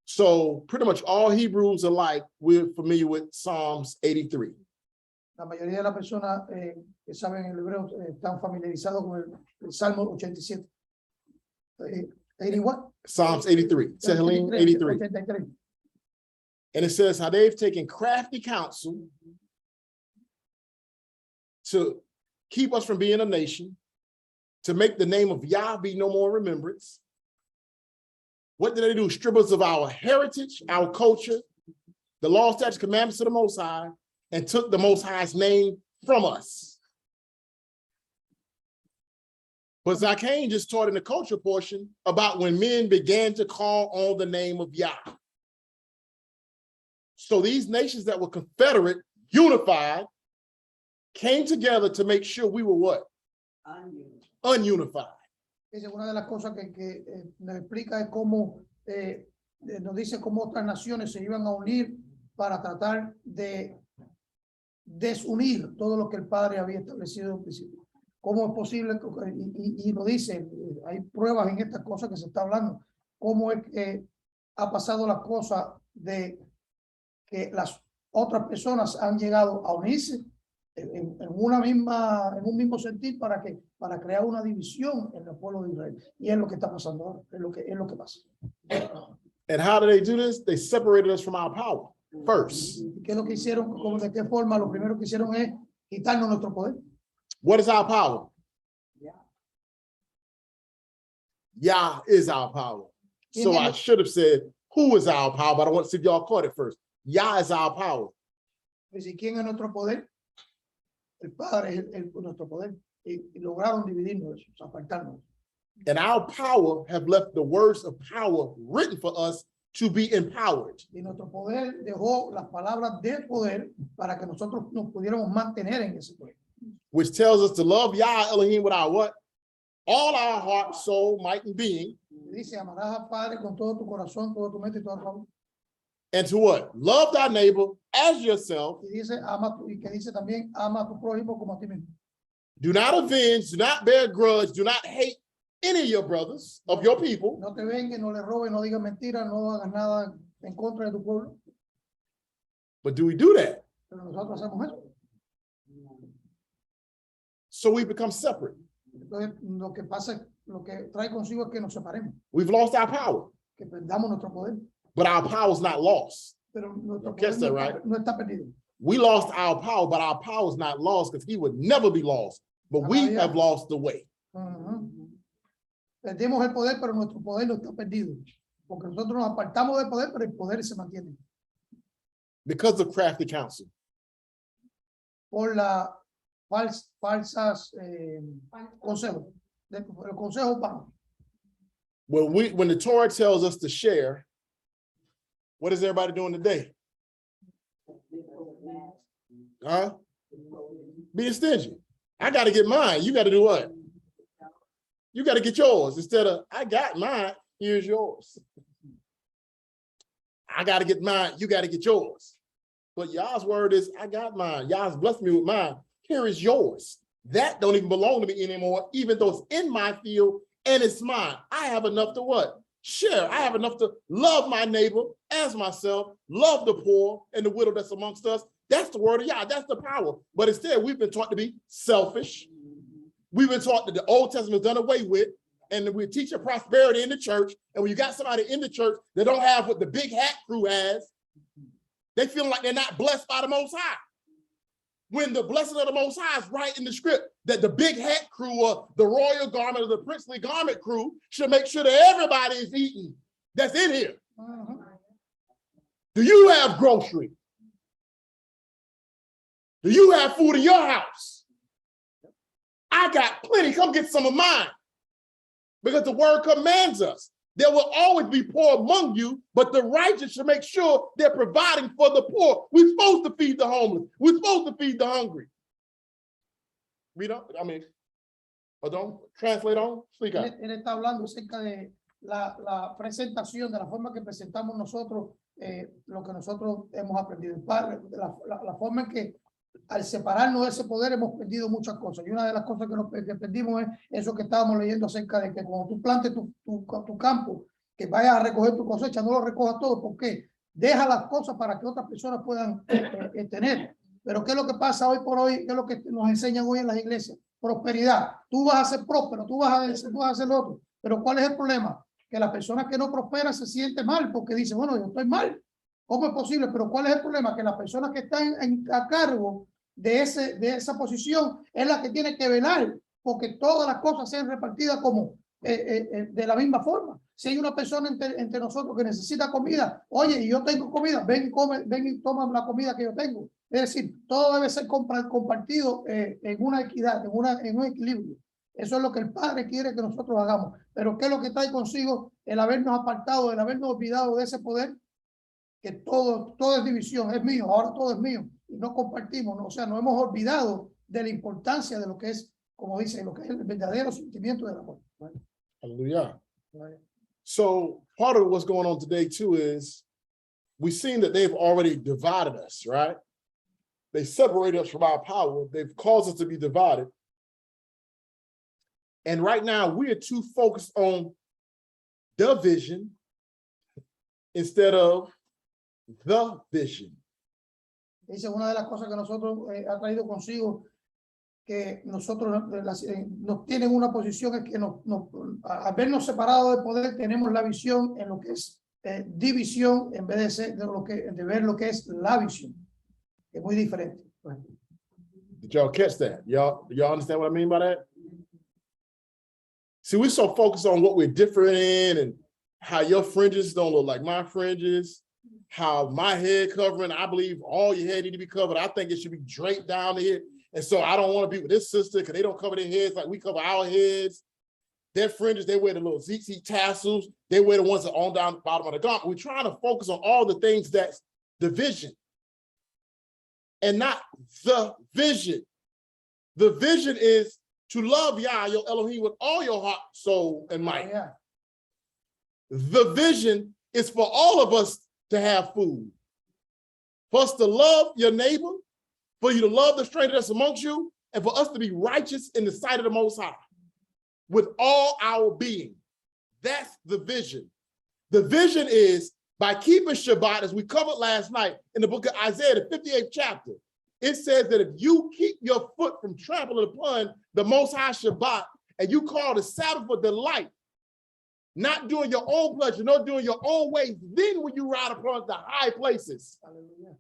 So pretty much all Hebrews alike, we're familiar with Psalms 83. La mayoría de las personas que saben el hebreo están familiarizados con el Salmo 87. 81. Psalms 83. Tehillim 83. 83. And it says how they've taken crafty counsel to keep us from being a nation, to make the name of Yah be no more remembrance. What did they do? Strip us of our heritage, our culture, the law, statutes, commandments of the Most High, and took the Most High's name from us. But Zakane just taught in the culture portion about when men began to call on the name of Yah. So these nations that were confederate, unified, came together to make sure we were what? Ununified. Esa es una de las cosas que nos explica es cómo nos dice cómo otras naciones se iban a unir para tratar de desunir todo lo que el Padre había establecido en principio. ¿Cómo es posible? Y nos dice, hay pruebas en estas cosas que se está hablando. ¿Cómo es que ha pasado la cosa de que las otras personas han llegado a unirse en un mismo sentir para crear una división en el pueblo de Israel? Y es lo que está pasando ahora, es lo que pasa. And how did they do this? They separated us from our power first. ¿Y qué es lo que hicieron? ¿De qué forma? Lo primero que hicieron es quitarnos nuestro poder. What is our power? Yah is our power. So I should have said, who is our power? But I want to see if y'all caught it first. Yah is our power. ¿Y quién es nuestro poder? El Padre es nuestro poder. Y lograron dividirnos, apartarnos. And our power have left the words of power written for us to be empowered. Y nuestro poder dejó las palabras de poder para que nosotros nos pudiéramos mantener en ese poder. Which tells us to love Yah Elohim with our what? All our heart, soul, might, and being. Dice, amarás al Padre con todo tu corazón, todo tu mente y toda tu alma. And to what? Love thy neighbor as yourself. Y dice, y que dice también, ama a tu prójimo como a ti mismo. Do not avenge, do not bear grudge, do not hate any of your brothers, of your people. No te vengues, no le robes, no digas mentiras, no hagas nada en contra de tu pueblo. But do we do that? Pero nosotros hacemos eso. So we become separate. Entonces, lo que pasa, lo que trae consigo es que nos separemos, We've lost our power, que perdamos nuestro poder. but our power is not lost. Pero nuestro Guess poder that, right? no está perdido. We lost our power, but our power is not lost because he would never be lost. But we have lost the way. Perdimos el poder, pero nuestro poder no está perdido. Porque nosotros nos apartamos del poder, pero el poder se mantiene. Because of crafty counsel. Por las falsas consejos. El consejo vano. When the Torah tells us to share, what is everybody doing today? Huh? Being stingy. I got to get mine. You got to do what? You got to get yours instead of, I got mine, here's yours. I got to get mine, you got to get yours. But Yah's word is, I got mine. Yah's blessed me with mine. Here is yours. That don't even belong to me anymore, even though it's in my field and it's mine. I have enough to what? Share. I have enough to love my neighbor as myself, love the poor and the widow that's amongst us. That's the word of Yah. That's the power. But instead, we've been taught to be selfish. We've been taught that the Old Testament is done away with, and we teach a prosperity in the church. And when you got somebody in the church that don't have what the big hat crew has, they feel like they're not blessed by the Most High. When the blessing of the Most High is right in the script, that the big hat crew or the royal garment or the princely garment crew should make sure that everybody is eating that's in here. Do you have grocery? Do you have food in your house? I got plenty. Come get some of mine. Because the word commands us There will always be poor among you, but the righteous should make sure they're providing for the poor. We're supposed to feed the homeless. We're supposed to feed the hungry. Read on, Adon, translate on, speak out. Él está hablando acerca de la presentación, de la forma que presentamos nosotros lo que nosotros hemos aprendido. El Padre, la forma en que al separarnos de ese poder hemos perdido muchas cosas. Y una de las cosas que perdimos es eso que estábamos leyendo acerca de que cuando tú plantes tu campo, que vayas a recoger tu cosecha, no lo recojas todo. ¿Por qué? Deja las cosas para que otras personas puedan tener. Pero ¿qué es lo que pasa hoy por hoy? ¿Qué es lo que nos enseñan hoy en las iglesias? Prosperidad. Tú vas a ser próspero, tú vas a hacer lo otro. Pero ¿cuál es el problema? Que la persona que no prospera se siente mal porque dice, bueno, yo estoy mal. ¿Cómo es posible? Pero ¿cuál es el problema? Que la persona que está a cargo de esa posición es la que tiene que velar porque todas las cosas sean repartidas como de la misma forma. Si hay una persona entre nosotros que necesita comida, oye, y yo tengo comida, ven y toma la comida que yo tengo. Es decir, todo debe ser compartido en una equidad, en un equilibrio. Eso es lo que el Padre quiere que nosotros hagamos. Pero ¿qué es lo que trae consigo el habernos apartado, el habernos olvidado de ese poder? Que todo es división, es mío, ahora todo es mío. Y no compartimos, ¿no? O sea, nos hemos olvidado de la importancia de lo que es, como dice, lo que es el verdadero sentimiento del amor. ¿Vale? Hallelujah. So part of what's going on today too is we've seen that they've already divided us, right? They separated us from our power. They've caused us to be divided. And right now we are too focused on the vision instead of the vision. Esa es una de las cosas que nosotros ha traído consigo, que nosotros nos tienen una posición, es que al vernos separados de poder, tenemos la visión en lo que es división en vez de ver lo que es la visión. Es muy diferente. Did y'all catch that? Y'all understand what I mean by that? See, we're so focused on what we're different in and how your fringes don't look like my fringes, how my head covering, I believe all your hair need to be covered. I think it should be draped down here. And so I don't want to be with this sister because they don't cover their heads like we cover our heads. Their fringes, they wear the little ZZ tassels. They wear the ones that are on down the bottom of the garment. We're trying to focus on all the things that's the vision and not the vision. The vision is to love Yah, your Elohim, with all your heart, soul, and might. Yeah. The vision is for all of us to have food, for us to love your neighbor, for you to love the stranger that's amongst you, and for us to be righteous in the sight of the Most High with all our being. That's the vision. The vision is by keeping Shabbat, as we covered last night in the book of Isaiah, the 58th chapter. It says that if you keep your foot from trampling upon the Most High Shabbat, and you call the Sabbath for delight, not doing your own pleasure, not doing your own ways, then when you ride upon the high places, Hallelujah.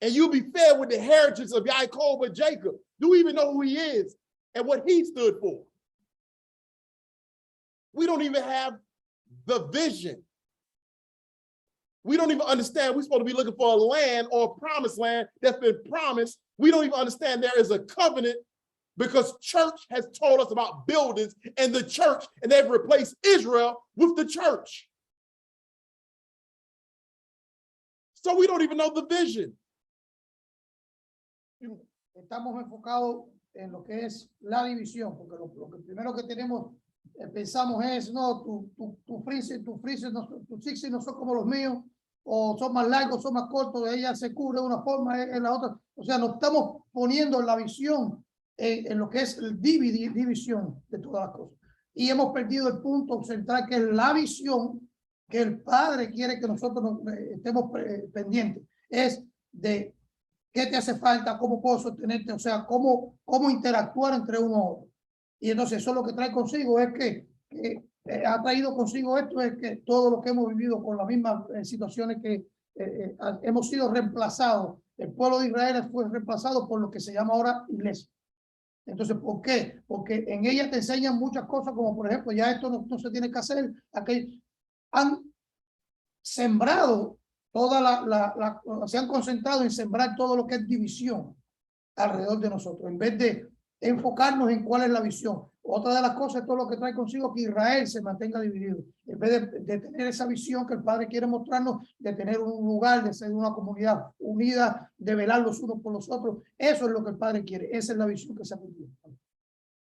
and you'll be fed with the heritage of Jacob and Jacob. Do we even know who he is and what he stood for? We don't even have the vision. We don't even understand we're supposed to be looking for a land or a promised land that's been promised. We don't even understand there is a covenant because church has told us about buildings and the church, and they've replaced Israel with the church. So we don't even know the vision. Estamos enfocados en lo que es la división, porque lo que primero que tenemos, pensamos es, no, tu frizz no son como los míos, o son más largos, son más cortos, ella se cubre de una forma, en la otra. O sea, nos estamos poniendo la visión en lo que es el división de todas las cosas. Y hemos perdido el punto central, que es la visión que el Padre quiere que nosotros estemos pendientes. Es de qué te hace falta, cómo puedo sostenerte, o sea, cómo interactuar entre uno a otro. Y entonces eso lo que trae consigo es que ha traído consigo esto, es que todo lo que hemos vivido con las mismas situaciones que hemos sido reemplazados. El pueblo de Israel fue reemplazado por lo que se llama ahora iglesia. Entonces, ¿por qué? Porque en ella te enseñan muchas cosas, como por ejemplo, ya esto no se tiene que hacer. Aquí han sembrado se han concentrado en sembrar todo lo que es división alrededor de nosotros, en vez de enfocarnos en cuál es la visión. Otra de las cosas, esto es lo que trae consigo que Israel se mantenga dividido. En vez de tener esa visión que el Padre quiere mostrarnos, de tener un lugar, de ser una comunidad unida, de velar los unos por los otros. Eso es lo que el Padre quiere. Esa es la visión que se ha cumplido.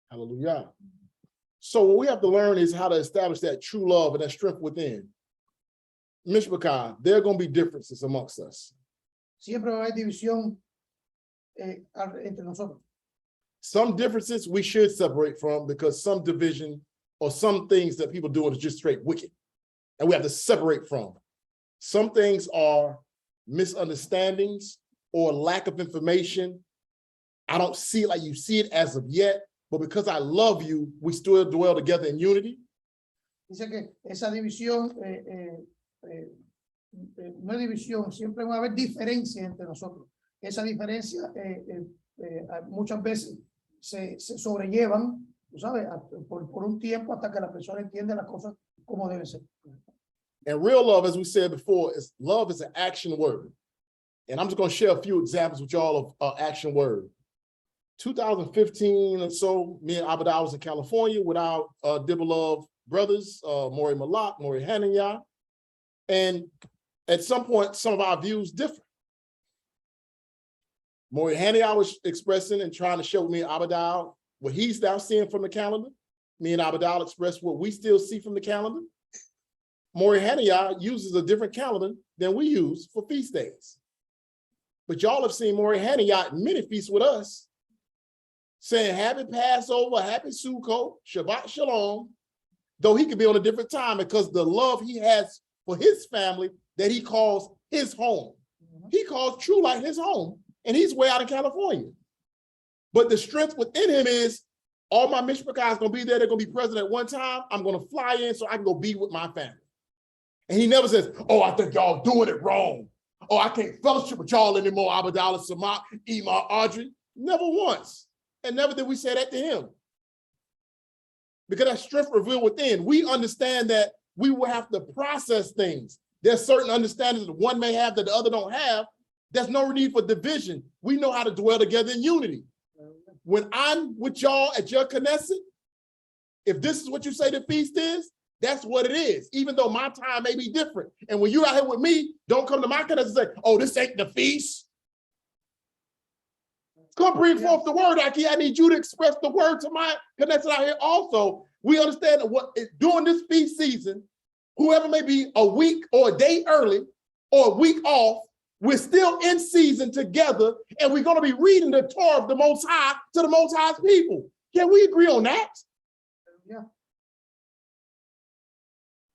Hallelujah. So what we have to learn is how to establish that true love and that strength within. Mishpachah, there are going to be differences amongst us. Siempre va a haber división entre nosotros. Some differences we should separate from because some division or some things that people do is just straight wicked. And we have to separate from. Some things are misunderstandings or lack of information. I don't see it like you see it as of yet, but because I love you, we still dwell together in unity. Dice que esa división, no es división, siempre va a haber diferencia entre nosotros. Esa diferencia muchas veces se sobrellevan, tú sabes, por un tiempo hasta que la persona entiende las cosas como deben ser. And real love, as we said before, love is an action word. And I'm just going to share a few examples with y'all of action word. 2015 or so, me and Abadal was in California with our Dibbolov brothers, Moreh Malak, Moreh Chanakyah. And at some point, some of our views differ. Moreh Chanakyah was expressing and trying to show me and Abadal what he's now seeing from the calendar. Me and Abadal expressed what we still see from the calendar. Moreh Chanakyah uses a different calendar than we use for feast days. But y'all have seen Moreh Chanakyah at many feasts with us, saying happy Passover, happy Sukkot, Shabbat Shalom, though he could be on a different time because the love he has for his family that he calls his home. He calls True Light his home, and he's way out in California. But the strength within him is all my Mishpachah is going to be there. They're going to be present at one time. I'm going to fly in so I can go be with my family. And he never says, oh, I think y'all doing it wrong. Oh, I can't fellowship with y'all anymore, Abadal, Samak, Ima, Audrey. Never once. And never did we say that to him. Because that strength revealed within. We understand that we will have to process things. There's certain understandings that one may have that the other don't have. There's no need for division. We know how to dwell together in unity. When I'm with y'all at your Knesset, if this is what you say the feast is, that's what it is, even though my time may be different. And when you're out here with me, don't come to my Knesset and say, oh, this ain't the feast. Come bring forth the word, Aki. I need you to express the word to my Knesset out here also. We understand that during this feast season, whoever may be a week or a day early or a week off, we're still in season together, and we're going to be reading the Torah of the Most High to the Most High's people. Can we agree on that? Yeah.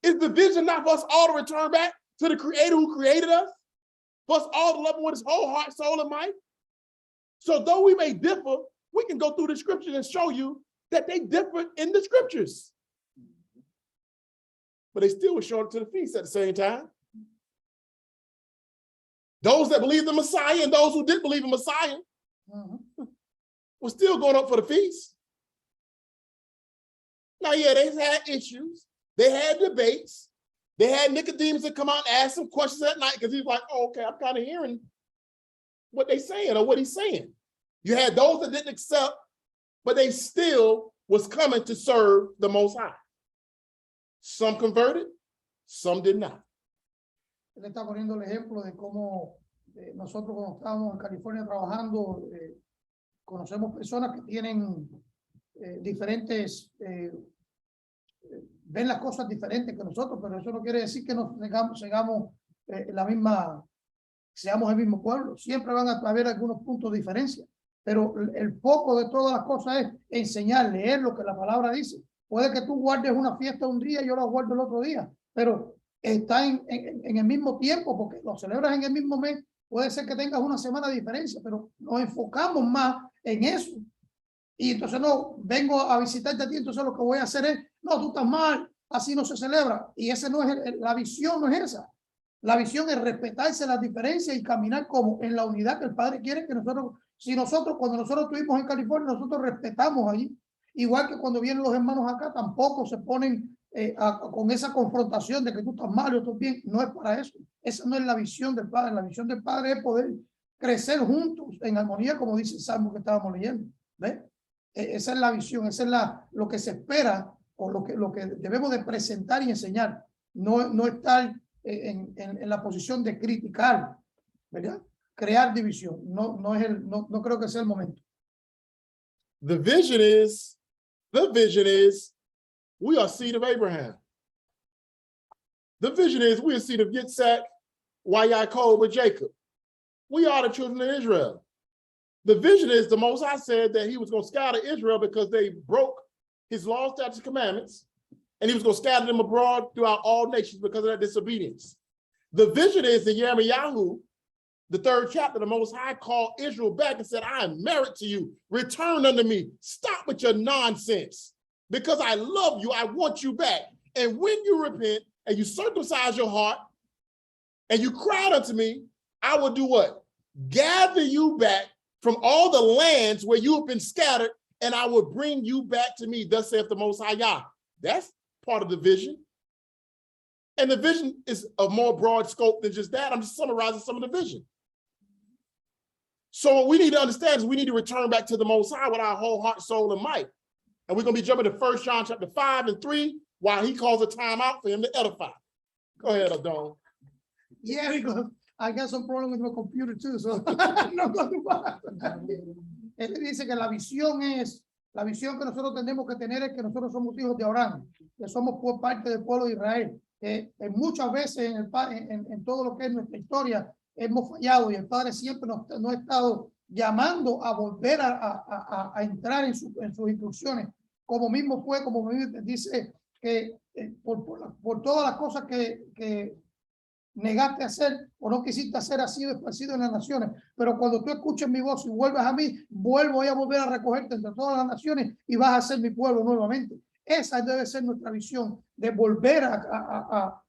Is the vision not for us all to return back to the Creator who created us? For us all to love him with his whole heart, soul, and might? So though we may differ, we can go through the scriptures and show you that they differ in the scriptures. But they still were showing it to the feast at the same time. Those that believe the Messiah and those who didn't believe in Messiah were still going up for the feast. Now, yeah, they had issues. They had debates. They had Nicodemus that come out and ask some questions at night because he's like, oh, okay, I'm kind of hearing what they're saying or what he's saying. You had those that didn't accept, but they still was coming to serve the Most High. Some converted, some did not. Él está poniendo el ejemplo de cómo nosotros cuando estábamos en California trabajando, conocemos personas que tienen diferentes, ven las cosas diferentes que nosotros, pero eso no quiere decir que nos seamos el mismo pueblo. Siempre van a haber algunos puntos de diferencia, pero el foco de todas las cosas es enseñar, leer lo que la palabra dice. Puede que tú guardes una fiesta un día y yo la guardo el otro día, pero está en el mismo tiempo porque lo celebras en el mismo mes. Puede ser que tengas una semana de diferencia, pero nos enfocamos más en eso. Y entonces no, vengo a visitarte a ti, entonces lo que voy a hacer es, no, tú estás mal, así no se celebra. Y ese no es la visión, no es esa. La visión es respetarse las diferencias y caminar como en la unidad que el Padre quiere que nosotros, cuando nosotros estuvimos en California, nosotros respetamos allí. Igual que cuando vienen los hermanos acá, tampoco se ponen con esa confrontación de que tú estás mal y tú bien. No es para eso. Esa no es la visión del Padre. La visión del Padre es poder crecer juntos en armonía, como dice el Salmo que estábamos leyendo. ¿Ves? Esa es la visión, esa es lo que se espera o lo que debemos de presentar y enseñar. No estar en la posición de criticar, ¿verdad? Crear división. No creo que sea el momento. The vision is, we are seed of Abraham. The vision is we are seed of Yitzhak, Yaakov, and Jacob. We are the children of Israel. The vision is the Most High said that he was going to scatter Israel because they broke his laws, statutes, and commandments, and he was going to scatter them abroad throughout all nations because of their disobedience. The vision is in Yirmiyahu, the 3rd chapter, the Most High called Israel back and said, I am married to you. Return unto me. Stop with your nonsense. Because I love you, I want you back. And when you repent and you circumcise your heart and you cry unto me, I will do what? Gather you back from all the lands where you have been scattered, and I will bring you back to me, thus saith the Most High Yah. That's part of the vision. And the vision is a more broad scope than just that. I'm just summarizing some of the vision. So what we need to understand is we need to return back to the Most High with our whole heart, soul, and might. And we're going to be jumping to 1 John chapter 5 and 3 while he calls a time out for him to edify. Go ahead, Adon. Yeah, because I got some problem with my computer too, so no go too far. Él dice que la visión que nosotros tenemos que tener es que nosotros somos hijos de Abraham, que somos por parte del pueblo de Israel. Muchas veces en todo lo que es nuestra historia hemos fallado y el Padre siempre nos ha estado llamando a volver a entrar en sus instrucciones, como mismo dice que por todas las cosas que negaste hacer o no quisiste hacer, ha sido esparcido en las naciones, pero cuando tú escuches mi voz y vuelvas a mí, voy a volver a recogerte entre todas las naciones y vas a ser mi pueblo nuevamente. Esa debe ser nuestra visión, de volver a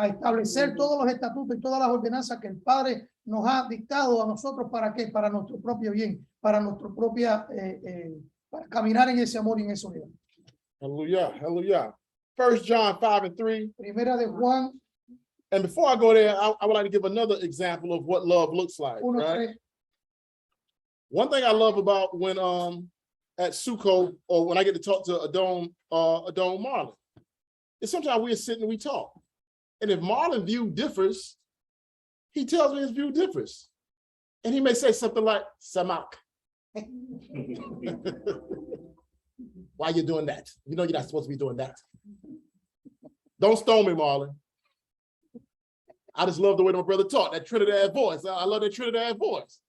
establecer todos los estatutos y todas las ordenanzas que el Padre nos ha dictado a nosotros. ¿Para qué? Para nuestro propio bien, para nuestro propia, para caminar en ese amor y en esa unidad. Hallelujah, hallelujah. 1 John 5 and 3. Primera de Juan. And before I go there, I would like to give another example of what love looks like. Right? One thing I love about when at Sukkot, or when I get to talk to Adon Marlon, is sometimes we're sitting and we talk. And if Marlon's view differs, he tells me his view differs. And he may say something like, Samak. Why are you doing that? You know you're not supposed to be doing that. Don't stone me, Marlon. I just love the way my brother talked, that Trinidad voice. I love that Trinidad voice.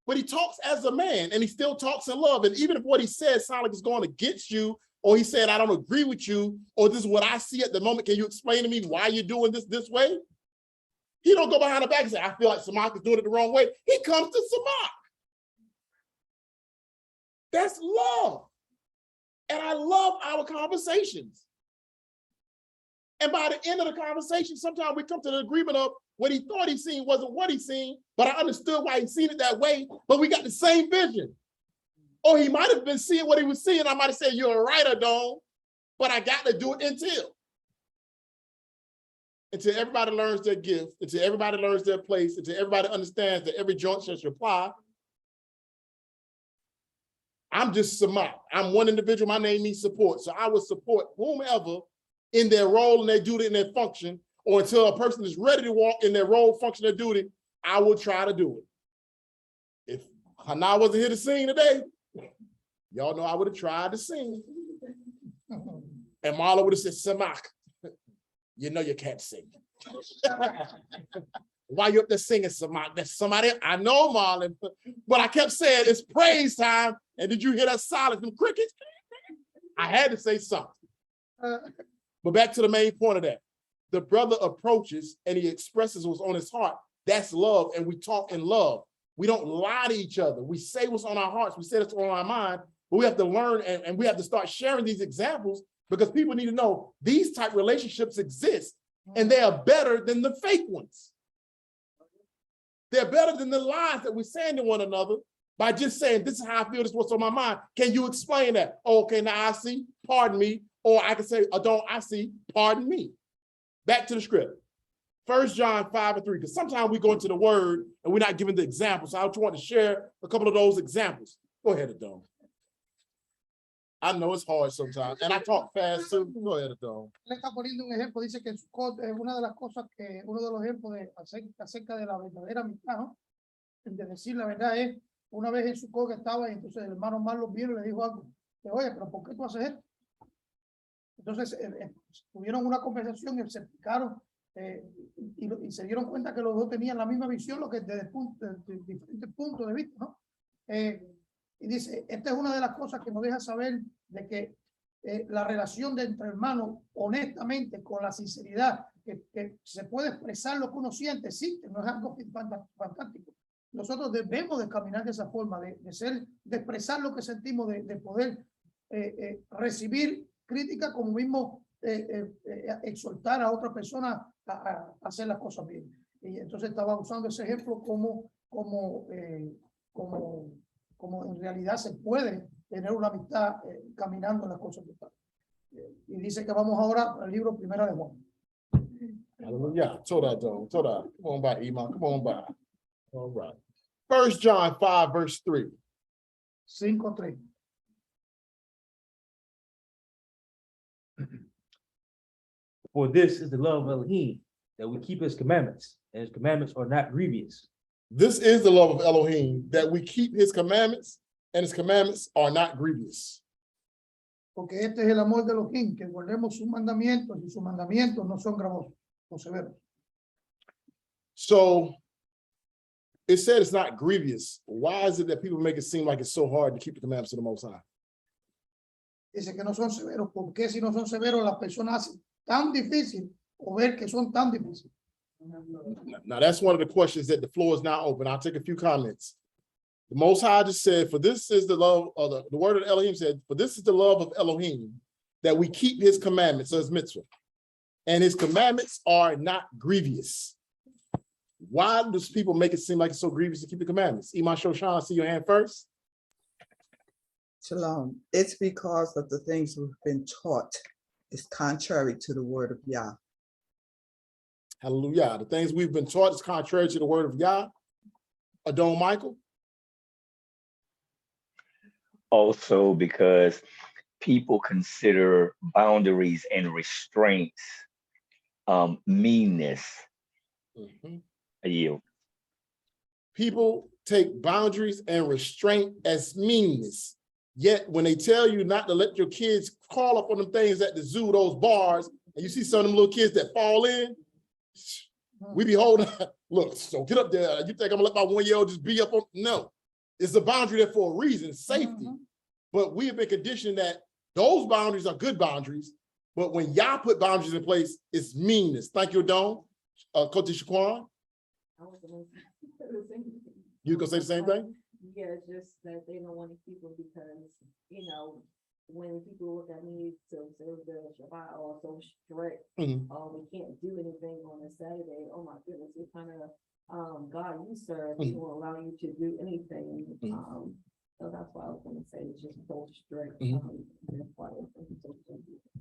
But he talks as a man, and he still talks in love. And even if what he says sounds like it's going against you, or he said, I don't agree with you, or this is what I see at the moment, can you explain to me why you're doing this way? He don't go behind the back and say, I feel like Samak is doing it the wrong way. He comes to Samak. That's love. And I love our conversations. And by the end of the conversation, sometimes we come to the agreement of what he thought he seen wasn't what he seen, but I understood why he seen it that way, but we got the same vision. Or he might have been seeing what he was seeing. I might have said, you're right, Adon, but I got to do it until everybody learns their gift, until everybody learns their place, until everybody understands that every joint shall supply. I'm just Samak. I'm one individual. My name means support. So I will support whomever in their role and their duty and their function, or until a person is ready to walk in their role, function, or duty, I will try to do it. If Hannah wasn't here to sing today, y'all know I would have tried to sing. And Marla would have said, Samak, you know you can't sing. Why you up there singing, Samak? That's somebody, I know, Marlon, but I kept saying it's praise time. And did you hear that silence, them crickets? I had to say something. But back to the main point of that. The brother approaches and he expresses what's on his heart. That's love, and we talk in love. We don't lie to each other. We say what's on our hearts. We say what's on our mind, but we have to learn and we have to start sharing these examples because people need to know these type of relationships exist and they are better than the fake ones. They're better than the lies that we're saying to one another by just saying, this is how I feel, this is what's on my mind. Can you explain that? Oh, okay, now I see, pardon me. Or I can say, Adon, I see, pardon me. Back to the script. 1 John 5 and 3, because sometimes we go into the word and we're not giving the examples. So I just want to share a couple of those examples. Go ahead, Adon. I know it's hard sometimes, and I talk fast too. Go ahead, Adon. Le está poniendo un ejemplo, dice que Sukkot es una de las cosas que, uno de los ejemplos de acerca de la verdadera amistad, ¿no? De decir la verdad es, una vez en Sukkot que estaba y entonces el hermano Marlon vino y le dijo algo, que, oye, pero ¿por qué tú haces esto? Entonces tuvieron una conversación y se explicaron y se dieron cuenta que los dos tenían la misma visión, lo que desde diferentes puntos de vista, ¿no? Y dice, esta es una de las cosas que nos deja saber de que la relación de entre hermanos, honestamente, con la sinceridad, que se puede expresar lo que uno siente, sí, que no es algo fantástico. Nosotros debemos de caminar de esa forma, de expresar lo que sentimos, de poder recibir crítica, como mismo exhortar a otra persona a hacer las cosas bien. Y entonces estaba usando ese ejemplo como en realidad se puede tener una amistad caminando en las cosas que están. Y dice que vamos ahora al libro Primera de Juan. Hallelujah. Toda. Come on by, Iman. Come on by. All right. 1 John 5, verse 3. 5:3. For this is the love of Elohim, that we keep his commandments, and his commandments are not grievous. This is the love of Elohim, that we keep his commandments, and his commandments are not grievous. Porque este es el amor de Elohim, que guardemos sus mandamientos y sus mandamientos no son gravosos, no severos. So it said it's not grievous. Why is it that people make it seem like it's so hard to keep the commandments of the Most High? Dice que no son severos. ¿Por qué si no son severos las personas hacen tan difícil o ver que son tan difíciles? Now that's one of the questions that the floor is now open. I'll take a few comments. The Most High just said, for this is the love of the word of Elohim said, for this is the love of Elohim, that we keep his commandments, so his mitzvah. And his commandments are not grievous. Why does people make it seem like it's so grievous to keep the commandments? Iman Shoshan, I see your hand first. Shalom. It's because of the things we've been taught is contrary to the word of Yah. Hallelujah. The things we've been taught is contrary to the word of Yah. Adon Michael. Also because people consider boundaries and restraints meanness. I yield. People take boundaries and restraint as meanness. Yet when they tell you not to let your kids crawl up on them things at the zoo, those bars, and you see some of them little kids that fall in, we be holding, look, so get up there. You think I'm gonna let my 1-year-old just be up on? No, it's a boundary there for a reason, safety. But we have been conditioned that those boundaries are good boundaries, but when y'all put boundaries in place, it's meanness. Thank you, Adon. Coach Shaquan. You gonna say the same thing? Yeah, just that they don't want to keep them because, you know, when people look at me to observe the Shabbat or so strict, we can't do anything on a Saturday. Oh my goodness, what kind of God you serve, he won't allow you to do anything. So that's why I was going to say it's just so strict.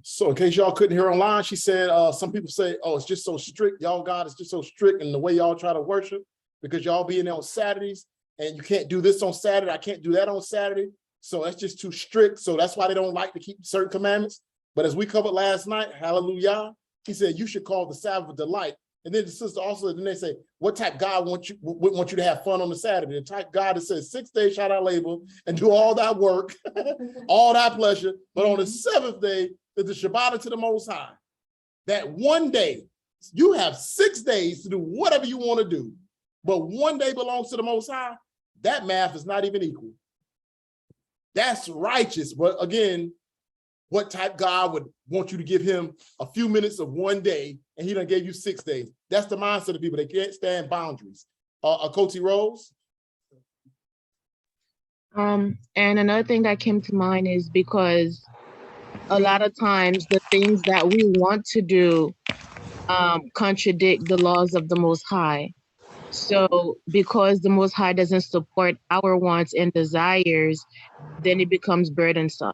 So in case y'all couldn't hear online, she said some people say, oh, it's just so strict. Y'all God is just so strict in the way y'all try to worship because y'all be in there on Saturdays and you can't do this on Saturday. I can't do that on Saturday. So that's just too strict. So that's why they don't like to keep certain commandments. But as we covered last night, hallelujah, he said, you should call the Sabbath a delight. And then the sister also, then they say, what type God would want you to have fun on the Saturday? The type God that says 6 days shall thou labor and do all that work, all that pleasure. But on the 7th day, is the Shabbat unto the Most High. That one day, you have 6 days to do whatever you want to do. But one day belongs to the Most High. That math is not even equal. That's righteous. But again, what type God would want you to give him a few minutes of one day and he done gave you 6 days? That's the mindset of people. They can't stand boundaries. Coty Rose? And another thing that came to mind is because a lot of times the things that we want to do contradict the laws of the Most High. So because the Most High doesn't support our wants and desires, then it becomes burdensome.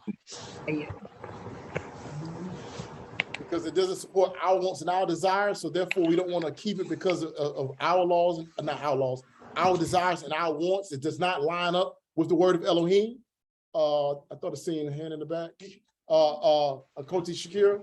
Because it doesn't support our wants and our desires, so therefore we don't want to keep it because of our laws, not our laws, our desires and our wants. It does not line up with the word of Elohim. I thought I seen a hand in the back. Koti Shakira.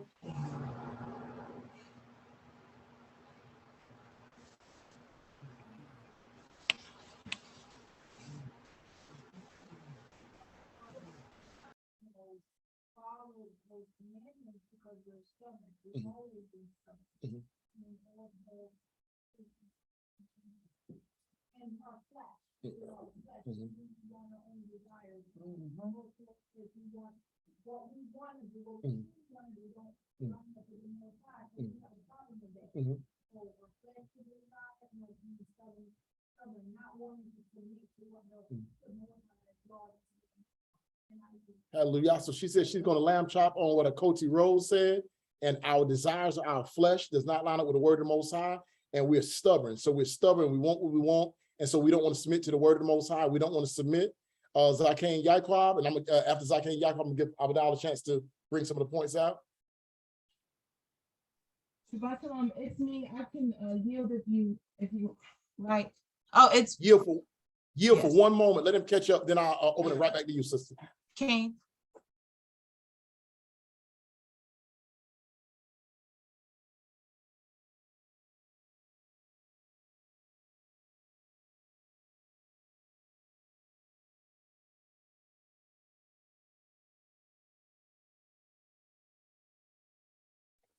Hallelujah. So she said she's going to lamb chop on what a Koti Rose said, and our desires of our flesh does not line up with the word of the Most High, and we're stubborn. So we're stubborn. We want what we want, and so we don't want to submit to the word of the Most High. We don't want to submit. Zakane Yaquab, and I'm after Zakane Yaquab, I'm gonna give Abadal a chance to bring some of the points out. Shabbat Shalom, it's me. I can yield if you right. Oh, it's Yield for Yes. 1 moment. Let him catch up. Then I'll open it right back to you, sister. King.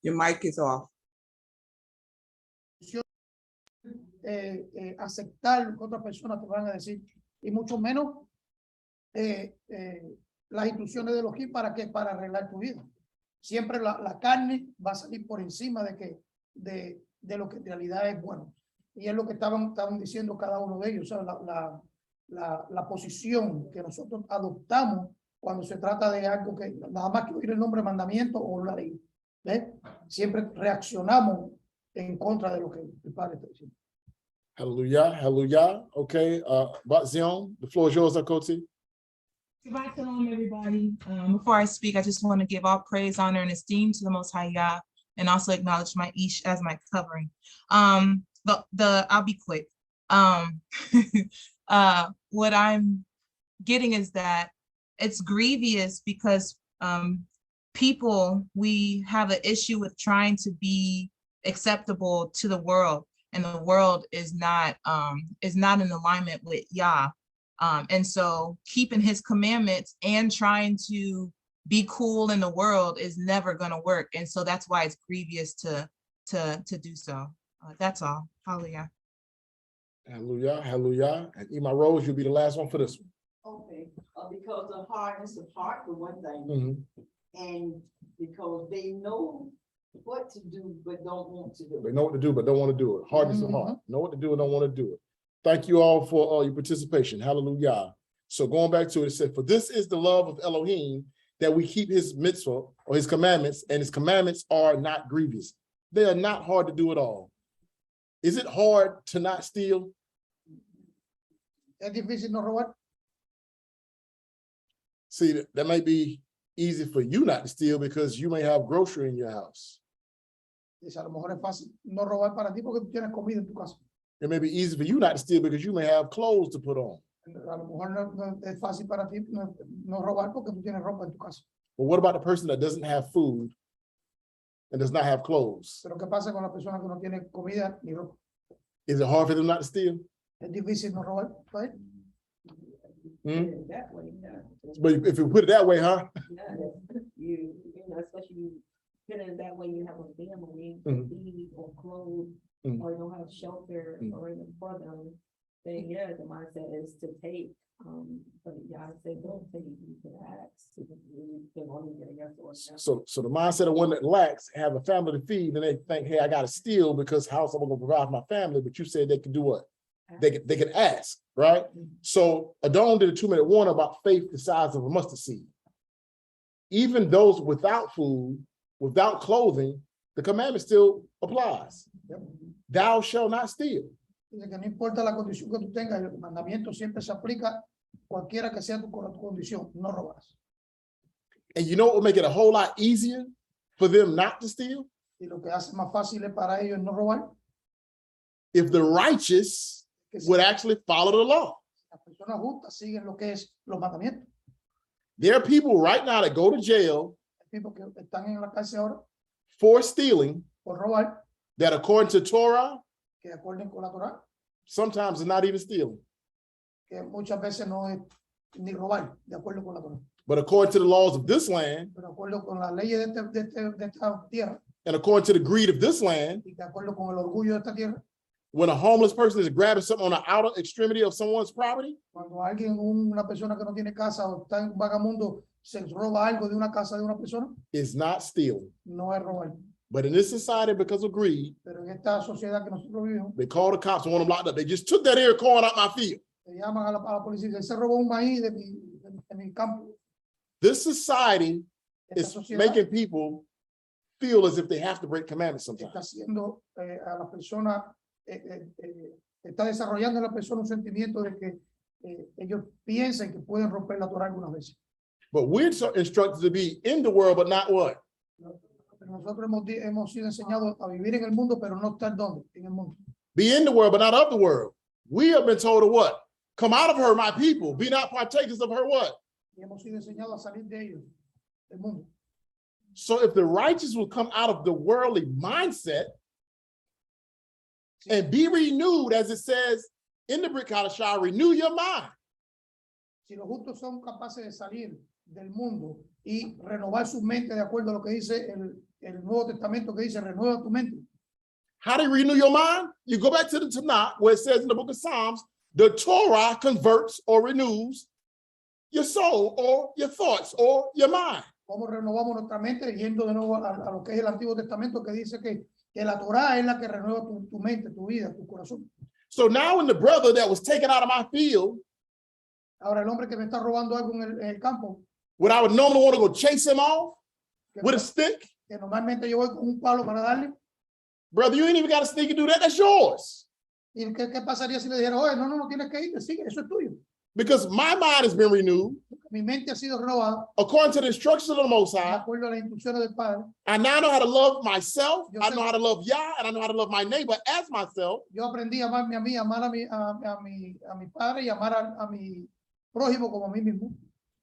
Your mic is off. Aceptar lo que otras personas te van a decir y mucho menos las instrucciones de Elohim para arreglar tu vida. Siempre la carne va a salir por encima de lo que en realidad es bueno. Y es lo que estaban diciendo cada uno de ellos, o sea, la posición que nosotros adoptamos cuando se trata de algo que nada más que oír el nombre mandamiento o la ley. ¿Ves? Siempre reaccionamos en contra de lo que el Padre está diciendo. Hallelujah, hallelujah. Okay, Batzion, the floor is yours, Akoti. Shabbat Shalom, everybody. Before I speak, I just want to give all praise, honor, and esteem to the Most High Yah, and also acknowledge my Ish as my covering. I'll be quick. What I'm getting is that it's grievous because people, we have an issue with trying to be acceptable to the world, and the world is not in alignment with Yah. And so keeping his commandments and trying to be cool in the world is never going to work. And so that's why it's grievous to do so. That's all. Hallelujah. Hallelujah, hallelujah. And Ima Rose, you'll be the last one for this one. Okay, because of hardness of heart for one thing, and because they know what to do but don't want to do it. They know what to do, but don't want to do it. Hardness of heart. Know what to do and don't want to do it. Thank you all for your participation. Hallelujah. So going back to it, it said, for this is the love of Elohim, that we keep his mitzvah or his commandments, and his commandments are not grievous. They are not hard to do at all. Is it hard to not steal? Es difícil no robar. See, that may be easy for you not to steal because you may have grocery in your house. Dice, a lo mejor es fácil no robar para ti porque tú tienes comida en tu casa. It may be easy for you not to steal because you may have clothes to put on. A lo mejor no es fácil para ti no robar porque tú tienes ropa en tu casa. But what about the person that doesn't have food and does not have clothes? Pero ¿qué pasa con la persona que no tiene comida ni ropa? Is it hard for them not to steal? Es difícil no robar, right? That way, yeah. But if you put it that way, huh? Yeah, you know, especially you put it that way, you have a family, feed or clothes, or you don't have shelter or anything for them. Then yeah, the mindset is to take. But yeah, I said don't take. You can ask. You can only get a yes or no. So the mindset of one that lacks have a family to feed, and they think, hey, I got to steal because how am I going to provide for my family? But you said they can do what? They can ask, right? So Adon did a 2-minute warning about faith the size of a mustard seed. Even those without food, without clothing, the commandment still applies. Thou shalt not steal. Dice que no importa la condición que tú tengas, el mandamiento siempre se aplica cualquiera que sea tu condición, no robarás. And you know what would make it a whole lot easier for them not to steal? Y lo que hace más fácil para ellos no robar. If the righteous would actually follow the law. Las personas justas siguen lo que es los mandamientos. There are people right now that go to jail Tipos que están en la cárcel ahora for stealing por robar, that according to Torah, que de acuerdo con la Torah, sometimes are not even stealing. que muchas veces no es ni robar, de acuerdo con la Torah. But according to the laws of this land, Pero de acuerdo con las leyes de esta tierra and according to the greed of this land, y de acuerdo con el orgullo de esta tierra, when a homeless person is grabbing something on the outer extremity of someone's property, cuando alguien, una persona que no tiene casa o está en un vagamundo, se roba algo de una casa de una persona, is not stealing. no es robar. But in this society, because of greed, Pero en esta sociedad que nosotros vivimos, they call the cops and want them locked up. They just took that ear corn out my field. le llaman a la policía y dicen, se robó un maíz de mi campo. This society Esta is sociedad making people feel as if they have to break commandments sometimes. está haciendo a la persona, está desarrollando en la persona un sentimiento de que ellos piensan que pueden romper la Torah algunas veces. But we're so instructed to be in the world, but not what? Pero nosotros hemos sido enseñados a vivir en el mundo, pero no estar donde, en el mundo. Be in the world, but not of the world. We have been told to what? Come out of her, my people. Be not partakers of her what? Y hemos sido enseñados a salir de ellos, del mundo. So if the righteous will come out of the worldly mindset and be renewed, as it says in the Brit Kadashah, renew your mind. Si los justos son capaces de salir del mundo y renovar su mente de acuerdo a lo que dice el Nuevo Testamento, que dice renueva tu mente. How do you renew your mind? You go back to the Tanakh, where it says in the book of Psalms, the Torah converts or renews your soul or your thoughts or your mind. ¿Cómo renovamos nuestra mente? Yendo de nuevo a lo que es el Antiguo Testamento, que dice que la Torah es la que renueva tu mente, tu vida, tu corazón. So now when the brother that was taken out of my field, Ahora el hombre que me está robando algo en el campo, would I would normally want to go chase him off with a stick? que normalmente yo voy con un palo para darle, Brother, you ain't even got a stick to do that. That's yours. ¿y qué pasaría si le dijera, oye, no tienes que ir, sigue, eso es tuyo? Because my mind has been renewed Mi mente ha sido renovada according to the instructions of the Most de High. acuerdo a las instrucciones del Padre. I now know how to love myself. Yo I sé- know how to love Yah, and I know how to love my neighbor as myself. Yo aprendí a amarme a mí, amar a mi padre y amar a mi prójimo como a mí mismo.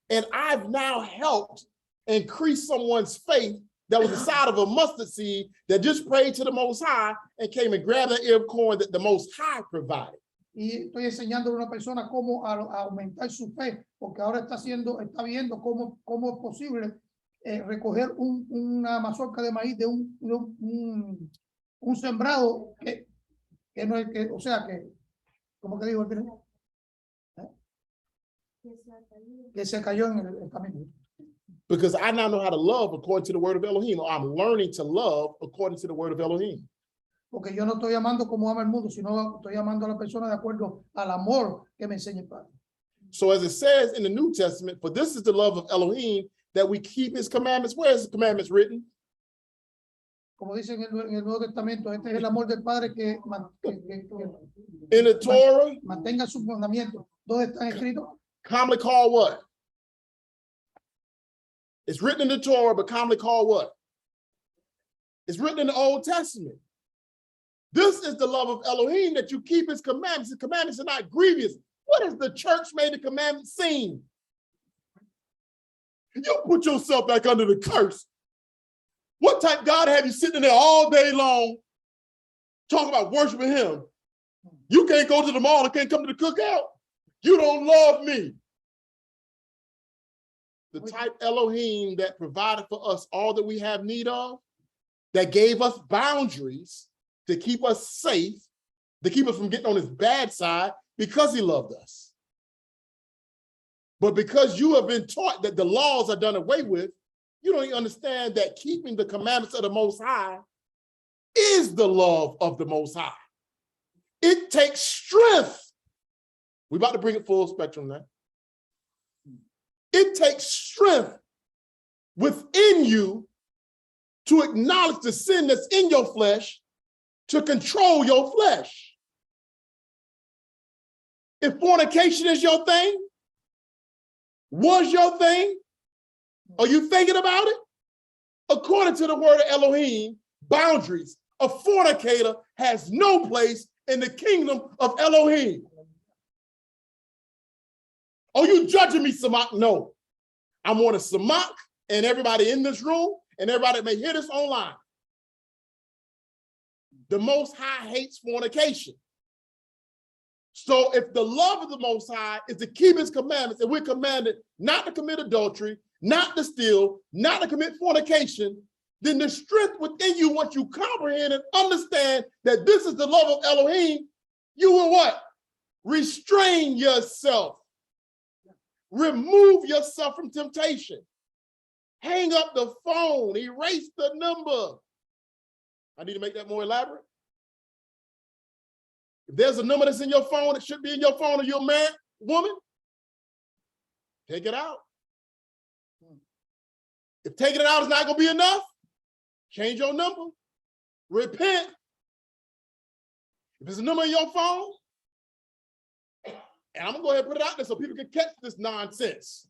And I've now helped increase someone's faith that was the size of a mustard seed that just prayed to the Most High and came and grabbed that ear of corn that the Most High provided. Y estoy enseñándole a una persona cómo a aumentar su fe, porque ahora está viendo cómo es posible recoger una mazorca de maíz de un sembrado que no es que, o sea que, ¿cómo que digo? Que se cayó en el camino. Because I now know how to love according to the word of Elohim. Or I'm learning to love according to the word of Elohim. Porque yo no estoy amando como ama el mundo, sino estoy amando a la persona de acuerdo al amor que me enseña el Padre. So as it says in the New Testament, for this is the love of Elohim, that we keep his commandments. Where is the commandments written? Como dice en el Nuevo Testamento, este es el amor del Padre que In the Torah, mantenga sus mandamientos. ¿Dónde están escritos? commonly called what? It's written in the Torah, but commonly called what? It's written in the Old Testament. This is the love of Elohim, that you keep his commandments. The commandments are not grievous. What has the church made the commandments seem? You put yourself back under the curse. What type God have you sitting there all day long talking about worshiping him? You can't go to the mall and can't come to the cookout. You don't love me. The type Elohim that provided for us all that we have need of, that gave us boundaries to keep us safe, to keep us from getting on his bad side, because he loved us. But because you have been taught that the laws are done away with, you don't even understand that keeping the commandments of the Most High is the love of the Most High. It takes strength. We're about to bring it full spectrum now. It takes strength within you to acknowledge the sin that's in your flesh, to control your flesh. If fornication is your thing, was your thing, are you thinking about it? According to the word of Elohim, boundaries. A fornicator has no place in the kingdom of Elohim. Are you judging me, Samak? No. I'm on a Samak, and everybody in this room and everybody that may hear this online. The Most High hates fornication. So if the love of the Most High is to keep his commandments, and we're commanded not to commit adultery, not to steal, not to commit fornication, then the strength within you, once you comprehend and understand that this is the love of Elohim, you will what? Restrain yourself. Remove yourself from temptation. Hang up the phone, erase the number. I need to make that more elaborate. If there's a number that's in your phone, it should be in your phone, or you're a married woman, take it out. If taking it out is not going to be enough, change your number. Repent. If there's a number in your phone, and I'm going to go ahead and put it out there so people can catch this nonsense.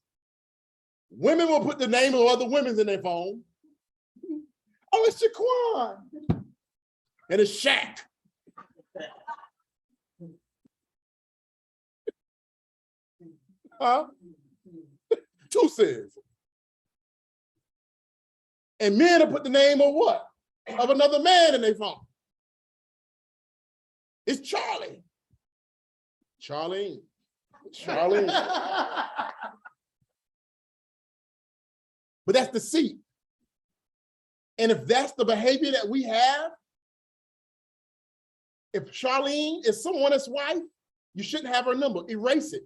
Women will put the name of other women in their phone. Oh, it's Shaquan. And it's Shaq. Huh? Two says. And men will put the name of what? Of another man in their phone. It's Charlie. Charlene. Charlene. But that's deceit. And if that's the behavior that we have, if Charlene is someone else's wife, you shouldn't have her number. Erase it.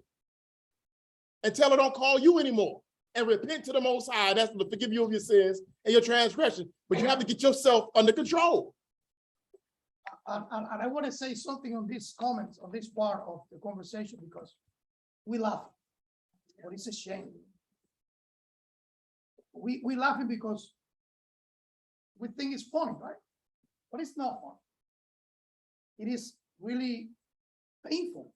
And tell her don't call you anymore. And repent to the Most High. That's to forgive you of your sins and your transgression. But you have to get yourself under control. And I want to say something on these comments, on this part of the conversation, because we laugh, but it's a shame. We laughing because we think it's funny, right? But it's not funny. It is really painful,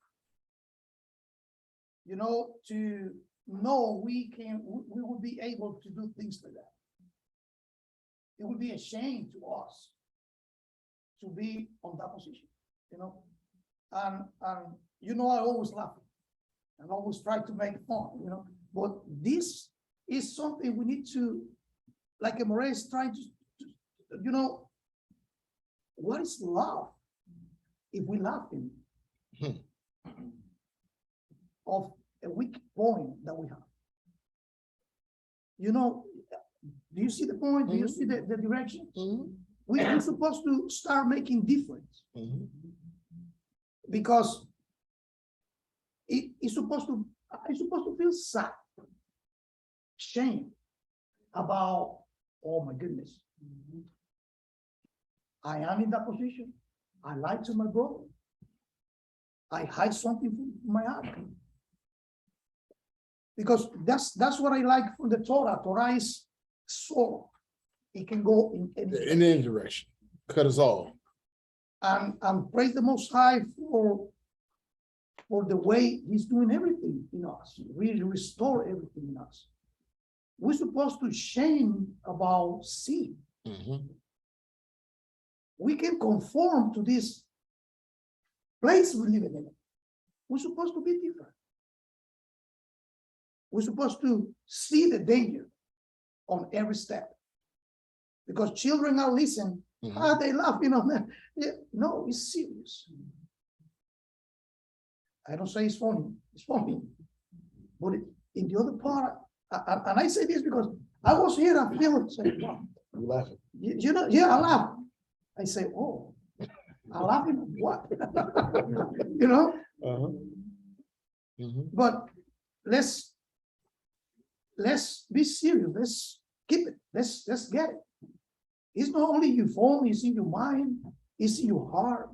you know, to know we will be able to do things like that. It would be a shame to us to be on that position, you know. And you know, I always laugh and always try to make fun, you know. But this is something we need to, like Moreh is trying to, you know, what is love if we laughing of a weak point that we have? You know, do you see the point? Do you see the direction? We're supposed to start making difference because it's supposed to feel sad, shame about, oh my goodness, I am in that position. I lied to my brother. I hide something from my heart. Because that's what I like from the Torah. Torah is so it can go in any direction. Cut us off. And praise the Most High for the way He's doing everything in us. Really restore everything in us. We're supposed to shame about sin. We can conform to this place we live in. We're supposed to be different. We're supposed to see the danger on every step. Because children are listening. They laugh, you know. No, it's serious. I don't say it's funny. It's funny. But in the other part, and I say this because I was here, I feel it. Say, wow. You laughing? You know, yeah, I laugh. I say, oh, I laugh at what? You know? But let's be serious. Let's keep it. Let's get it. It's not only your phone, it's in your mind, it's in your heart.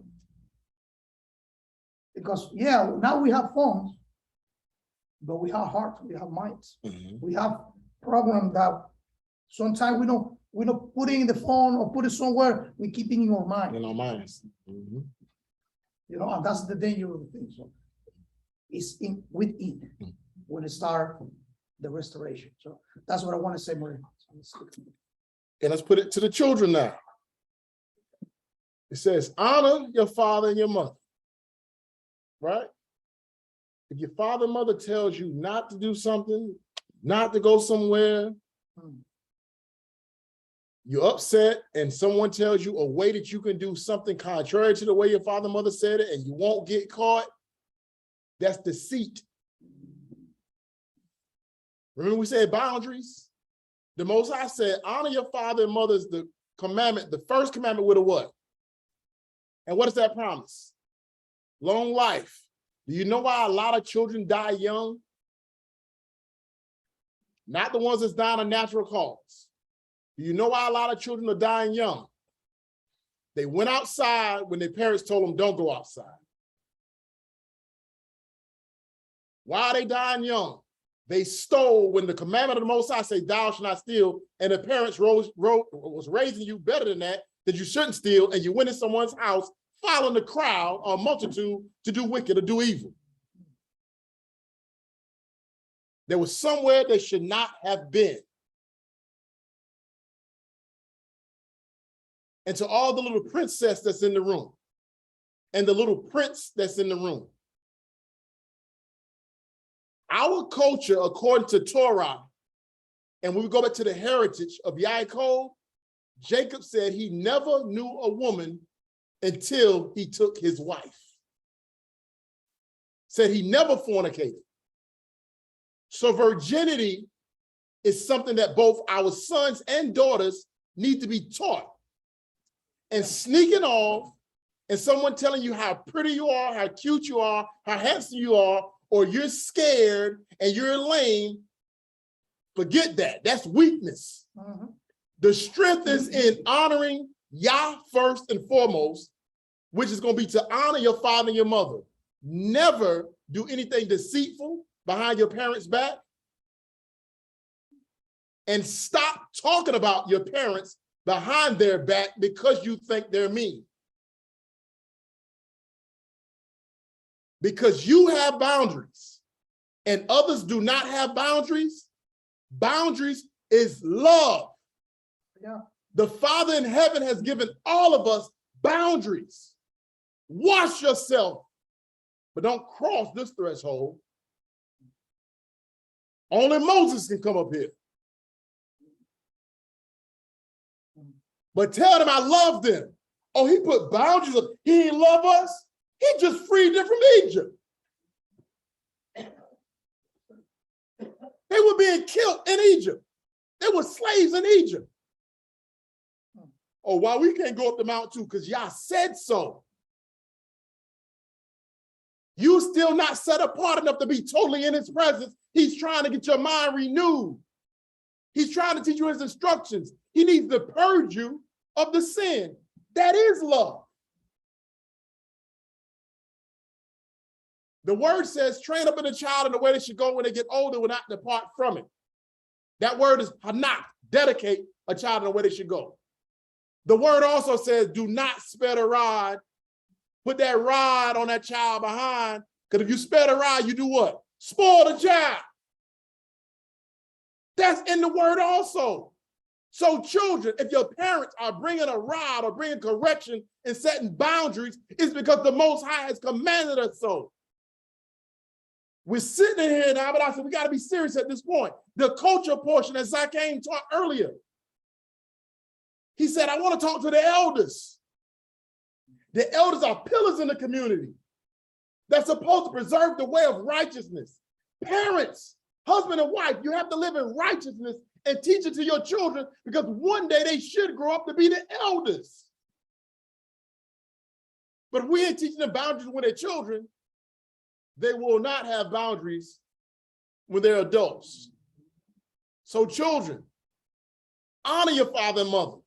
Because yeah, now we have phones, but we have hearts, we have minds. We have programs that sometimes we don't put it in the phone or put it somewhere, we keep it in our mind. In our minds. You know, and that's the danger of the thing. So it's within when it start the restoration. So that's what I want to say, Moreh. And let's put it to the children now. It says, honor your father and your mother, right? If your father and mother tells you not to do something, not to go somewhere. You're upset and someone tells you a way that you can do something contrary to the way your father and mother said it and you won't get caught. That's deceit. Remember we said boundaries? The Most High said, honor your father and mother is the commandment, the first commandment with a what? And what is that promise? Long life. Do you know why a lot of children die young? Not the ones that's dying of natural cause. Do you know why a lot of children are dying young? They went outside when their parents told them don't go outside. Why are they dying young? They stole when the commandment of the Most High say thou shalt not steal, and the parents was raising you better than that you shouldn't steal, and you went in someone's house following the crowd or multitude to do wicked or do evil. There was somewhere they should not have been. And to all the little princess that's in the room and the little prince that's in the room, our culture, according to Torah, and when we go back to the heritage of Yaakov, Jacob said he never knew a woman until he took his wife. Said he never fornicated. So virginity is something that both our sons and daughters need to be taught. And sneaking off and someone telling you how pretty you are, how cute you are, how handsome you are, or you're scared and you're lame, forget that. That's weakness. The strength is in honoring Yah first and foremost, which is going to be to honor your father and your mother. Never do anything deceitful behind your parents' back. And stop talking about your parents behind their back because you think they're mean. Because you have boundaries and others do not have boundaries. Boundaries is love. Yeah. The Father in heaven has given all of us boundaries. Wash yourself, but don't cross this threshold. Only Moses can come up here. But tell them I love them. Oh, he put boundaries up. He didn't love us. He just freed them from Egypt. They were being killed in Egypt. They were slaves in Egypt. Oh, why we can't go up the mountain too? Because Yah said so. You still not set apart enough to be totally in his presence. He's trying to get your mind renewed. He's trying to teach you his instructions. He needs to purge you of the sin. That is love. The word says, train up in a child in the way they should go when they get older, will not depart from it. That word is hanak, dedicate a child in the way they should go. The word also says, do not spare the rod. Put that rod on that child behind, because if you spare the rod, you do what? Spoil the child. That's in the word also. So children, if your parents are bringing a rod or bringing correction and setting boundaries, it's because the Most High has commanded us so. We're sitting in here now, but I said, we got to be serious at this point. The culture portion, as Zakim taught earlier, he said, I want to talk to the elders. The elders are pillars in the community. They're supposed to preserve the way of righteousness. Parents, husband and wife, you have to live in righteousness and teach it to your children, because one day they should grow up to be the elders. But if we ain't teaching them boundaries with their children, they will not have boundaries when they're adults. So children, honor your father and mother.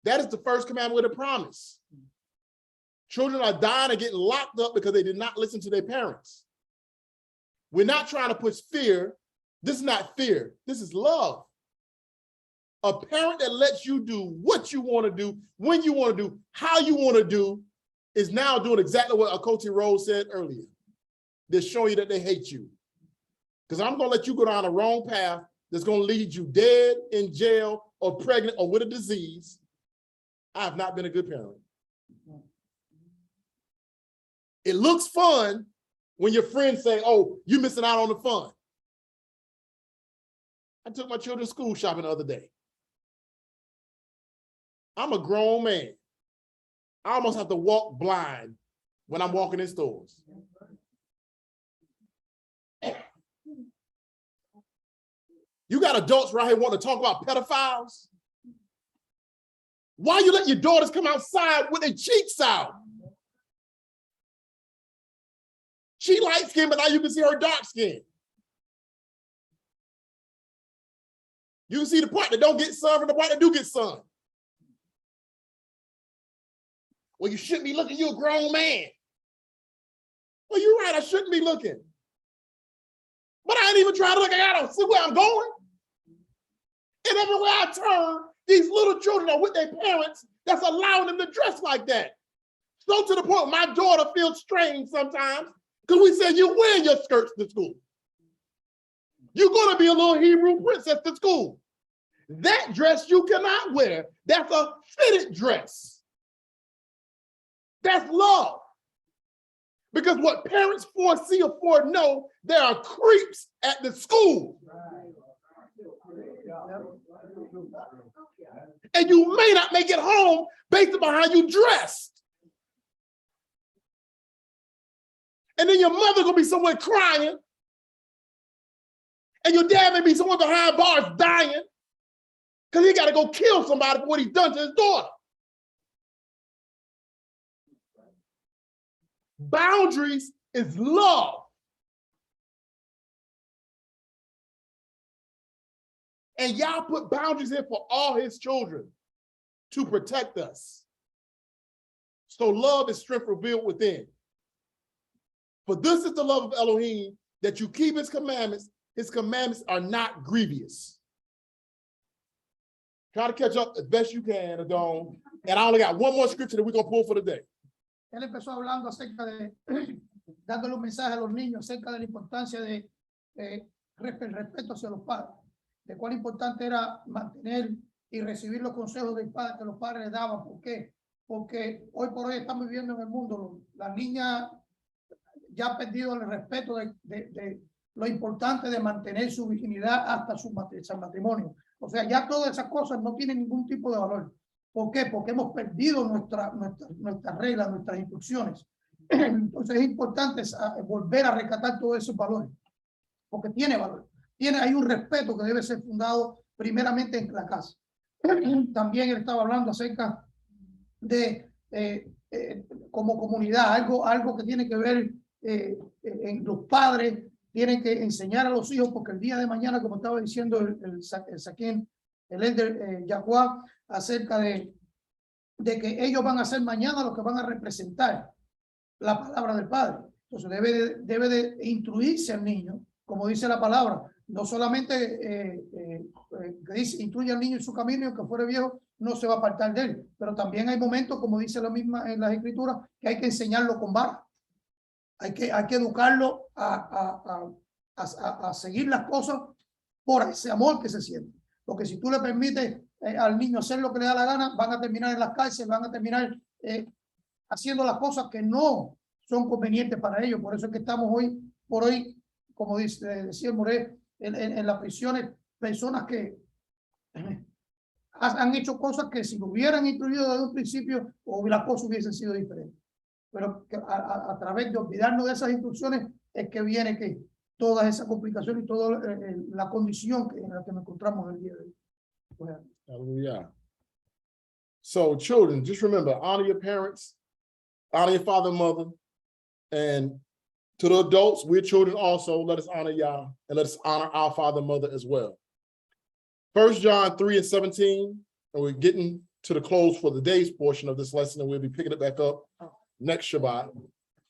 That is the first commandment with a promise. Children are dying and getting locked up because they did not listen to their parents. We're not trying to push fear. This is not fear. This is love. A parent that lets you do what you want to do, when you want to do, how you want to do, is now doing exactly what Akoti Rose said earlier. They're showing you that they hate you. Because I'm going to let you go down the wrong path that's going to lead you dead, in jail, or pregnant, or with a disease. I have not been a good parent. It looks fun when your friends say, oh, you're missing out on the fun. I took my children school shopping the other day. I'm a grown man. I almost have to walk blind when I'm walking in stores. You got adults right here wanting to talk about pedophiles. Why you let your daughters come outside with their cheeks out? She light skinned, but now you can see her dark skin. You can see the part that don't get sun and the part that do get sun. Well, you shouldn't be looking, you're a grown man. Well, you're right, I shouldn't be looking. But I ain't even trying to look, I don't see where I'm going. And everywhere I turn, these little children are with their parents that's allowing them to dress like that. So to the point my daughter feels strange sometimes because we said you're wearing your skirts to school. You're gonna be a little Hebrew princess to school. That dress you cannot wear. That's a fitted dress. That's love. Because what parents foresee or foreknow, there are creeps at the school. And you may not make it home based upon how you dressed. And then your mother gonna be somewhere crying. And your dad may be somewhere behind bars dying because he got to go kill somebody for what he's done to his daughter. Boundaries is love. And y'all put boundaries in for all his children to protect us. So love is strength revealed within. For this is the love of Elohim, that you keep his commandments. His commandments are not grievous. Try to catch up as best you can, Adon. And I only got one more scripture that we're going to pull for the day. Él empezó hablando acerca de, dándole un mensaje a los niños acerca de la importancia de el respeto hacia los padres, de cuán importante era mantener y recibir los consejos del padre que los padres le daban. ¿Por qué? Porque hoy por hoy estamos viviendo en el mundo, las niñas ya han perdido el respeto de lo importante de mantener su virginidad hasta su matrimonio. O sea, ya todas esas cosas no tienen ningún tipo de valor. ¿Por qué? Porque hemos perdido nuestras reglas, nuestras instrucciones. Entonces es importante volver a rescatar todos esos valores, porque tiene valor. Hay un respeto que debe ser fundado primeramente en la casa. También él estaba hablando acerca de como comunidad, algo que tiene que ver en los padres. Tienen que enseñar a los hijos, porque el día de mañana, como estaba diciendo el Saquín, el elder Yahuá, acerca de que ellos van a ser mañana los que van a representar la palabra del Padre. Entonces debe de instruirse al niño, como dice la palabra, no solamente que dice, instruye al niño en su camino y que fuere viejo no se va a apartar de él, pero también hay momentos, como dice la misma en las escrituras, que hay que enseñarlo con vara. Hay que educarlo a seguir las cosas por ese amor que se siente. Porque si tú le permites al niño hacer lo que le da la gana, van a terminar en las cárceles, van a terminar haciendo las cosas que no son convenientes para ellos. Por eso es que estamos hoy por hoy, como decía el Moreh, en las prisiones, personas que han hecho cosas que si lo hubieran instruido desde un principio, o las cosas hubiesen sido diferentes. Pero que a través de olvidarnos de esas instrucciones es que viene que todas esas complicaciones y toda la condición en la que nos encontramos el día de hoy. Bueno. Hallelujah. So children, just remember, honor your parents, honor your father and mother, and to the adults, we're children also, let us honor Yah, and let us honor our father and mother as well. 1 John 3:17, and we're getting to the close for the day's portion of this lesson, and we'll be picking it back up next Shabbat.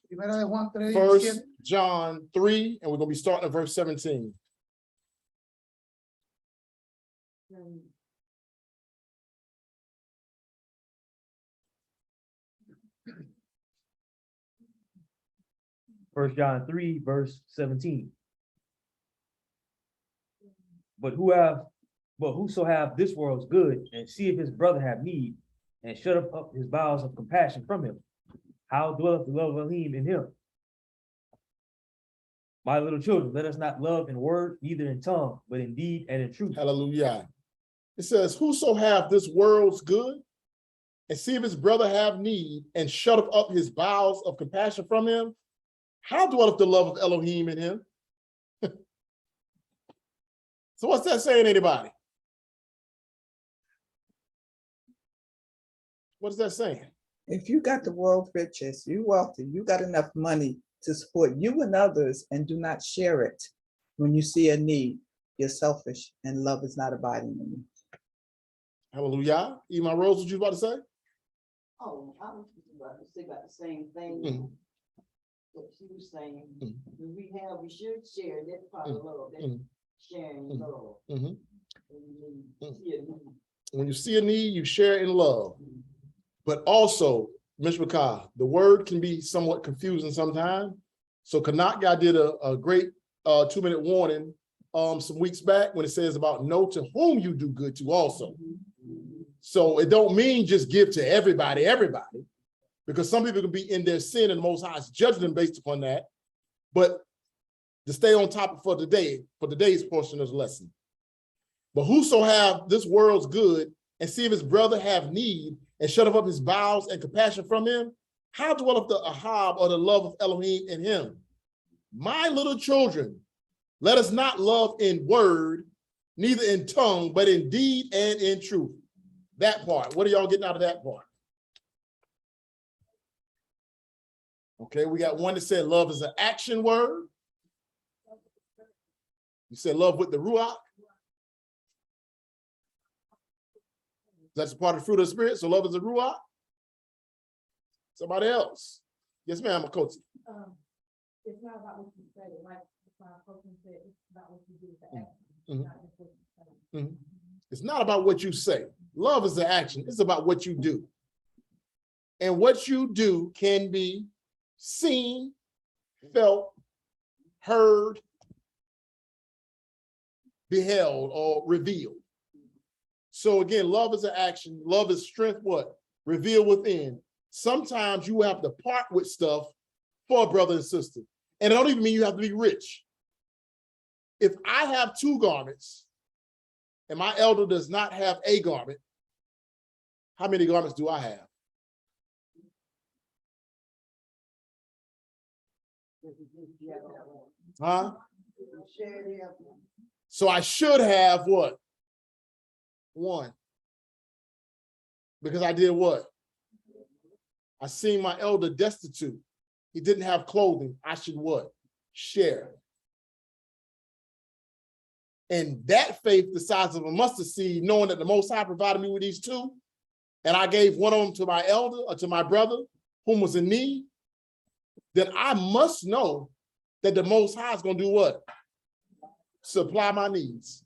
1 John 3, and we're going to be starting at verse 17. First John 3, verse 17. But whoso have this world's good, and see if his brother have need, and shut up his bowels of compassion from him, how dwelleth the love of Elohim in him? My little children, let us not love in word, neither in tongue, but in deed and in truth. Hallelujah. It says, whoso have this world's good, and see if his brother have need, and shut up his bowels of compassion from him, how dwelleth the love of Elohim in him? So what's that saying, anybody? What is that saying? If you got the world riches, you wealthy, you got enough money to support you and others and do not share it. When you see a need, you're selfish and love is not abiding in you. Hallelujah. Ema Rose, what you about to say? Oh, I was just about to say about the same thing. What she was saying, when we should share that part of love, that sharing love. When you see a need, you share in love. But also, Ms. McCall, the word can be somewhat confusing sometimes. So Chanakyah did a great 2-minute warning some weeks back when it says about know to whom you do good to also. So it don't mean just give to everybody, because some people can be in their sin and the Most High is judging them based upon that. But to stay on top for today's portion of the lesson. But whoso have this world's good and see if his brother have need and shut up his bowels and compassion from him, how dwelleth the ahab or the love of Elohim in him? My little children, let us not love in word, neither in tongue, but in deed and in truth. That part, what are y'all getting out of that part? Okay, we got one that said love is an action word. You said love with the ruach. That's a part of the fruit of the spirit. So love is a ruach. Somebody else. Yes, ma'am, Makoti. It's not about what you say, like my person said, it's about what you do with the action, not just what you say. It's not about what you say. Love is the action. It's about what you do. And what you do can be seen, felt, heard, beheld, or revealed. So again, love is an action. Love is strength, what? Revealed within. Sometimes you have to part with stuff for a brother and sister. And it don't even mean you have to be rich. If I have 2 garments and my elder does not have a garment, how many garments do I have? Huh? So I should have what? 1. Because I did what? I seen my elder destitute. He didn't have clothing. I should what? Share. And that faith, the size of a mustard seed, knowing that the Most High provided me with these 2, and I gave one of them to my elder or to my brother whom was in need, then I must know that the Most High is going to do what? Supply my needs.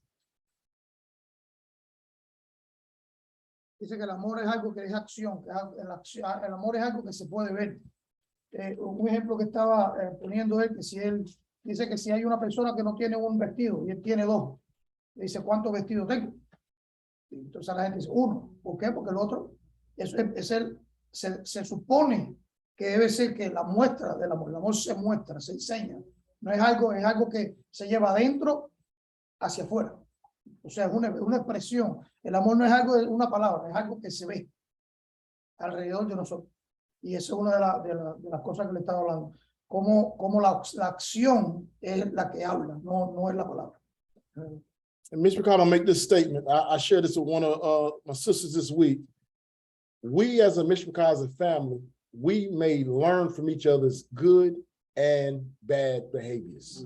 Dice que el amor es algo que es acción, el amor es algo que se puede ver. Un ejemplo que estaba poniendo él, que si él dice que si hay una persona que no tiene un vestido y él tiene 2, le dice, ¿cuántos vestidos tengo? Y entonces la gente dice, 1. ¿Por qué? Porque el otro, se supone que debe ser que la muestra del amor, el amor se muestra, se enseña. No es algo que se lleva adentro hacia afuera. O sea, es una expresión. El amor no es algo de una palabra, es algo que se ve alrededor de nosotros. Y eso es una de las cosas que le estaba hablando. Cómo la acción es la que habla, no es la palabra. And Mr. Ricardo, I'll make this statement. I shared this with one of my sisters this week. We as a Mr. Ricardo, as a family, we may learn from each other's good and bad behaviors.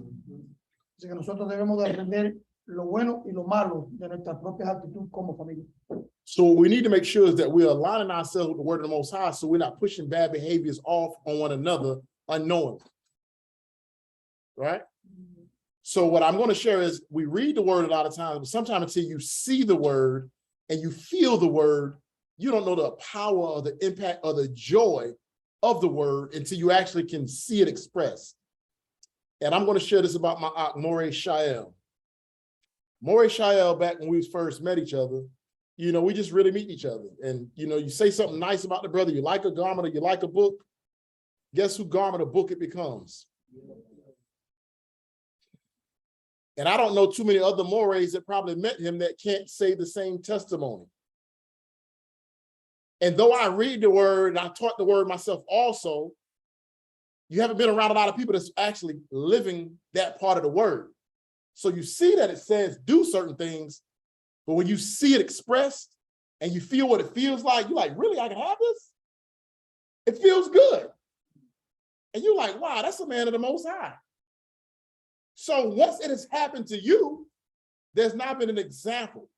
Así que nosotros debemos de aprender lo bueno y lo malo de nuestras propias actitudes como familia. So what we need to make sure is that we're aligning ourselves with the word of the Most High, so we're not pushing bad behaviors off on one another unknowingly. Right? So what I'm going to share is we read the word a lot of times, but sometimes until you see the word and you feel the word, you don't know the power or the impact or the joy of the word until you actually can see it expressed. And I'm going to share this about my aunt, Moreh Shael. Moreh Shael, back when we first met each other, you know, we just really meet each other. And, you know, you say something nice about the brother, you like a garment or you like a book, guess who garment or book it becomes? And I don't know too many other Morehs that probably met him that can't say the same testimony. And though I read the word, and I taught the word myself also, you haven't been around a lot of people that's actually living that part of the word. So you see that it says do certain things, but when you see it expressed and you feel what it feels like, you're like, really, I can have this? It feels good. And you're like, wow, that's a man of the Most High. So once it has happened to you, there's now been an example.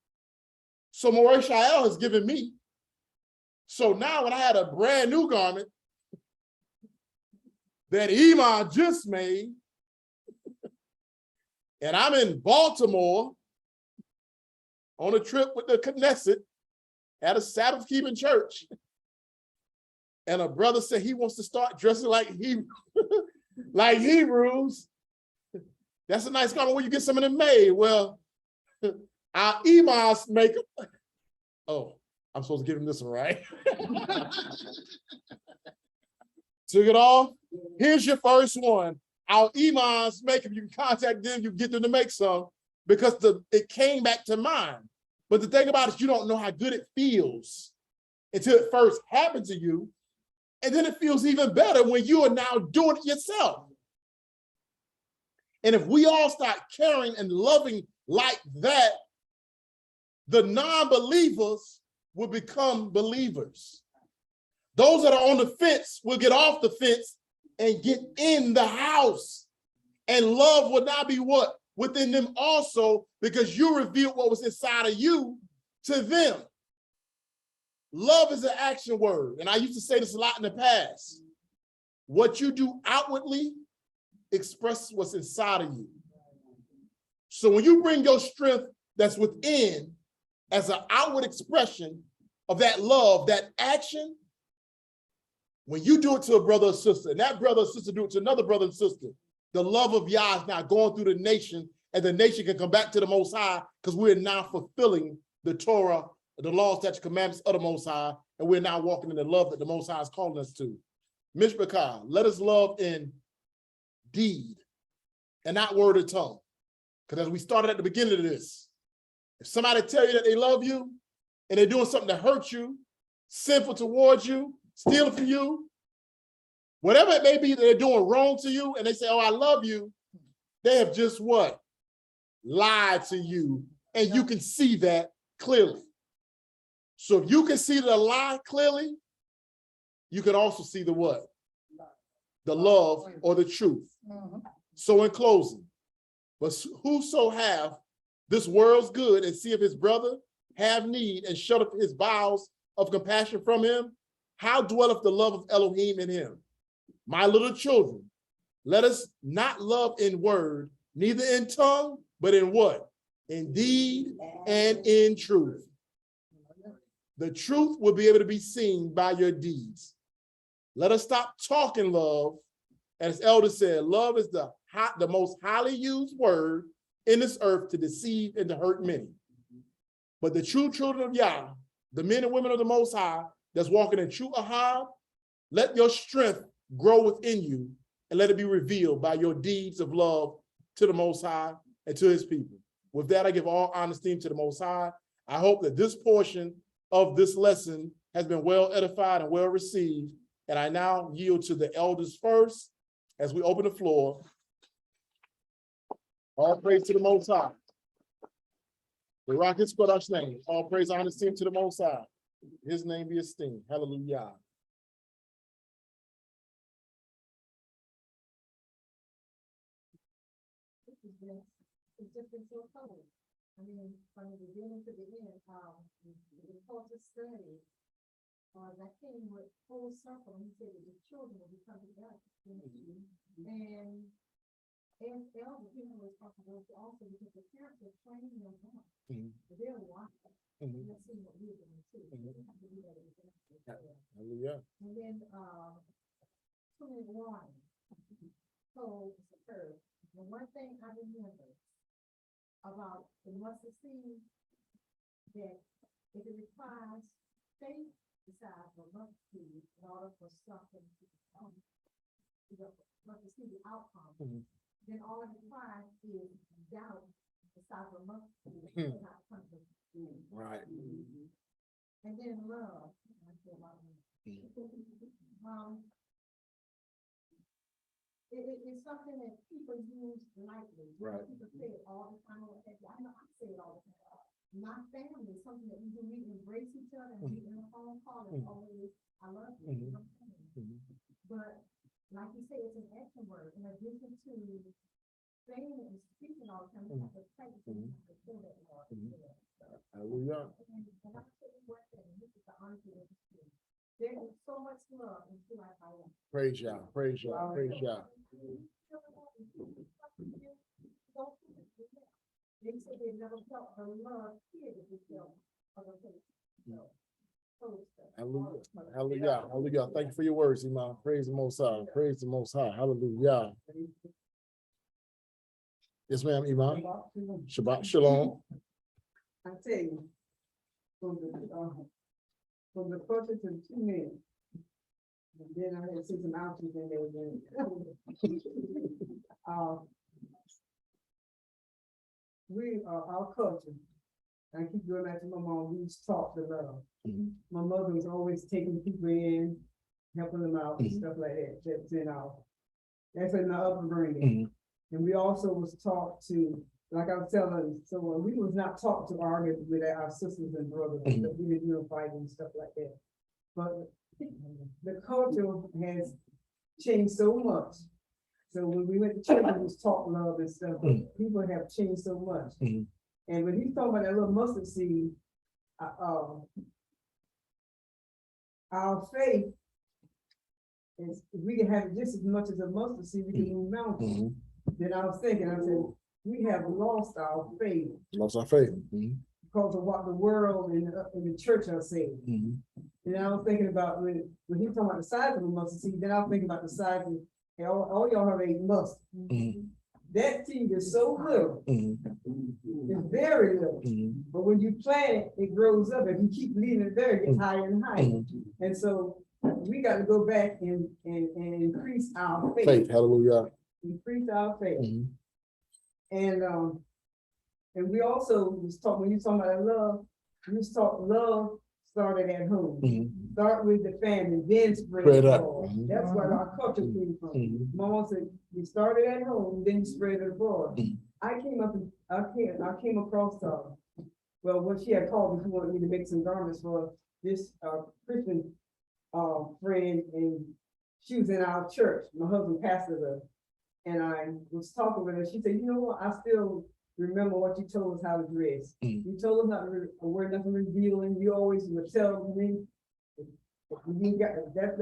So Moreh has given me. So now when I had a brand new garment that Iman just made, and I'm in Baltimore on a trip with the Knesset at a Sabbath-keeping church, and a brother said he wants to start dressing like like Hebrews. That's a nice garment where you get some of them made. Well, our Iman's makeup. Oh, I'm supposed to give him this one, right? Took it off. Here's your first one. Our Iman's makeup, you can contact them, you get them to make some, because it came back to mind. But the thing about it is you don't know how good it feels until it first happened to you. And then it feels even better when you are now doing it yourself. And if we all start caring and loving like that, the non-believers will become believers. Those that are on the fence will get off the fence and get in the house. And love will now be what? Within them also, because you revealed what was inside of you to them. Love is an action word. And I used to say this a lot in the past. What you do outwardly expresses what's inside of you. So when you bring your strength that's within as an outward expression of that love, that action, when you do it to a brother or sister, and that brother or sister do it to another brother and sister, the love of Yah is now going through the nation, and the nation can come back to the Most High because we're now fulfilling the Torah, the law, statutes, commandments of the Most High, and we're now walking in the love that the Most High is calling us to. Mishpachah, let us love in deed and not word or tongue. Because as we started at the beginning of this, if somebody tell you that they love you and they're doing something to hurt you, sinful towards you, stealing from you, whatever it may be that they're doing wrong to you, and they say, oh, I love you, they have just what? Lied to you. And you can see that clearly. So if you can see the lie clearly, you can also see the what? The love or the truth. So in closing, but whoso have this world's good and see if his brother have need and shut up his bowels of compassion from him, how dwelleth the love of Elohim in him? My little children, let us not love in word, neither in tongue, but in what? In deed and in truth. The truth will be able to be seen by your deeds. Let us stop talking love. As Elder said, love is the most highly used word in this earth to deceive and to hurt many. But the true children of Yah, the men and women of the Most High, that's walking in true Ahab, let your strength grow within you and let it be revealed by your deeds of love to the Most High and to his people. With that, I give all honor and esteem to the Most High. I hope that this portion of this lesson has been well edified and well received. And I now yield to the elders first as we open the floor. All praise to the Most High. The rock is Kodash name. All praise, honor, and esteem to the Most High. His name be esteemed. Hallelujah. It's just been so funny. I mean, from the beginning to the end, the culture study, that came with full circle. He said that the children will be coming back. And elder people was responsibility also because the parents are training them up. They're watching. They're seeing what we're doing too. Hallelujah. And then 21. So it's occurred. The one thing I remember about the mustard seed, that if it requires faith besides the mustard seed in order for something to come, the mustard seed, the outcome, then all it requires is doubt the size of a mustard seed. Right. And then love. It's something that people use lightly. Right. People say it all the time. I know I say it all the time. My family is something that we do. We embrace each other and we in a phone call and always, I love you. But like you say, it's an action word. In addition to saying it and speaking all the time, we have to practice it. We have to feel that more. Hallelujah. And I say one thing, this is the honesty of the spirit. There is so much love into our life. Praise y'all. Praise y'all. Praise y'all. They said they never felt the love here that we felt other places. Hallelujah. Hallelujah. Hallelujah. Thank you for your words, Imam. Praise the Most High. Praise the Most High. Hallelujah. Yes, ma'am, Imam. Shabbat Shalom. I tell you, from the culture to the 2 men, and then I had seen some ouches in there. We are our culture. I keep going back to my mom. We was taught to love. My mother was always taking people in, helping them out and stuff like that. That's in our upbringing. And we also was taught to, like I was telling, so we was not taught to argue with our sisters and brothers. We didn't do fight and stuff like that. But the culture has changed so much. So when we went to church, we was taught love and stuff. People have changed so much. And when he's talking about that little mustard seed, our faith is, if we can have it just as much as a mustard seed, we can move mountains. Then I was thinking, I said, we have lost our faith. Lost our faith. Because of what the world and the church are saying. And I was thinking about when he talking about the size of a mustard seed, then I was thinking about the size of, all y'all have a mustard. That seed is so little. It's very little. But when you plant it, it grows up. If you keep leaving it there, it gets higher and higher. And so we got to go back and increase our faith. Faith, hallelujah. Increase our faith. And we also was talking, when you talking about love, we was talking love started at home. Start with the family, then spread up. That's where our culture came from. Mama said, you started at home, then you spread it abroad. I came across well, what she had called me, she wanted me to make some garments for this Christian friend, and she was in our church. My husband pastored her. And I was talking with her. She said, you know what? I still remember what you told us how to dress. You told us not to wear nothing revealing. You always would tell me, if you got that,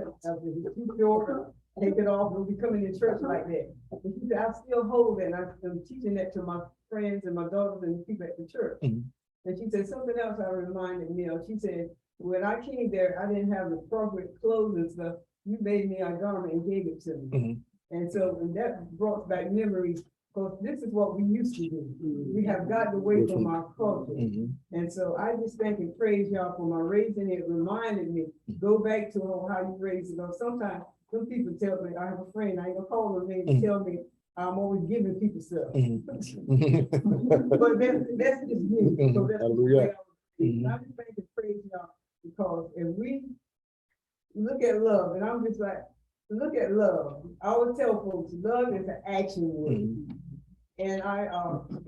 too short, take it off. We'll be coming to church like that. And she said, I still hold that. And I'm teaching that to my friends and my daughters and people at the church. And she said, something else I reminded me of. She said, when I came there, I didn't have the appropriate clothes and stuff. You made me a garment and gave it to me. And so and that brought back memories, because this is what we used to do. We have gotten away from our culture. And so I just thank and praise y'all for my raising. It reminded me, go back to how you raised it. Sometimes some people tell me, I have a friend, I ain't gonna call them names, tell me I'm always giving people stuff. But that's just me. So that's the way I just thank and praise y'all, because if we look at love, and I'm just like, look at love. I always tell folks, love is an action word. And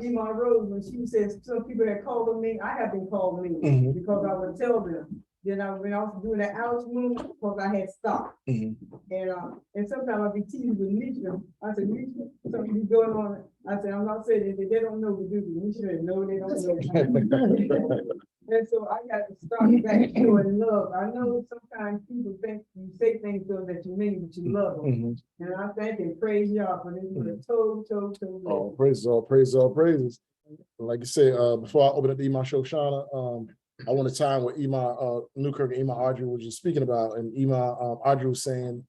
Ema Rose, when she says some people that call them me, I have been called me because I would tell them. Then when I was doing that ouch move, because I had stopped. And sometimes I'd be teasing with Nisha. I said, Nisha, something be going on. I said, I'm not saying that they don't know to do this. Nisha, no, they don't know. And so I got to start back showing love. I know sometimes people think you say things so that you mean, but you love them. And I thank and praise y'all for this. Oh, praises, all praises, all praises. Like you said, before I open up the Ema Shoshana, I want to time what Ema Newkirk and Ema Audrey were just speaking about. And Ema Audrey was saying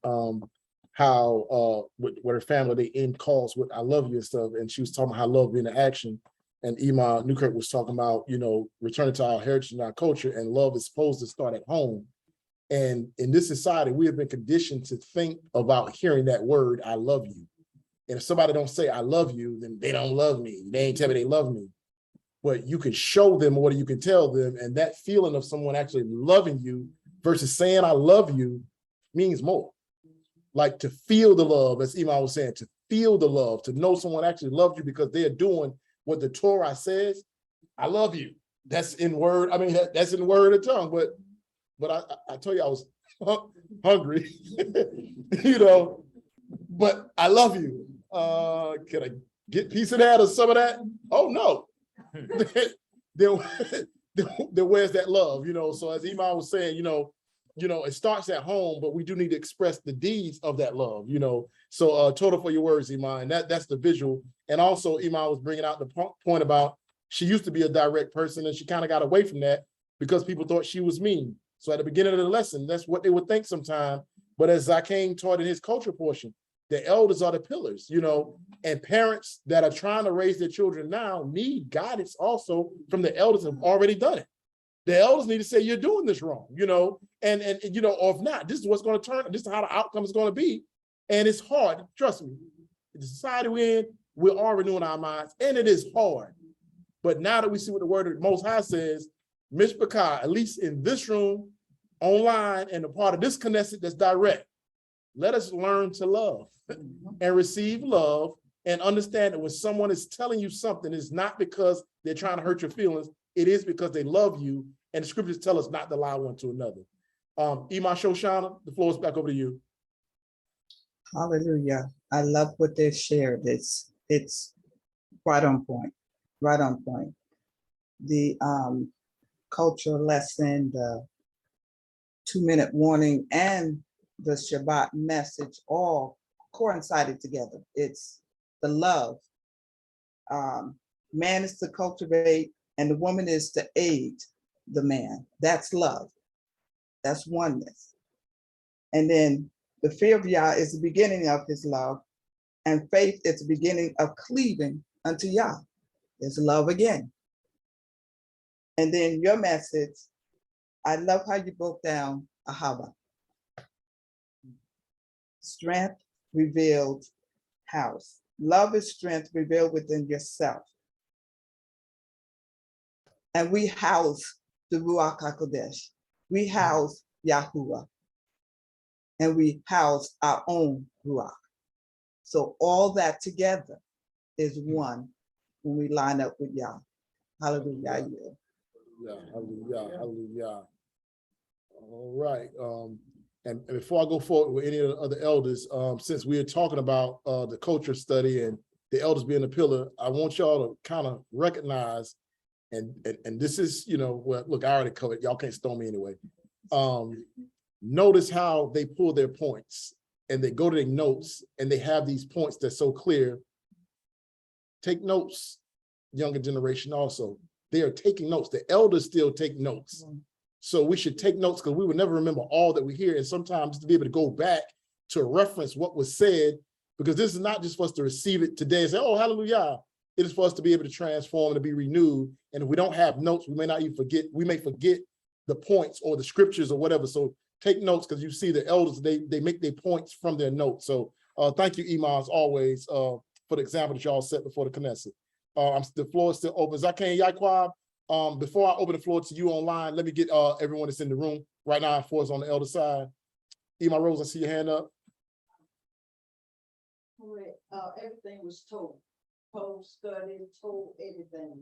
how with her family, they end calls with I love you and stuff. And she was talking about how love being an action. And Ema Newkirk was talking about, returning to our heritage and our culture, and love is supposed to start at home. And in this society, we have been conditioned to think about hearing that word, I love you. And if somebody don't say, I love you, then they don't love me. They ain't tell me they love me. But you can show them or you can tell them, and that feeling of someone actually loving you versus saying, I love you means more. Like to feel the love, as Iman was saying, to feel the love, to know someone actually loves you because they're doing what the Torah says, I love you. That's in word. I mean, that's in word and tongue, but I told you I was hungry, you know, but I love you. Can I get a piece of that or some of that? Oh, no. Then where's that love, you know? So as Iman was saying, you know, it starts at home, but we do need to express the deeds of that love, you know? So total for your words, Iman, that's the visual. And also Iman was bringing out the point about she used to be a direct person and she kind of got away from that because people thought she was mean. So at the beginning of the lesson, that's what they would think sometimes. But as Zakane taught in his culture portion, the elders are the pillars, you know, and parents that are trying to raise their children now need guidance also from the elders who have already done it. The elders need to say, you're doing this wrong, you know, and you know, or if not, this is what's going to turn, this is how the outcome is going to be. And it's hard, trust me, the society we're in, we're all renewing our minds, and it is hard. But now that we see what the word of the Most High says, Mishpachah, at least in this room, online, and a part of this Knesset that's direct, let us learn to love and receive love and understand that when someone is telling you something, it's not because they're trying to hurt your feelings, it is because they love you, and the scriptures tell us not to lie one to another. Iman Shoshana, the floor is back over to you. Hallelujah. I love what they shared. It's right on point, right on point. The cultural lesson, the 2-minute warning, and the Shabbat message all coincided together. It's the love. Man is to cultivate and the woman is to aid the man. That's love. That's oneness. And then the fear of Yah is the beginning of his love, and faith is the beginning of cleaving unto Yah. There's love again. And then your message, I love how you broke down Ahava. Strength revealed house. Love is strength revealed within yourself. And we house the Ruach HaKodesh. We house Yahuwah. And we house our own Ruach. So all that together is one when we line up with Yah. Hallelujah. Hallelujah, hallelujah. All right. And before I go forward with any of the other elders, since we are talking about the culture study and the elders being the pillar, I want y'all to kind of recognize, and this is, you know, well, look, I already covered, y'all can't stone me anyway. Notice how they pull their points and they go to their notes and they have these points that's so clear. Take notes, younger generation also. They are taking notes. The elders still take notes. So we should take notes because we will never remember all that we hear. And sometimes to be able to go back to reference what was said, because this is not just for us to receive it today and say, oh, hallelujah. It is for us to be able to transform and to be renewed. And if we don't have notes, we may not even forget, we may forget the points or the scriptures or whatever. So take notes because you see the elders, they make their points from their notes. So thank you, Iman, as always, for the example that y'all set before the Knesset. The floor is still open. Zakane Yaquab, before I open the floor to you online, let me get everyone that's in the room right now for us on the elder side. Iman Rose, I see your hand up. Everything was told studied, told everything.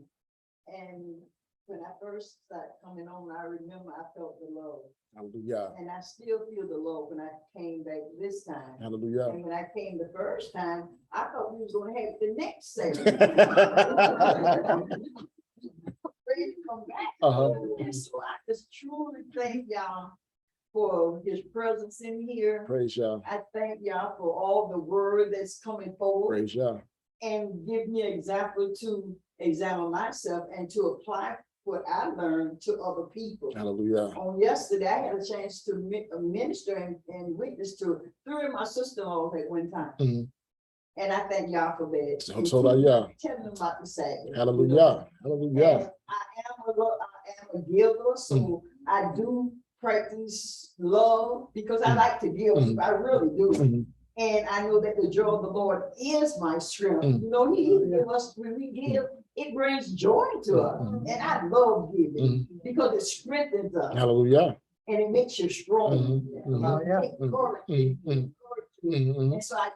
And when I first started coming on, I remember I felt the love. Hallelujah. And I still feel the love when I came back this time. Hallelujah. And when I came the first time, I thought we was going to have it the next session. Ready to come back. And so I just truly thank y'all for his presence in here. Praise y'all. I thank y'all for all the word that's coming forward. Praise y'all. And give me an example to examine myself and to apply what I learned to other people. Hallelujah. On yesterday, I had a chance to minister and witness to 3 of my sister-in-laws at one time. And I thank y'all for that. So yeah. Tell them about the Sabbath. Hallelujah. Hallelujah. And I am a giver, so I do practice love because I like to give. I really do. And I know that the joy of the Lord is my strength. You know, he give us, when we give, it brings joy to us. And I love giving because it strengthens us. Hallelujah. And it makes you strong. And so I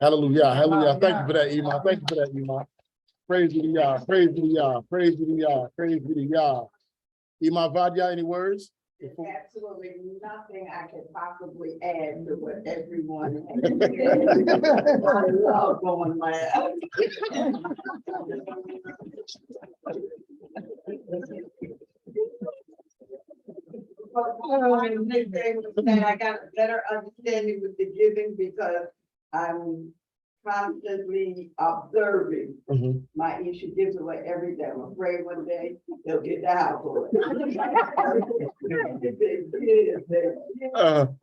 Hallelujah. Hallelujah. Thank you for that, Iman. Thank you for that, Iman. Praise be to Yah. Praise be to Yah. Praise be to Yah. Praise be to Yah. Iman Vadia, any words? absolutely nothing I can possibly add to what everyone has. I love going loud. I got a better understanding with the giving because I'm constantly observing. My issue gives away every day. I'm afraid one day they'll get the house for it.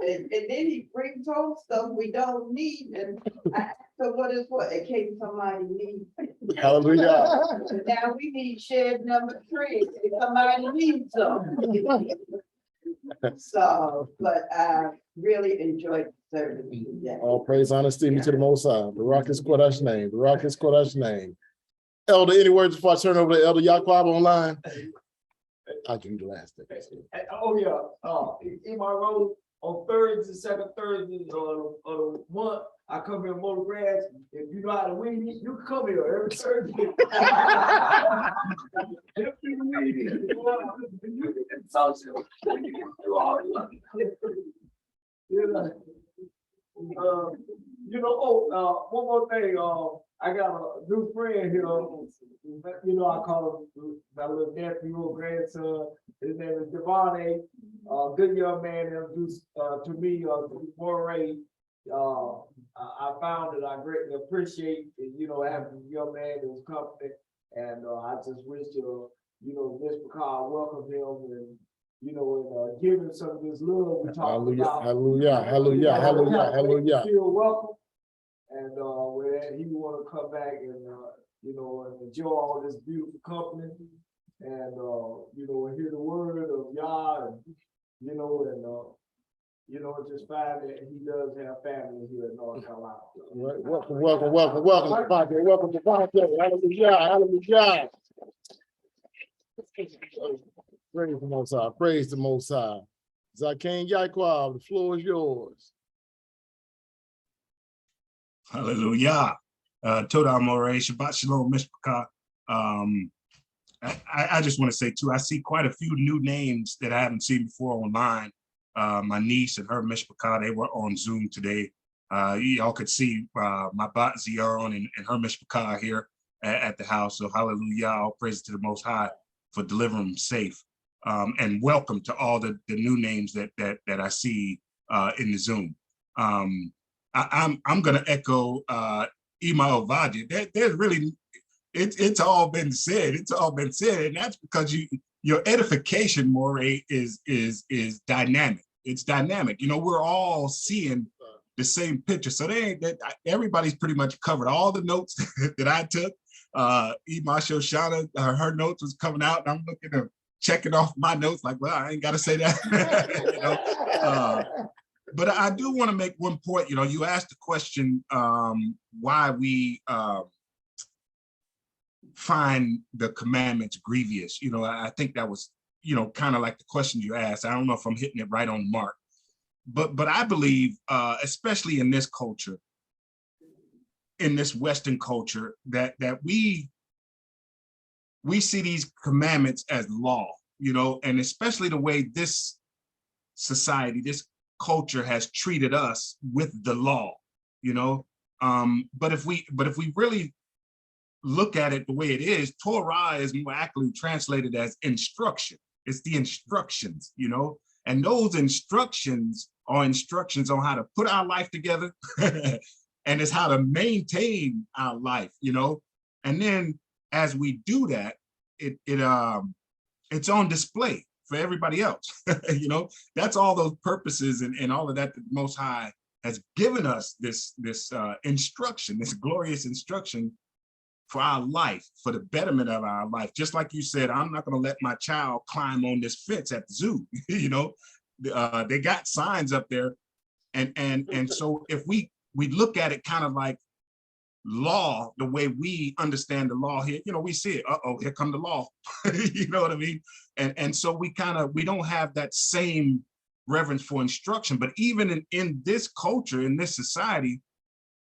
And then he brings home stuff we don't need. And so what is what? In case somebody needs. Hallelujah. So now we need shed number 3. If somebody needs some. So, but I really enjoyed the service today. All praise, honor, esteem to the Most High. The rock is Kodesh name. The rock is Kodesh name. Elder, any words before I turn over to Elder Yaquab online? I'll give you the last thing. Oh, yeah. In my role on Thursdays, second Thursdays of the month, I come here and mow the grass. If you know how to weed eat, you can come here every Thursday. One more thing. I got a new friend here. You know, I call him my little nephew or grandson. His name is Devon. Good young man introduced to me, Moreh. I found that I greatly appreciate, you know, having a young man in his company, and I just wish Miss McCall welcome him and and give him some of this love we talked about. Hallelujah, hallelujah, hallelujah, hallelujah. Feel welcome, and when he want to come back and and enjoy all this beautiful company, and hear the word of Yah, and just find that he does have family here in North Carolina. Right. Welcome, welcome, welcome, welcome to Devontae. Welcome to Devontae. Hallelujah, hallelujah. Praise the Most High. Praise the Most High. Zaken Yaquab, the floor is yours. Hallelujah. Toda Moreh, Shabbat Shalom, Mishpachah. I just want to say too, I see quite a few new names that I haven't seen before online. My niece and her Mishpachah, they were on Zoom today. Y'all could see my bat Zion and her Mishpachah here at the house. So hallelujah, all praise to the Most High for delivering them safe. And welcome to all the new names that I see in the Zoom. I'm gonna echo Ima Ovadia. There's really, it's all been said. It's all been said, and that's because your edification, Moreh, is dynamic. It's dynamic. You know, we're all seeing the same picture. So everybody's pretty much covered all the notes that I took. Ima Shoshana, her notes was coming out, and I'm looking at checking off my notes like, well, I ain't got to say that. But I do want to make one point. You know, you asked the question why we find the commandments grievous. You know, I think that was, kind of like the question you asked. I don't know if I'm hitting it right on mark, but I believe, especially in this culture, in this Western culture, that we see these commandments as law, and especially the way this society, this culture has treated us with the law, but if we really look at it the way it is, Torah is more accurately translated as instruction. It's the instructions, and those instructions are instructions on how to put our life together and it's how to maintain our life, and then as we do that, it's on display for everybody else. That's all those purposes and all of that the Most High has given us this instruction, this glorious instruction for our life, for the betterment of our life. Just like you said, I'm not going to let my child climb on this fence at the zoo. They got signs up there, and so if we we look at it kind of like law, the way we understand the law here. You know, we see it, uh-oh, here come the law. You know what I mean? And so we don't have that same reverence for instruction. But even in this culture, in this society,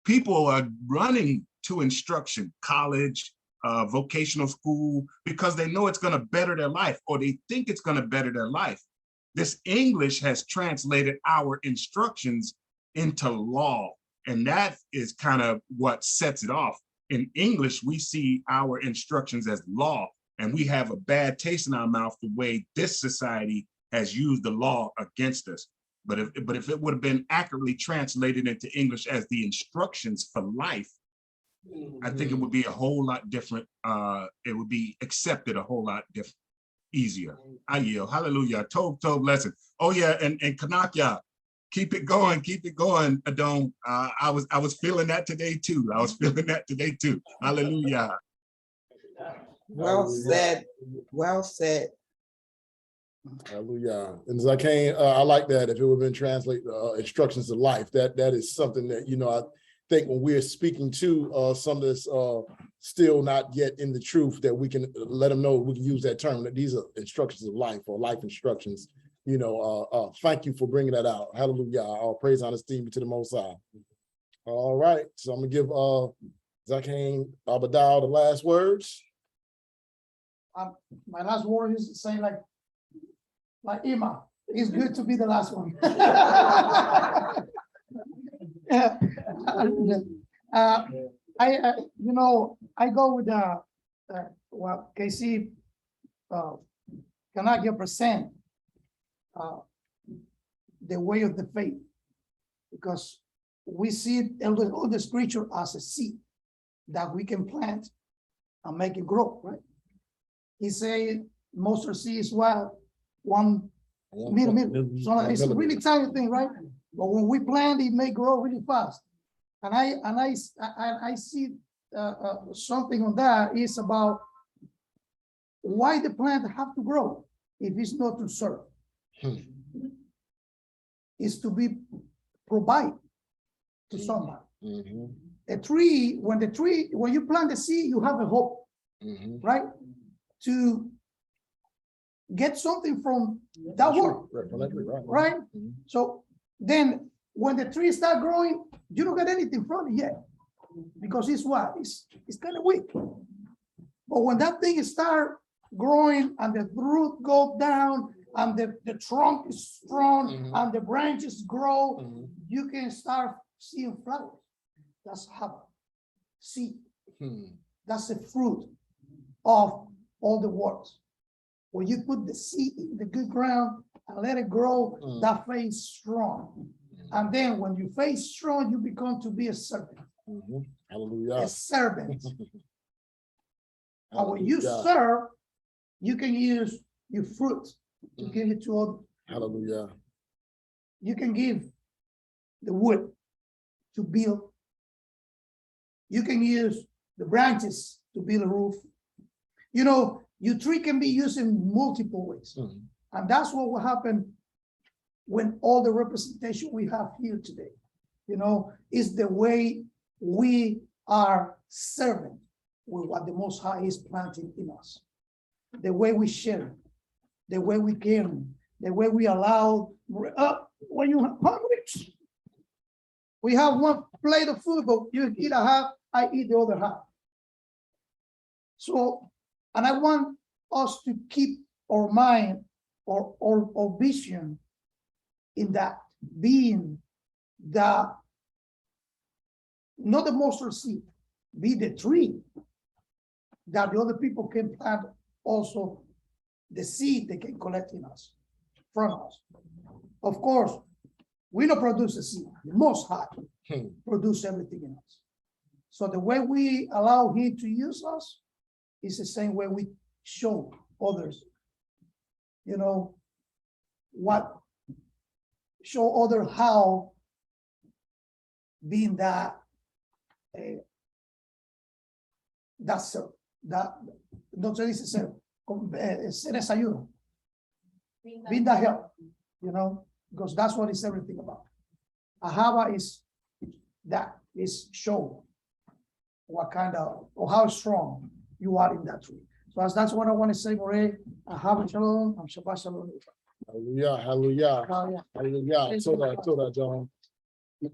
people are running to instruction, college, vocational school, because they know it's going to better their life, or they think it's going to better their life. This English has translated our instructions into law. And that is kind of what sets it off. In English, we see our instructions as law, and we have a bad taste in our mouth the way this society has used the law against us. But if it would have been accurately translated into English as the instructions for life, I think it would be a whole lot different. It would be accepted a whole lot different, easier. I yield. Hallelujah. Tov lesson. Oh yeah, and Chanakyah. Keep it going, Adon. I was feeling that today too. Hallelujah. Well said. Well said. Hallelujah. And as I like that. If it would have been translated instructions of life, that is something that, you know, I think when we're speaking to some of this still not yet in the truth, that we can let them know, we can use that term, that these are instructions of life, or life instructions. You know, thank you for bringing that out. Hallelujah. All praise, honor, esteem to the Most High. All right. So I'm going to give Zakin Abadal the last words. My last word is saying like Ima, it's good to be the last one. I go with what KC Chanakyah present. The way of the faith, because we see all the scripture as a seed that we can plant and make it grow, right? He said mustard seed is what, 1 millimeter. So it's a really tiny thing, right? But when we plant, it may grow really fast. And I see something on that is about why the plant have to grow if it's not to serve. Is to be provide to somebody. A tree, when you plant the seed, you have a hope, right? To get something from that work, right? So then when the tree start growing, you don't get anything from it yet, because it's what? It's kind of weak. But when that thing start growing and the root go down, and the trunk is strong, and the branches grow, you can start seeing flowers. That's Haba, seed. That's the fruit of all the works. When you put the seed in the good ground and let it grow, that faith is strong. And then when you faith strong, you become to be a servant. Hallelujah. A servant. And when you serve, you can use your fruit to give it to others. Hallelujah. You can give the wood to build. You can use the branches to build a roof. You know, your tree can be used in multiple ways. And that's what will happen when all the representation we have here today, you know, is the way we are serving with what the Most High is planting in us. The way we share, the way we care, the way we allow, when you're hungry, we have one plate of food, but you eat a half, I eat the other half. So, and I want us to keep our mind or vision in that, being the, not the mustard seed, be the tree that the other people can plant, also the seed they can collect in us, from us. Of course, we don't produce the seed, the Most High produce everything in us. So the way we allow Him to use us is the same way we show others, you know, what, show others how being that, no se dice ser, ser esa ayuda, being that help, you know, because that's what it's everything about. Ahava is that is show what kind of, or how strong you are in that truth. So that's what I want to say, Moreh. Have a shalom. Shabbat shalom. Hallelujah, hallelujah, Hallelujah. hallelujah. So that, John.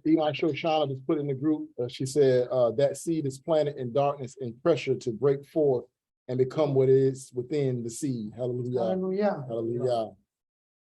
Eli Shoshana just put in the group, she said, that seed is planted in darkness and pressure to break forth and become what is within the seed. Hallelujah. Hallelujah. Hallelujah.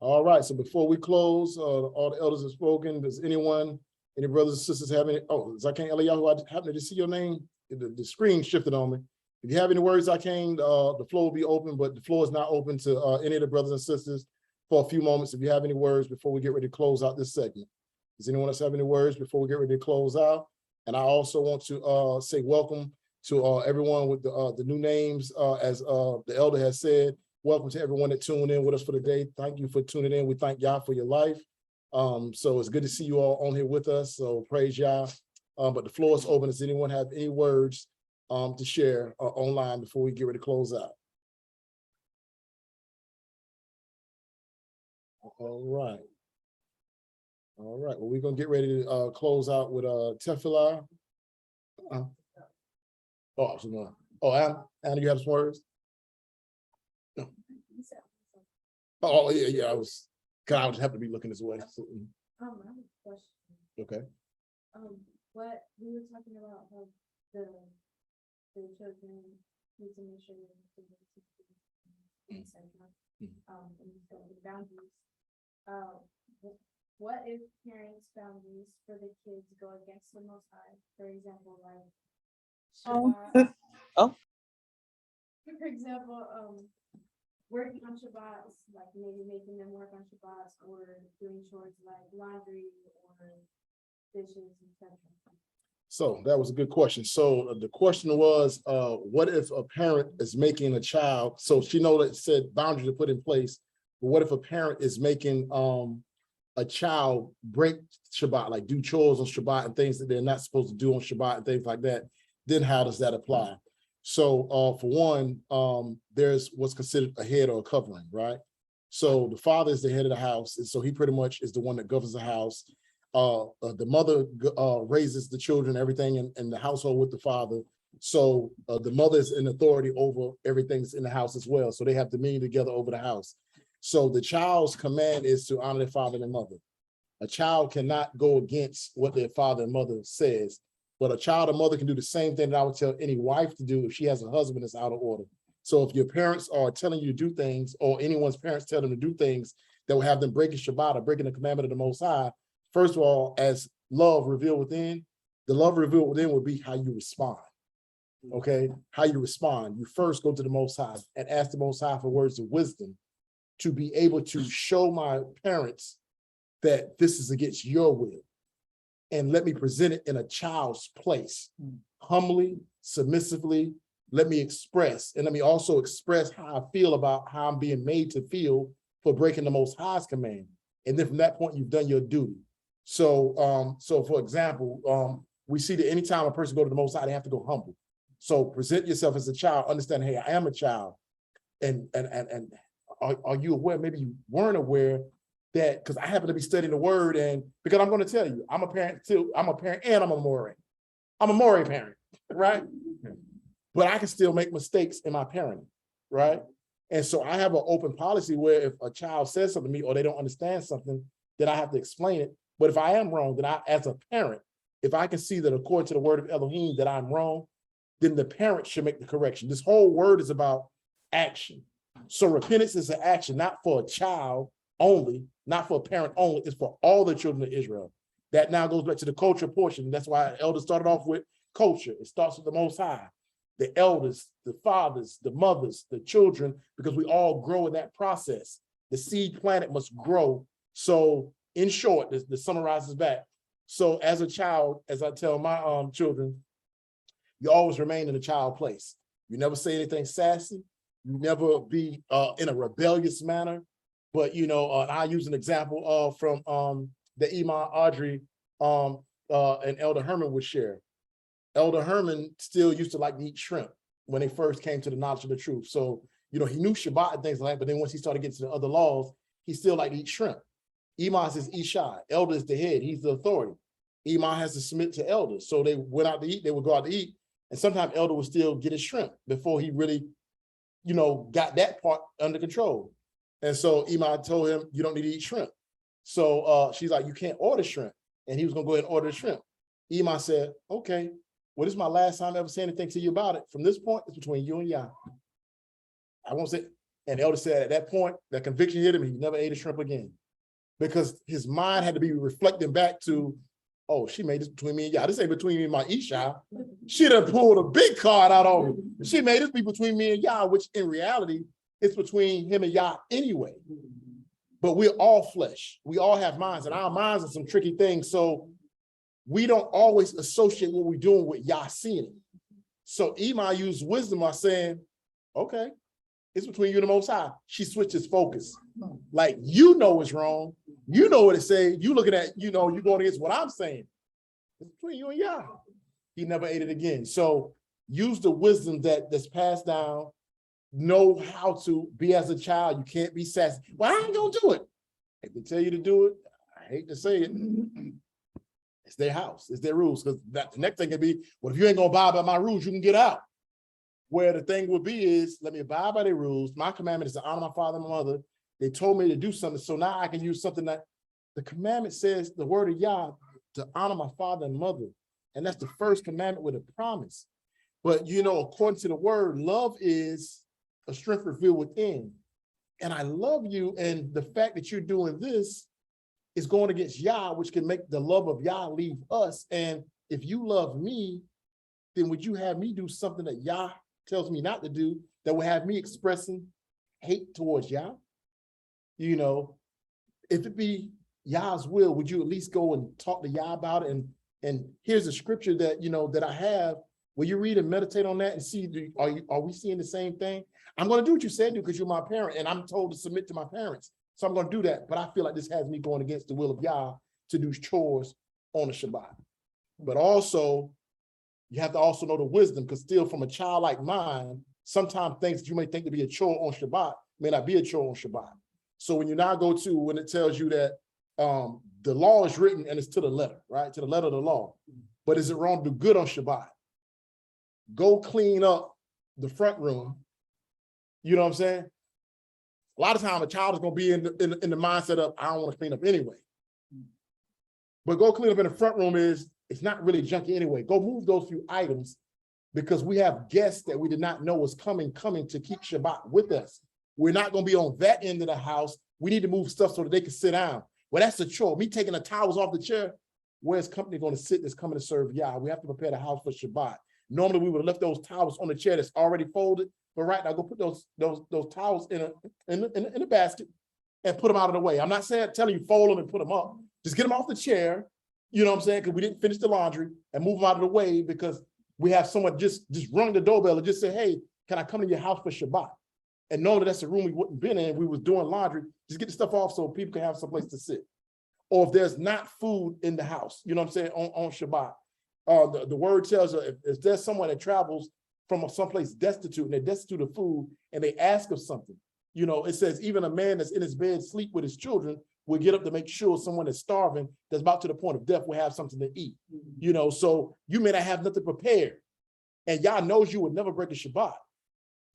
All right, so before we close, all the elders have spoken. Does anyone, any brothers and sisters have any, Zakane Eliyahu, I happen to see your name. The screen shifted on me. If you have any words, Zakane, the floor will be open, but the floor is not open to any of the brothers and sisters for a few moments. If you have any words before we get ready to close out this segment. Does anyone else have any words before we get ready to close out? And I also want to say welcome to everyone with the new names, as the elder has said. Welcome to everyone that tuned in with us for the day. Thank you for tuning in. We thank y'all for your life. So it's good to see you all on here with us. So praise y'all. But the floor is open. Does anyone have any words to share online before we get ready to close out? All right. All right, well, we're gonna get ready to close out with Tefillah. Anna, you have some words? No. Oh, yeah, I would have to be looking this way. So, I have a question. okay. What we were talking about how the children need to make sure and the boundaries. What if parents' boundaries for the kids go against the Most High? For example, like Shabbat. For example, working on Shabbats, like maybe making them work on Shabbats, or doing chores like laundry or dishes, etc. So that was a good question. So the question was, what if a parent is making a child? So she know that it said boundaries to put in place, but what if a parent is making a child break Shabbat, like do chores on Shabbat and things that they're not supposed to do on Shabbat and things like that? Then how does that apply? So for one, there's what's considered a head or a covering, right? So the father is the head of the house, and so he pretty much is the one that governs the house. The mother raises the children, everything in the household with the father. So the mother is in authority over everything that's in the house as well. So they have dominion together over the house. So the child's command is to honor their father and mother. A child cannot go against what their father and mother says, but a child or mother can do the same thing that I would tell any wife to do if she has a husband that's out of order. So if your parents are telling you to do things, or anyone's parents tell them to do things that will have them breaking Shabbat or breaking the commandment of the Most High, first of all, as love revealed within, the love revealed within would be how you respond. Okay, how you respond. You first go to the Most High and ask the Most High for words of wisdom to be able to show my parents that this is against your will. And let me present it in a child's place, humbly, submissively. Let me express, and let me also express how I feel about how I'm being made to feel for breaking the Most High's command. And then from that point, you've done your duty. So, for example, we see that anytime a person goes to the Most High, they have to go humble. So present yourself as a child, understand, hey, I am a child. And are you aware, maybe you weren't aware that, because I happen to be studying the word, and because I'm going to tell you, I'm a parent too, I'm a parent and I'm a Moreh. I'm a Moreh parent, right? But I can still make mistakes in my parenting, right? And so I have an open policy where if a child says something to me or they don't understand something, then I have to explain it. But if I am wrong, then I, as a parent, if I can see that according to the word of Elohim that I'm wrong, then the parent should make the correction. This whole word is about action. So repentance is an action, not for a child only, not for a parent only, it's for all the children of Israel. That now goes back to the culture portion. That's why elders started off with culture. It starts with the Most High, the elders, the fathers, the mothers, the children, because we all grow in that process. The seed planted must grow. So in short, the summarizes back. So as a child, as I tell my children, you always remain in a child place. You never say anything sassy. You never be in a rebellious manner. But, you know, I use an example from the Imam Audrey and Elder Herman would share. Elder Herman still used to like to eat shrimp when they first came to the knowledge of the truth. So, you know, he knew Shabbat and things like that, but then once he started getting to the other laws, he still liked to eat shrimp. Imam is Ishai, Elder is the head, he's the authority. Imam has to submit to elders. So they went out to eat, they would go out to eat, and sometimes elder would still get his shrimp before he really, got that part under control. And so Imam told him, you don't need to eat shrimp. So she's like, you can't order shrimp. And he was gonna go ahead and order the shrimp. Imam said, okay, well, this is my last time ever saying anything to you about it. From this point, it's between you and Yah. I won't say, and the elder said at that point, that conviction hit him, he never ate a shrimp again. Because his mind had to be reflecting back to, oh, she made this between me and Yah. This ain't between me and my Isha. She done pulled a big card out on me. She made this be between me and Yah, which in reality, it's between him and Yah anyway. But we're all flesh. We all have minds, and our minds are some tricky things. So we don't always associate what we're doing with Yah seeing it. So Imam used wisdom by saying, okay, it's between you and the Most High. She switched his focus. Like, it's wrong. You know what it says. You looking at, you're going against what I'm saying. It's between you and Yah. He never ate it again. So use the wisdom that's passed down. Know how to be as a child. You can't be sassy. Well, I ain't gonna do it. If they tell you to do it, I hate to say it, it's their house, it's their rules. Because the next thing could be, well, if you ain't gonna abide by my rules, you can get out. Where the thing would be is, let me abide by their rules. My commandment is to honor my father and my mother. They told me to do something, so now I can use something that the commandment says, the word of Yah, to honor my father and mother. And that's the first commandment with a promise. But according to the word, love is a strength revealed within. And I love you, and the fact that you're doing this is going against Yah, which can make the love of Yah leave us. And if you love me, then would you have me do something that Yah tells me not to do, that would have me expressing hate towards Yah? If it be Yah's will, would you at least go and talk to Yah about it? And here's a scripture that, that I have. Will you read and meditate on that and see, are we seeing the same thing? I'm going to do what you said, because you're my parent, and I'm told to submit to my parents. So I'm going to do that. But I feel like this has me going against the will of Yah to do chores on the Shabbat. But also, you have to also know the wisdom, because still from a childlike mind, sometimes things that you may think to be a chore on Shabbat may not be a chore on Shabbat. So when you now go to, when it tells you that the law is written and it's to the letter, right? To the letter of the law. But is it wrong to do good on Shabbat? Go clean up the front room. You know what I'm saying? A lot of times a child is going to be in the mindset of, I don't want to clean up anyway. But go clean up in the front room it's not really junky anyway. Go move those few items, because we have guests that we did not know was coming to keep Shabbat with us. We're not going to be on that end of the house. We need to move stuff so that they can sit down. Well, that's a chore. Me taking the towels off the chair, where's company going to sit that's coming to serve Yah? We have to prepare the house for Shabbat. Normally we would have left those towels on the chair that's already folded, but right now go put those towels in a basket and put them out of the way. I'm not telling you fold them and put them up. Just get them off the chair. You know what I'm saying? Because we didn't finish the laundry, and move them out of the way, because we have someone just rung the doorbell and just say, hey, can I come to your house for Shabbat? And knowing that that's a room we wouldn't been in, we was doing laundry, just get the stuff off so people can have some place to sit. Or if there's not food in the house, you know what I'm saying, on Shabbat. The word tells us if there's someone that travels from someplace destitute, and they're destitute of food, and they ask of something, it says even a man that's in his bed sleep with his children will get up to make sure someone that's starving, that's about to the point of death, will have something to eat. So you may not have nothing prepared, and Yah knows you would never break a Shabbat.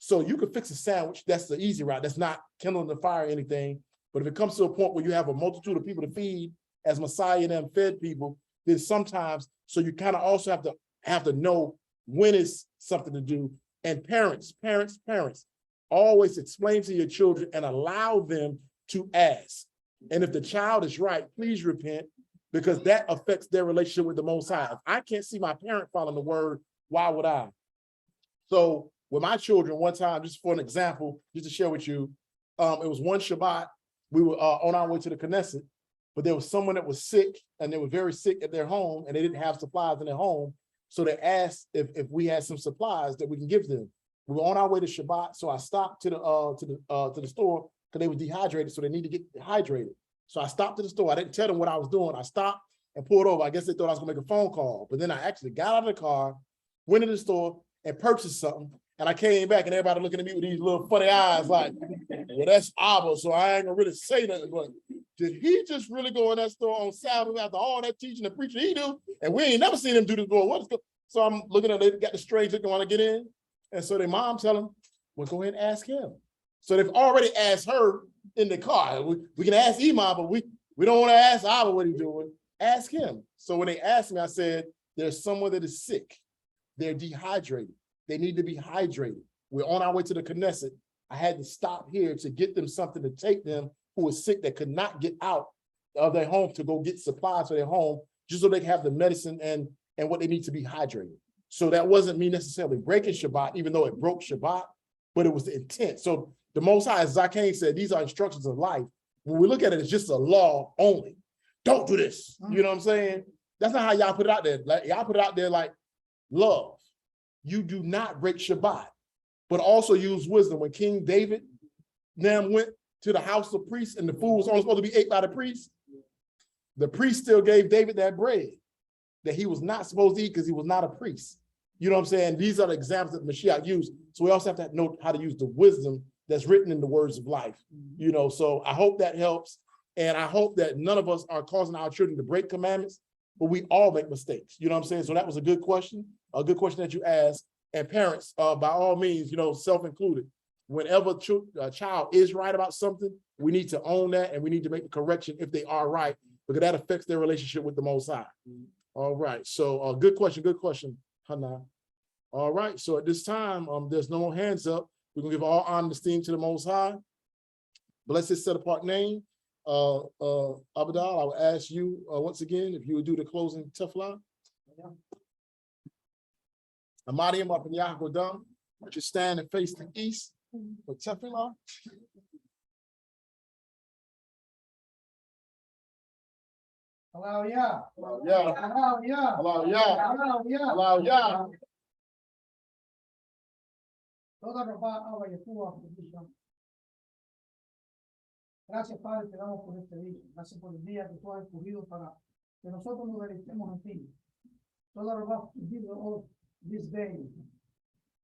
So you could fix a sandwich. That's the easy route. That's not kindling the fire or anything. But if it comes to a point where you have a multitude of people to feed, as Messiah and them fed people, then sometimes, so you kind of also have to know when it's something to do. And parents, always explain to your children and allow them to ask. And if the child is right, please repent, because that affects their relationship with the Most High. If I can't see my parent following the word, why would I? So with my children, one time, just for an example, just to share with you, it was one Shabbat, we were on our way to the Knesset, but there was someone that was sick, and they were very sick at their home, and they didn't have supplies in their home. So they asked if we had some supplies that we can give them. We were on our way to Shabbat, so I stopped to the store, because they were dehydrated, so they need to get hydrated. So I stopped to the store. I didn't tell them what I was doing. I stopped and pulled over. I guess they thought I was gonna make a phone call, but then I actually got out of the car, went to the store, and purchased something. And I came back and everybody looking at me with these little funny eyes like, well, that's Abba, so I ain't gonna really say nothing. But did he just really go in that store on Sabbath after all that teaching and preaching he do? And we ain't never seen him do this before. What is going? So I'm looking at it, got the strange look, want to get in. And so their mom tell him, well, go ahead and ask him. So they've already asked her in the car. We can ask Imam, but we don't want to ask Abba what he's doing. Ask him. So when they asked me, I said, there's someone that is sick. They're dehydrated. They need to be hydrated. We're on our way to the Knesset. I had to stop here to get them something to take them who was sick that could not get out of their home to go get supplies for their home, just so they can have the medicine and what they need to be hydrated. So that wasn't me necessarily breaking Shabbat, even though it broke Shabbat, but it was the intent. So the Most High, as Zakane said, these are instructions of life. When we look at it, it's just a law only. Don't do this. You know what I'm saying? That's not how y'all put it out there. Like, y'all put it out there like love. You do not break Shabbat, but also use wisdom. When King David then went to the house of priests and the food was only supposed to be ate by the priest still gave David that bread that he was not supposed to eat because he was not a priest. You know what I'm saying? These are the examples that Mashiach used. So we also have to know how to use the wisdom that's written in the words of life. You know, so I hope that helps. And I hope that none of us are causing our children to break commandments, but we all make mistakes. You know what I'm saying? So that was a good question that you asked. And parents, by all means, you know, self-included, whenever a child is right about something, we need to own that and we need to make the correction if they are right, because that affects their relationship with the Most High. All right. So good question, Hannah. All right. So at this time, there's no more hands up. We're going to give all honor and esteem to the Most High. Bless his set apart name. Abadal, I will ask you once again if you would do the closing tefillah. Amadiam up in Yahudah, would you stand and face the east for tefillah? Hallelujah. Hallelujah. Hallelujah. Hallelujah. Hallelujah. Hallelujah. Toda ropa agua y Yeshua, bendición. Gracias, Padre, te damos por este día. Gracias por el día que tú has escogido para que nosotros nos deleitemos en ti. Toda ropa, give us this day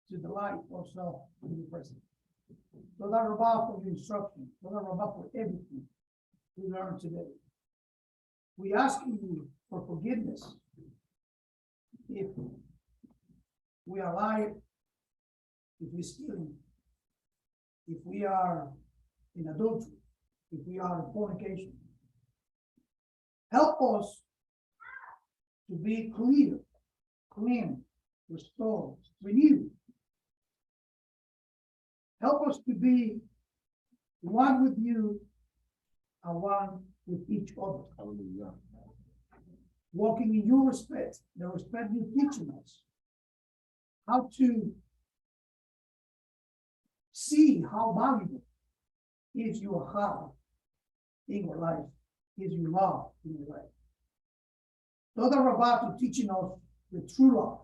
to delight ourselves in the present. Toda ropa for the instruction. Toda ropa for everything we learned today. We ask you for forgiveness if we are lying, if we're stealing, if we are in adultery, if we are in fornication. Help us to be clear, clean, restored, renewed. Help us to be one with you and one with each other. Hallelujah. Walking in your respect, the respect you're teaching us. How to see how valuable is your heart in your life, is your love in your life. Toda Rabbah to teaching us the true love.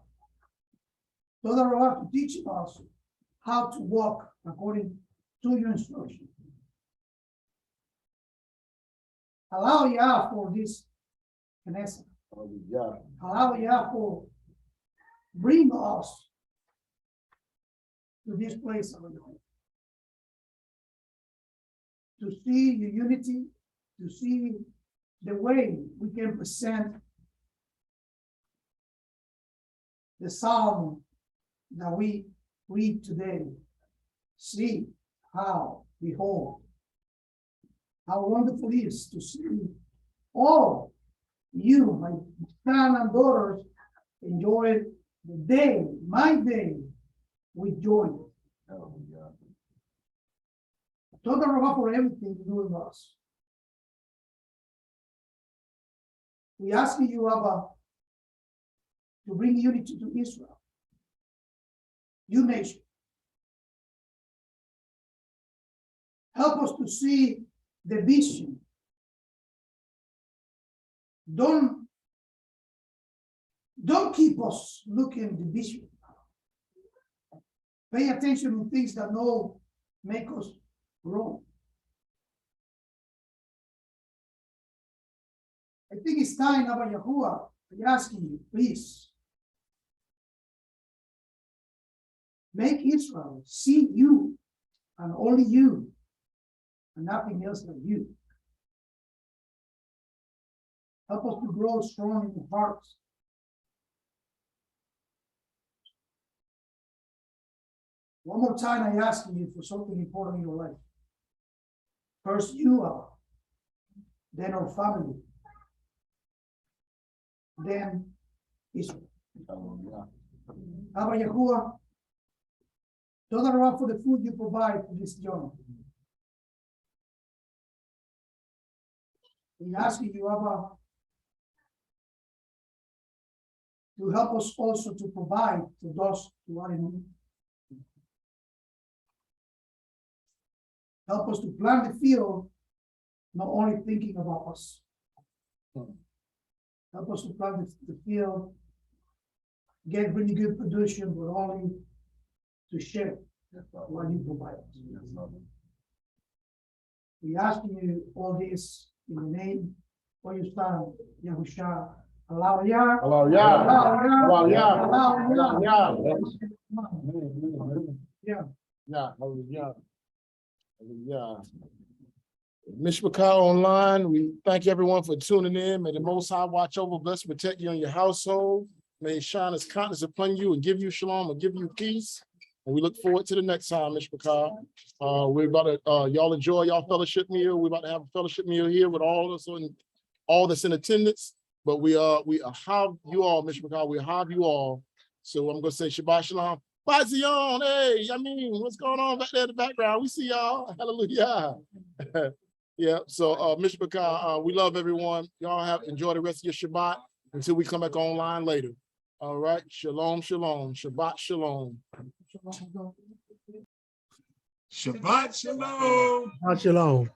Toda Rabbah to teaching us how to walk according to your instruction. Allow Yah for this Knesset. Allow Yah for bring us to this place of life. To see the unity, to see the way we can present the psalm that we read today. See how, behold, how wonderful it is to see all you, my son and daughters, enjoy the day, my day, with joy. Toda Rabbah for everything you do in us. We ask you, Abba, to bring unity to Israel, your nation. Help us to see the vision. Don't keep us looking at the vision. Pay attention to things that no make us wrong. I think it's time, Abba Yahuwah, I'm asking you, please, Make Israel see you and only you and nothing else but you. Help us to grow strong in the hearts. One more time, I ask you for something important in your life. First, you are, then our family, then Israel. Abba Yahuwah, Toda Rabah for the food you provide for this journey. We ask you, Abba, to help us also to provide to those who are in need. Help us to plant the field, not only thinking about us. Help us to plant the field, get really good production, but only to share what you provide us. We ask you all this in the name of your son, Yahushua. Allow Yah. Allow Yah. Allow Yah. Allow Yah. Yeah. Yeah, hallelujah. Hallelujah. Mishpachah Online, we thank everyone for tuning in. May the Most High watch over, bless, protect you and your household. May He shine His countenance upon you and give you shalom and give you peace. And we look forward to the next time, Mishpachah. We're about to, y'all enjoy y'all fellowship meal. We're about to have a fellowship meal here with all that's in attendance. But we have you all, Mishpachah. We have you all. So I'm gonna say Shabbat Shalom. Bye, Zion. Hey, I mean, what's going on back there in the background? We see y'all. Hallelujah. Yeah. So, Mishpachah, we love everyone. Y'all enjoy the rest of your Shabbat until we come back online later. All right. Shalom, shalom. Shabbat shalom. Shabbat shalom. Shabbat shalom.